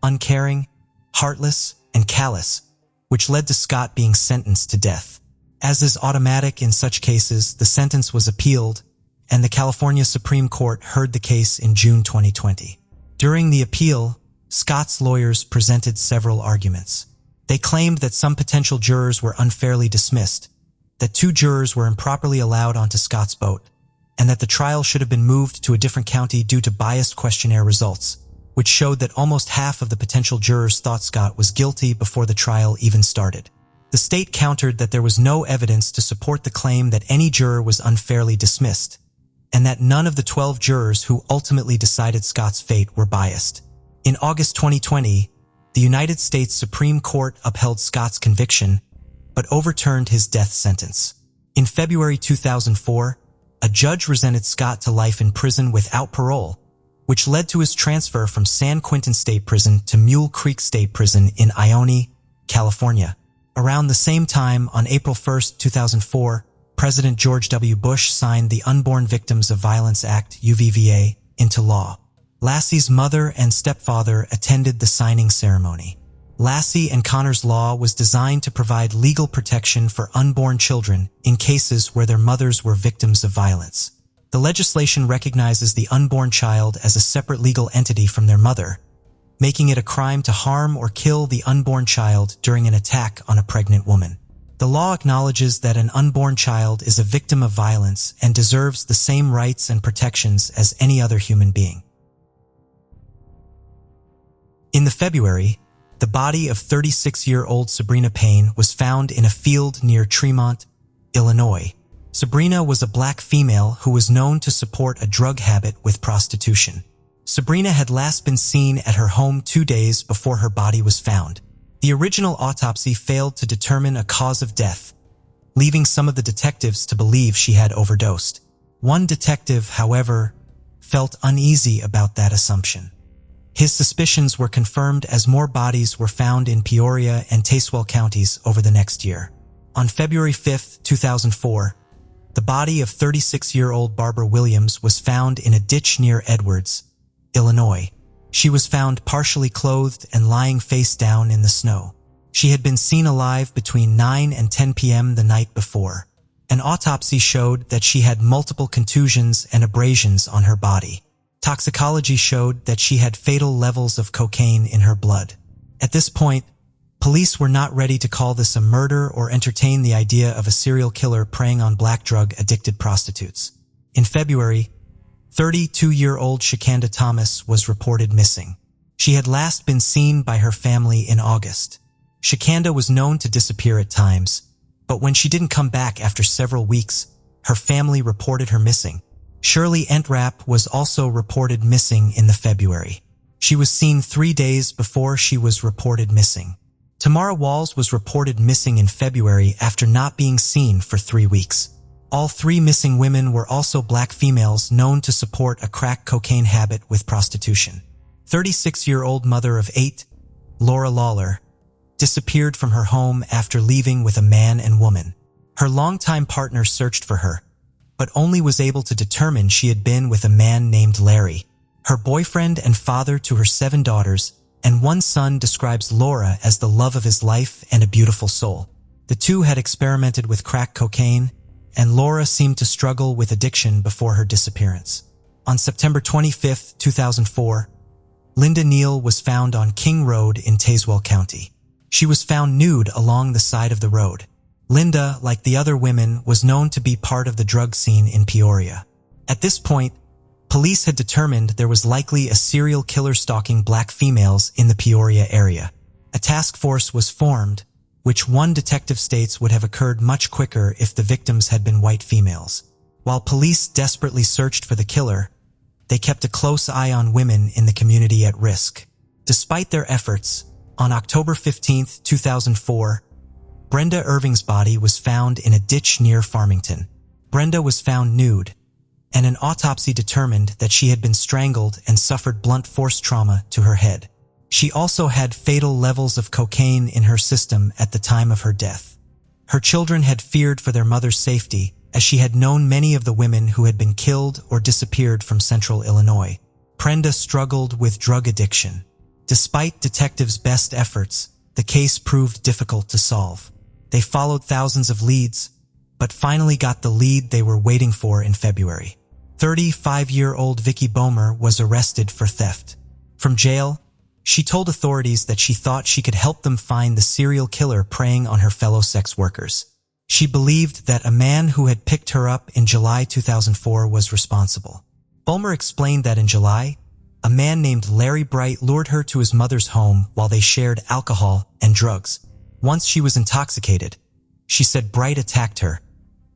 uncaring, heartless, and callous, which led to Scott being sentenced to death. As is automatic in such cases, the sentence was appealed, and the California Supreme Court heard the case in June 2020. During the appeal, Scott's lawyers presented several arguments. They claimed that some potential jurors were unfairly dismissed, that 2 jurors were improperly allowed onto Scott's boat, and that the trial should have been moved to a different county due to biased questionnaire results, which showed that almost half of the potential jurors thought Scott was guilty before the trial even started. The state countered that there was no evidence to support the claim that any juror was unfairly dismissed, and that none of the 12 jurors who ultimately decided Scott's fate were biased. In August 2020, the United States Supreme Court upheld Scott's conviction, but overturned his death sentence. In February 2004, a judge sentenced Scott to life in prison without parole, which led to his transfer from San Quentin State Prison to Mule Creek State Prison in Ione, California. Around the same time, on April 1, 2004, President George W. Bush signed the Unborn Victims of Violence Act, UVVA, into law. Laci's mother and stepfather attended the signing ceremony. Laci and Connor's law was designed to provide legal protection for unborn children in cases where their mothers were victims of violence. The legislation recognizes the unborn child as a separate legal entity from their mother, making it a crime to harm or kill the unborn child during an attack on a pregnant woman. The law acknowledges that an unborn child is a victim of violence and deserves the same rights and protections as any other human being. In February, the body of 36-year-old Sabrina Payne was found in a field near Tremont, Illinois. Sabrina was a black female who was known to support a drug habit with prostitution. Sabrina had last been seen at her home 2 days before her body was found. The original autopsy failed to determine a cause of death, leaving some of the detectives to believe she had overdosed. One detective, however, felt uneasy about that assumption. His suspicions were confirmed as more bodies were found in Peoria and Tazewell counties over the next year. On February 5, 2004, the body of 36-year-old Barbara Williams was found in a ditch near Edwards, Illinois. She was found partially clothed and lying face down in the snow. She had been seen alive between 9 and 10 p.m. the night before. An autopsy showed that she had multiple contusions and abrasions on her body. Toxicology showed that she had fatal levels of cocaine in her blood. At this point, police were not ready to call this a murder or entertain the idea of a serial killer preying on black drug-addicted prostitutes. In February, 32-year-old Shakanda Thomas was reported missing. She had last been seen by her family in August. Shakanda was known to disappear at times, but when she didn't come back after several weeks, her family reported her missing. Shirley Entrap was also reported missing in February. She was seen 3 days before she was reported missing. Tamara Walls was reported missing in February after not being seen for 3 weeks. All 3 missing women were also black females known to support a crack cocaine habit with prostitution. 36-year-old mother of 8, Laura Lawler, disappeared from her home after leaving with a man and woman. Her longtime partner searched for her, but only was able to determine she had been with a man named Larry. Her boyfriend and father to her 7 daughters and 1 son describes Laura as the love of his life and a beautiful soul. The two had experimented with crack cocaine and Laura seemed to struggle with addiction before her disappearance. On September 25, 2004, Linda Neal was found on King Road in Tazewell County. She was found nude along the side of the road. Linda, like the other women, was known to be part of the drug scene in Peoria. At this point, police had determined there was likely a serial killer stalking black females in the Peoria area. A task force was formed, which one detective states would have occurred much quicker if the victims had been white females. While police desperately searched for the killer, they kept a close eye on women in the community at risk. Despite their efforts, on October 15, 2004, Brenda Irving's body was found in a ditch near Farmington. Brenda was found nude, and an autopsy determined that she had been strangled and suffered blunt force trauma to her head. She also had fatal levels of cocaine in her system at the time of her death. Her children had feared for their mother's safety, as she had known many of the women who had been killed or disappeared from central Illinois. Brenda struggled with drug addiction. Despite detectives' best efforts, the case proved difficult to solve. They followed thousands of leads, but finally got the lead they were waiting for in February. 35-year-old Vicki Bomer was arrested for theft. From jail, she told authorities that she thought she could help them find the serial killer preying on her fellow sex workers. She believed that a man who had picked her up in July 2004 was responsible. Bomer explained that in July, a man named Larry Bright lured her to his mother's home while they shared alcohol and drugs. Once she was intoxicated, she said Bright attacked her,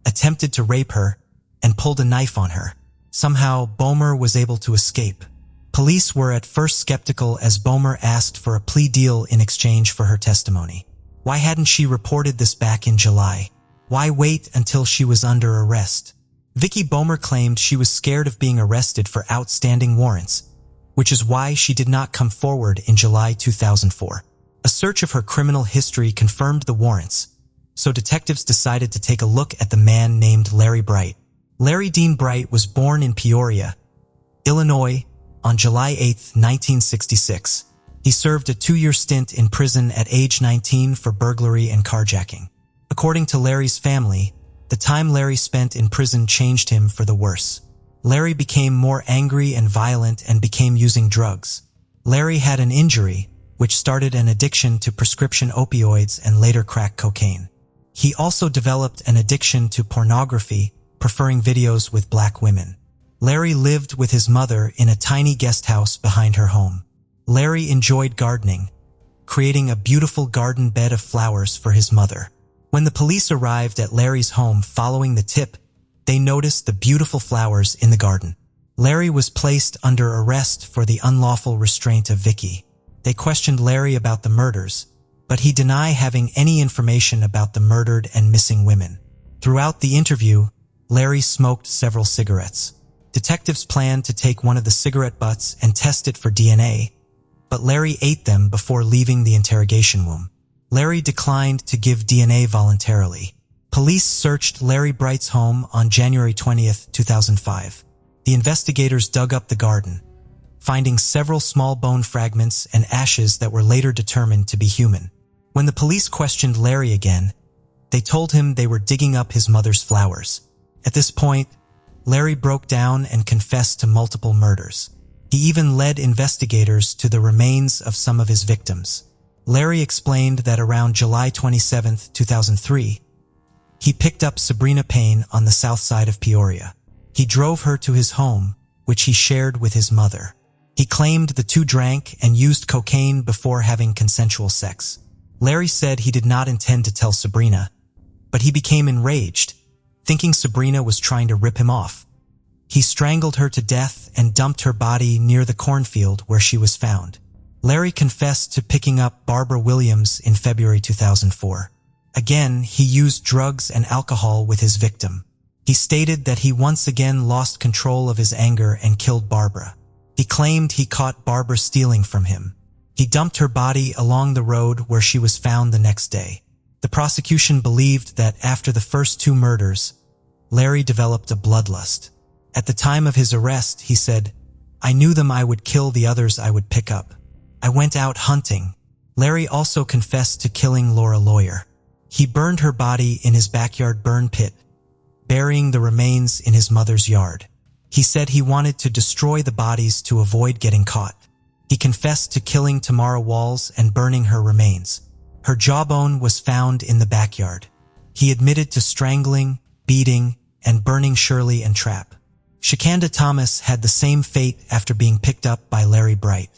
attempted to rape her, and pulled a knife on her. Somehow, Bomer was able to escape. Police were at first skeptical as Bomer asked for a plea deal in exchange for her testimony. Why hadn't she reported this back in July? Why wait until she was under arrest? Vicki Bomer claimed she was scared of being arrested for outstanding warrants, which is why she did not come forward in July 2004. A search of her criminal history confirmed the warrants, so detectives decided to take a look at the man named Larry Bright. Larry Dean Bright was born in Peoria, Illinois, on July 8, 1966. He served a 2-year stint in prison at age 19 for burglary and carjacking. According to Larry's family, the time Larry spent in prison changed him for the worse. Larry became more angry and violent and began using drugs. Larry had an injury, which started an addiction to prescription opioids and later crack cocaine. He also developed an addiction to pornography, preferring videos with black women. Larry lived with his mother in a tiny guest house behind her home. Larry enjoyed gardening, creating a beautiful garden bed of flowers for his mother. When the police arrived at Larry's home following the tip, they noticed the beautiful flowers in the garden. Larry was placed under arrest for the unlawful restraint of Vicki. They questioned Larry about the murders, but he denied having any information about the murdered and missing women. Throughout the interview, Larry smoked several cigarettes. Detectives planned to take one of the cigarette butts and test it for DNA, but Larry ate them before leaving the interrogation room. Larry declined to give DNA voluntarily. Police searched Larry Bright's home on January 20, 2005. The investigators dug up the garden, finding several small bone fragments and ashes that were later determined to be human. When the police questioned Larry again, they told him they were digging up his mother's flowers. At this point, Larry broke down and confessed to multiple murders. He even led investigators to the remains of some of his victims. Larry explained that around July 27, 2003, he picked up Sabrina Payne on the south side of Peoria. He drove her to his home, which he shared with his mother. He claimed the two drank and used cocaine before having consensual sex. Larry said he did not intend to tell Sabrina, but he became enraged, thinking Sabrina was trying to rip him off. He strangled her to death and dumped her body near the cornfield where she was found. Larry confessed to picking up Barbara Williams in February 2004. Again, he used drugs and alcohol with his victim. He stated that he once again lost control of his anger and killed Barbara. He claimed he caught Barbara stealing from him. He dumped her body along the road where she was found the next day. The prosecution believed that after the first two murders, Larry developed a bloodlust. At the time of his arrest, he said, "I knew them I would kill, the others I would pick up. I went out hunting." Larry also confessed to killing Laura Lawyer. He burned her body in his backyard burn pit, burying the remains in his mother's yard. He said he wanted to destroy the bodies to avoid getting caught. He confessed to killing Tamara Walls and burning her remains. Her jawbone was found in the backyard. He admitted to strangling, beating, and burning Shirley and Trapp. Shakanda Thomas had the same fate after being picked up by Larry Bright.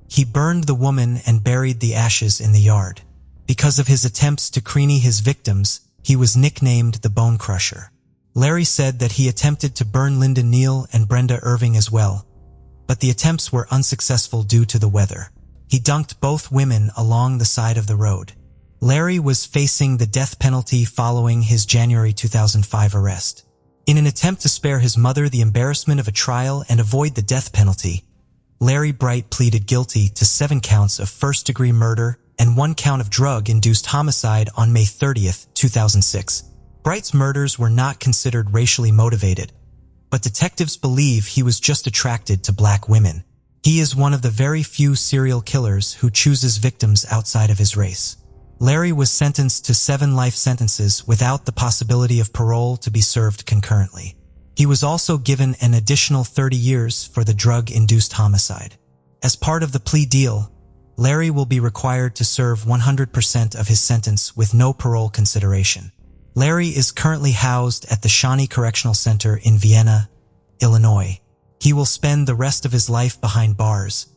He burned the woman and buried the ashes in the yard. Because of his attempts to creamy his victims, he was nicknamed the Bone Crusher. Larry said that he attempted to burn Linda Neal and Brenda Irving as well, but the attempts were unsuccessful due to the weather. He dunked both women along the side of the road. Larry was facing the death penalty following his January 2005 arrest. In an attempt to spare his mother the embarrassment of a trial and avoid the death penalty, Larry Bright pleaded guilty to 7 counts of first-degree murder and 1 count of drug-induced homicide on May 30, 2006. Bright's murders were not considered racially motivated, but detectives believe he was just attracted to black women. He is one of the very few serial killers who chooses victims outside of his race. Larry was sentenced to 7 life sentences without the possibility of parole to be served concurrently. He was also given an additional 30 years for the drug-induced homicide. As part of the plea deal, Larry will be required to serve 100% of his sentence with no parole consideration. Larry is currently housed at the Shawnee Correctional Center in Vienna, Illinois. He will spend the rest of his life behind bars,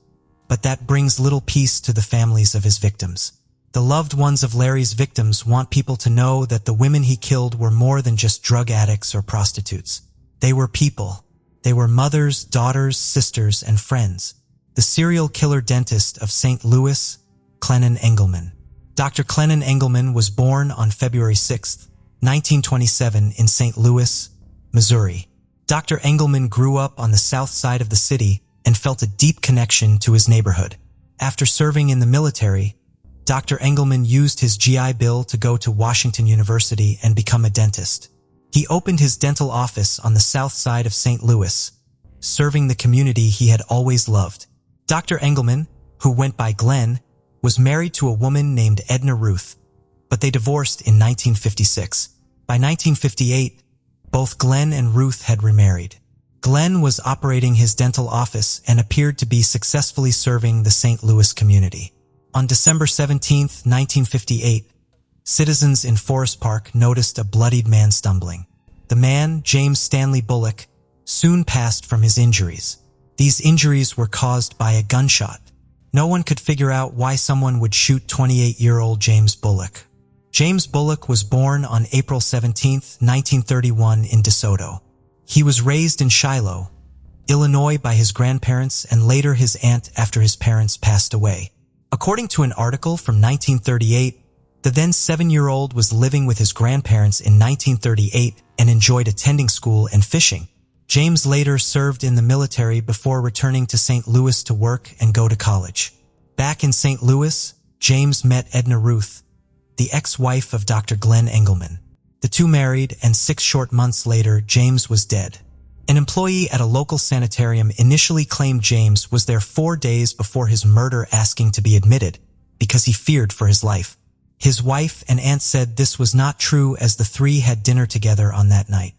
but that brings little peace to the families of his victims. The loved ones of Larry's victims want people to know that the women he killed were more than just drug addicts or prostitutes. They were people. They were mothers, daughters, sisters, and friends. The serial killer dentist of St. Louis, Clennon Engelman. Dr. Clennon Engelman was born on February 6, 1927 in St. Louis, Missouri. Dr. Engelman grew up on the south side of the city and felt a deep connection to his neighborhood. After serving in the military, Dr. Engelman used his GI Bill to go to Washington University and become a dentist. He opened his dental office on the south side of St. Louis, serving the community he had always loved. Dr. Engelman, who went by Glenn, was married to a woman named Edna Ruth, but they divorced in 1956. By 1958, both Glenn and Ruth had remarried. Glenn was operating his dental office and appeared to be successfully serving the St. Louis community. On December 17, 1958, citizens in Forest Park noticed a bloodied man stumbling. The man, James Stanley Bullock, soon passed from his injuries. These injuries were caused by a gunshot. No one could figure out why someone would shoot 28-year-old James Bullock. James Bullock was born on April 17, 1931 in DeSoto. He was raised in Shiloh, Illinois by his grandparents and later his aunt after his parents passed away. According to an article from 1938, the then 7-year-old was living with his grandparents in 1938 and enjoyed attending school and fishing. James later served in the military before returning to St. Louis to work and go to college. Back in St. Louis, James met Edna Ruth, the ex-wife of Dr. Glenn Engelman. The two married, and 6 short months later, James was dead. An employee at a local sanitarium initially claimed James was there 4 days before his murder, asking to be admitted because he feared for his life. His wife and aunt said this was not true, as the 3 had dinner together on that night.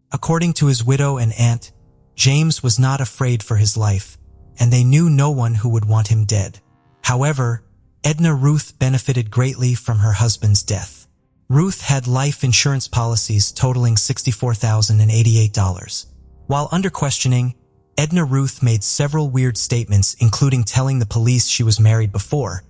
According to his widow and aunt, James was not afraid for his life, and they knew no one who would want him dead. However, Edna Ruth benefited greatly from her husband's death. Ruth had life insurance policies totaling $64,088. While under questioning, Edna Ruth made several weird statements, including telling the police she was married before,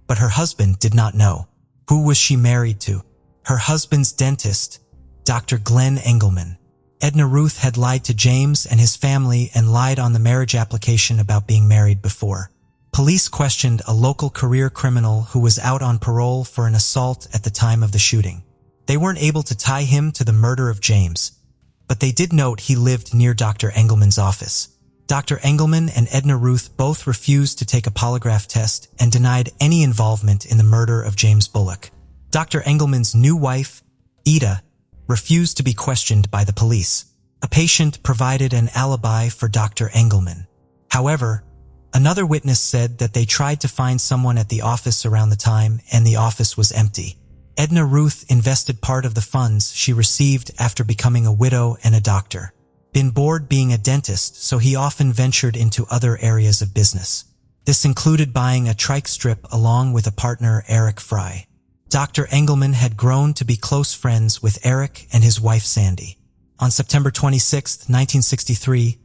but her husband did not know. Who was she married to? Her husband's dentist, Dr. Glenn Engelman. Edna Ruth had lied to James and his family and lied on the marriage application about being married before. Police questioned a local career criminal who was out on parole for an assault at the time of the shooting. They weren't able to tie him to the murder of James, but they did note he lived near Dr. Engelman's office. Dr. Engelman and Edna Ruth both refused to take a polygraph test and denied any involvement in the murder of James Bullock. Dr. Engelman's new wife, Ida, refused to be questioned by the police. A patient provided an alibi for Dr. Engelman. However, another witness said that they tried to find someone at the office around the time and the office was empty. Edna Ruth invested part of the funds she received after becoming a widow and a doctor. Been bored being a dentist, so he often ventured into other areas of business. This included buying a trike strip along with a partner, Eric Fry. Dr. Engelman had grown to be close friends with Eric and his wife Sandy. On September 26, 1963,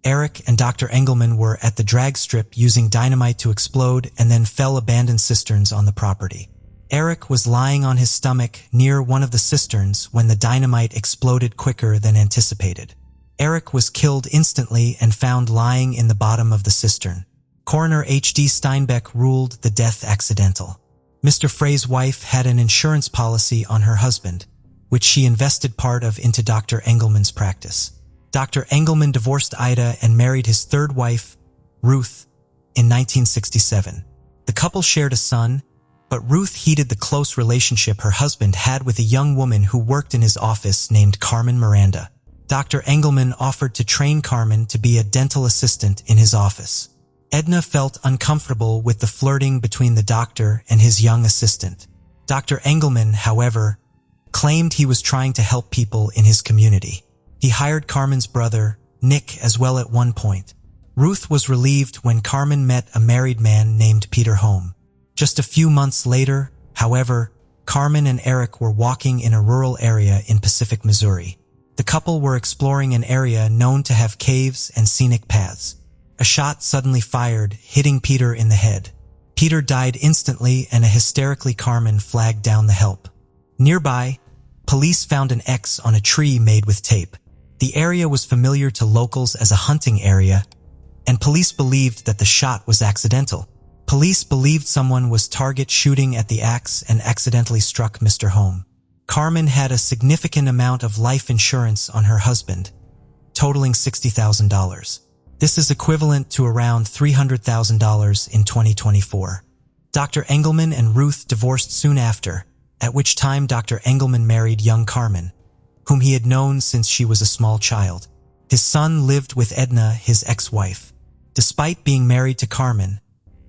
Eric and Dr. Engelman were at the drag strip using dynamite to explode and then fell abandoned cisterns on the property. Eric was lying on his stomach near one of the cisterns when the dynamite exploded quicker than anticipated. Eric was killed instantly and found lying in the bottom of the cistern. Coroner H.D. Steinbeck ruled the death accidental. Mr. Frey's wife had an insurance policy on her husband, which she invested part of into Dr. Engelman's practice. Dr. Engelman divorced Ida and married his third wife, Ruth, in 1967. The couple shared a son, but Ruth heeded the close relationship her husband had with a young woman who worked in his office named Carmen Miranda. Dr. Engelman offered to train Carmen to be a dental assistant in his office. Edna felt uncomfortable with the flirting between the doctor and his young assistant. Dr. Engelman, however, claimed he was trying to help people in his community. He hired Carmen's brother, Nick, as well at one point. Ruth was relieved when Carmen met a married man named Peter Home. Just a few months later, however, Carmen and Eric were walking in a rural area in Pacific, Missouri. The couple were exploring an area known to have caves and scenic paths. A shot suddenly fired, hitting Peter in the head. Peter died instantly and a hysterically Carmen flagged down the help. Nearby, police found an X on a tree made with tape. The area was familiar to locals as a hunting area, and police believed that the shot was accidental. Police believed someone was target shooting at the axe and accidentally struck Mr. Home. Carmen had a significant amount of life insurance on her husband, totaling $60,000. This is equivalent to around $300,000 in 2024. Dr. Engelman and Ruth divorced soon after, at which time Dr. Engelman married young Carmen, whom he had known since she was a small child. His son lived with Edna, his ex-wife. Despite being married to Carmen,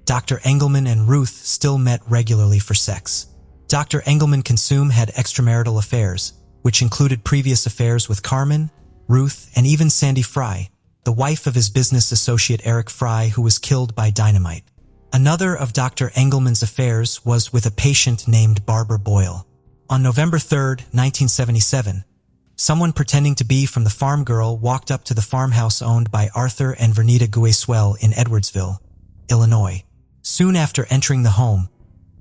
Dr. Engelman and Ruth still met regularly for sex. Dr. Engelman had extramarital affairs, which included previous affairs with Carmen, Ruth, and even Sandy Fry, the wife of his business associate Eric Fry, who was killed by dynamite. Another of Dr. Engelman's affairs was with a patient named Barbara Boyle. On November 3, 1977, someone pretending to be from the farm girl walked up to the farmhouse owned by Arthur and Vernita Gueswell in Edwardsville, Illinois. Soon after entering the home,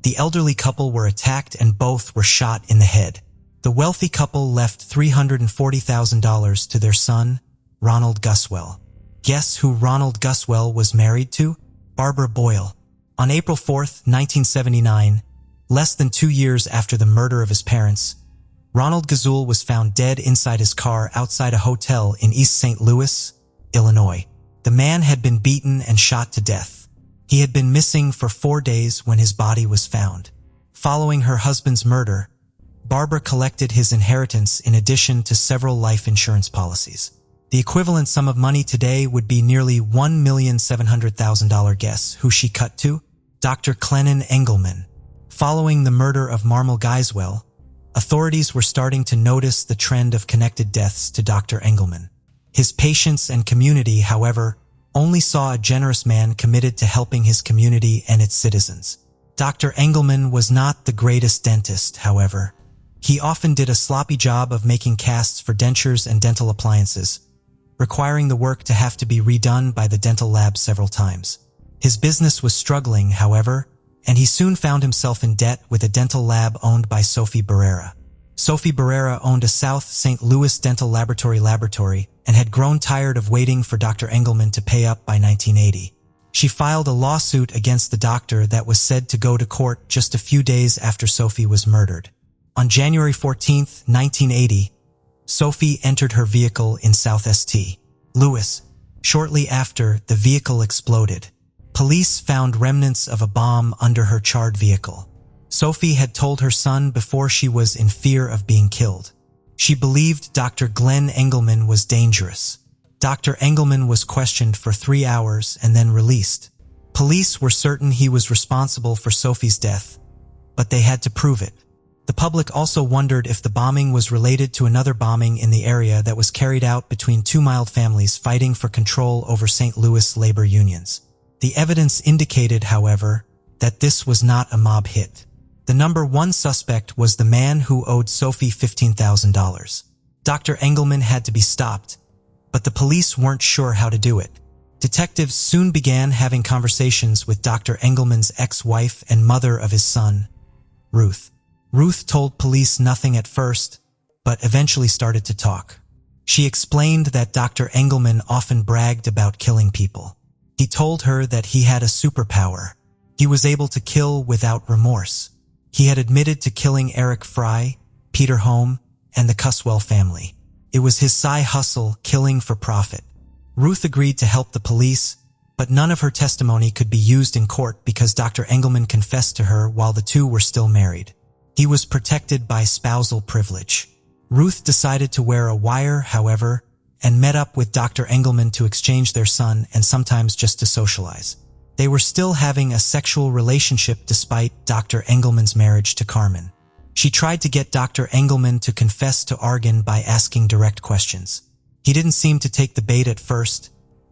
the elderly couple were attacked and both were shot in the head. The wealthy couple left $340,000 to their son, Ronald Guswell. Guess who Ronald Guswell was married to? Barbara Boyle. On April 4, 1979, less than 2 years after the murder of his parents, Ronald Guswell was found dead inside his car outside a hotel in East St. Louis, Illinois. The man had been beaten and shot to death. He had been missing for 4 days when his body was found. Following her husband's murder, Barbara collected his inheritance in addition to several life insurance policies. The equivalent sum of money today would be nearly $1,700,000. Guess who she cut to? Dr. Clennon Engelman. Following the murder of Marmal Gueswell, authorities were starting to notice the trend of connected deaths to Dr. Engelman. His patients and community, however, only saw a generous man committed to helping his community and its citizens. Dr. Engelman was not the greatest dentist, however. He often did a sloppy job of making casts for dentures and dental appliances, requiring the work to have to be redone by the dental lab several times. His business was struggling, however, and he soon found himself in debt with a dental lab owned by Sophie Barrera. Sophie Barrera owned a South St. Louis dental laboratory and had grown tired of waiting for Dr. Engelman to pay up by 1980. She filed a lawsuit against the doctor that was said to go to court just a few days after Sophie was murdered. On January 14, 1980, Sophie entered her vehicle in South St. Louis. Shortly after, the vehicle exploded. Police found remnants of a bomb under her charred vehicle. Sophie had told her son before she was in fear of being killed. She believed Dr. Glenn Engelman was dangerous. Dr. Engelman was questioned for 3 hours and then released. Police were certain he was responsible for Sophie's death, but they had to prove it. The public also wondered if the bombing was related to another bombing in the area that was carried out between two mild families fighting for control over St. Louis labor unions. The evidence indicated, however, that this was not a mob hit. The number one suspect was the man who owed Sophie $15,000. Dr. Engelman had to be stopped, but the police weren't sure how to do it. Detectives soon began having conversations with Dr. Engelman's ex-wife and mother of his son, Ruth. Ruth told police nothing at first, but eventually started to talk. She explained that Dr. Engelman often bragged about killing people. He told her that he had a superpower. He was able to kill without remorse. He had admitted to killing Eric Fry, Peter Home, and the Cuswell family. It was his side hustle, killing for profit. Ruth agreed to help the police, but none of her testimony could be used in court because Dr. Engelman confessed to her while the two were still married. He was protected by spousal privilege. Ruth decided to wear a wire, however, and met up with Dr. Engelman to exchange their son and sometimes just to socialize. They were still having a sexual relationship despite Dr. Engelman's marriage to Carmen. She tried to get Dr. Engelman to confess to Argan by asking direct questions. He didn't seem to take the bait at first,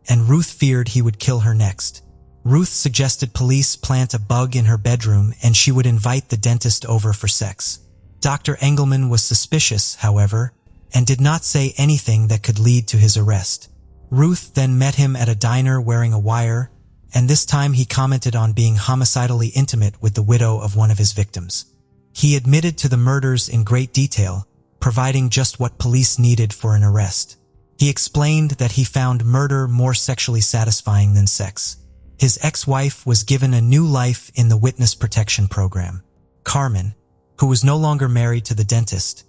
and Ruth feared he would kill her next. Ruth suggested police plant a bug in her bedroom and she would invite the dentist over for sex. Dr. Engelman was suspicious, however, and did not say anything that could lead to his arrest. Ruth then met him at a diner wearing a wire, and this time he commented on being homicidally intimate with the widow of one of his victims. He admitted to the murders in great detail, providing just what police needed for an arrest. He explained that he found murder more sexually satisfying than sex. His ex-wife was given a new life in the witness protection program. Carmen, who was no longer married to the dentist,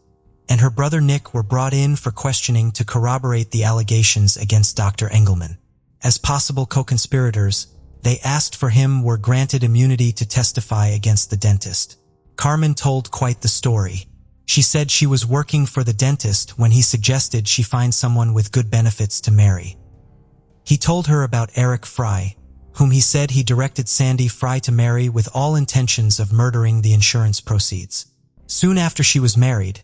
and her brother Nick were brought in for questioning to corroborate the allegations against Dr. Engelman. As possible co-conspirators, they asked for him were granted immunity to testify against the dentist. Carmen told quite the story. She said she was working for the dentist when he suggested she find someone with good benefits to marry. He told her about Eric Fry, whom he said he directed Sandy Fry to marry with all intentions of murdering the insurance proceeds. Soon after she was married,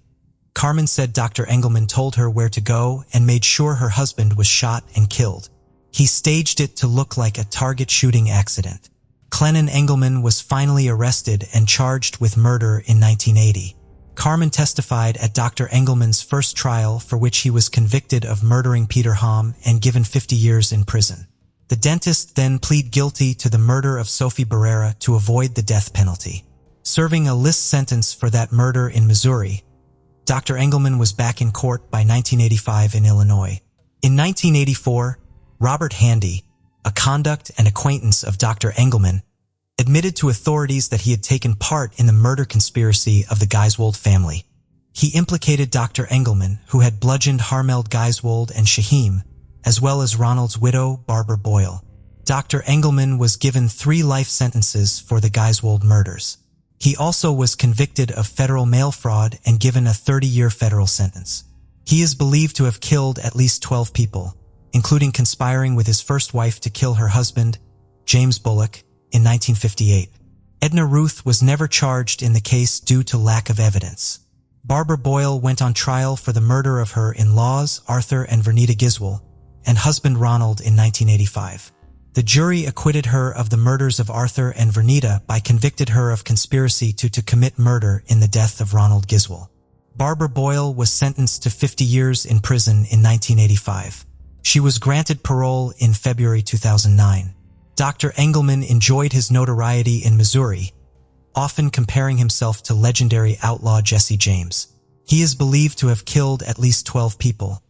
Carmen said Dr. Engelman told her where to go and made sure her husband was shot and killed. He staged it to look like a target shooting accident. Clennon Engelman was finally arrested and charged with murder in 1980. Carmen testified at Dr. Engelman's first trial, for which he was convicted of murdering Peter Hom and given 50 years in prison. The dentist then pleaded guilty to the murder of Sophie Barrera to avoid the death penalty. Serving a list sentence for that murder in Missouri, Dr. Engelman was back in court by 1985 in Illinois. In 1984, Robert Handy, a conduct and acquaintance of Dr. Engelman, admitted to authorities that he had taken part in the murder conspiracy of the Geiswold family. He implicated Dr. Engelman, who had bludgeoned Harmeld Geiswold and Shaheem, as well as Ronald's widow, Barbara Boyle. Dr. Engelman was given 3 life sentences for the Geiswold murders. He also was convicted of federal mail fraud and given a 30-year federal sentence. He is believed to have killed at least 12 people, including conspiring with his first wife to kill her husband, James Bullock, in 1958. Edna Ruth was never charged in the case due to lack of evidence. Barbara Boyle went on trial for the murder of her in-laws, Arthur and Vernita Giswell, and husband Ronald in 1985. The jury acquitted her of the murders of Arthur and Vernita by convicted her of conspiracy to commit murder in the death of Ronald Giswell. Barbara Boyle was sentenced to 50 years in prison in 1985. She was granted parole in February 2009. Dr. Engelman enjoyed his notoriety in Missouri, often comparing himself to legendary outlaw Jesse James. He is believed to have killed at least 12 people,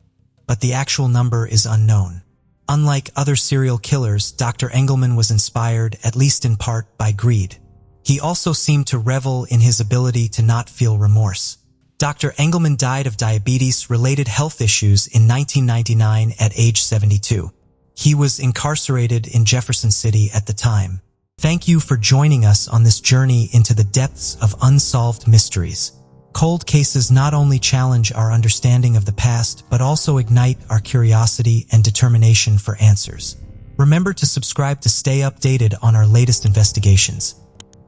but the actual number is unknown. Unlike other serial killers, Dr. Engelman was inspired, at least in part, by greed. He also seemed to revel in his ability to not feel remorse. Dr. Engelman died of diabetes-related health issues in 1999 at age 72. He was incarcerated in Jefferson City at the time. Thank you for joining us on this journey into the depths of unsolved mysteries. Cold cases not only challenge our understanding of the past, but also ignite our curiosity and determination for answers. Remember to subscribe to stay updated on our latest investigations.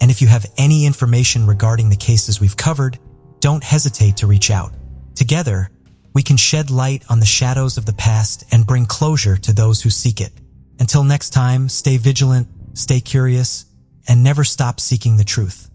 And if you have any information regarding the cases we've covered, Don't hesitate to reach out. Together, we can shed light on the shadows of the past and bring closure to those who seek it. Until next time, stay vigilant, stay curious, and never stop seeking the truth.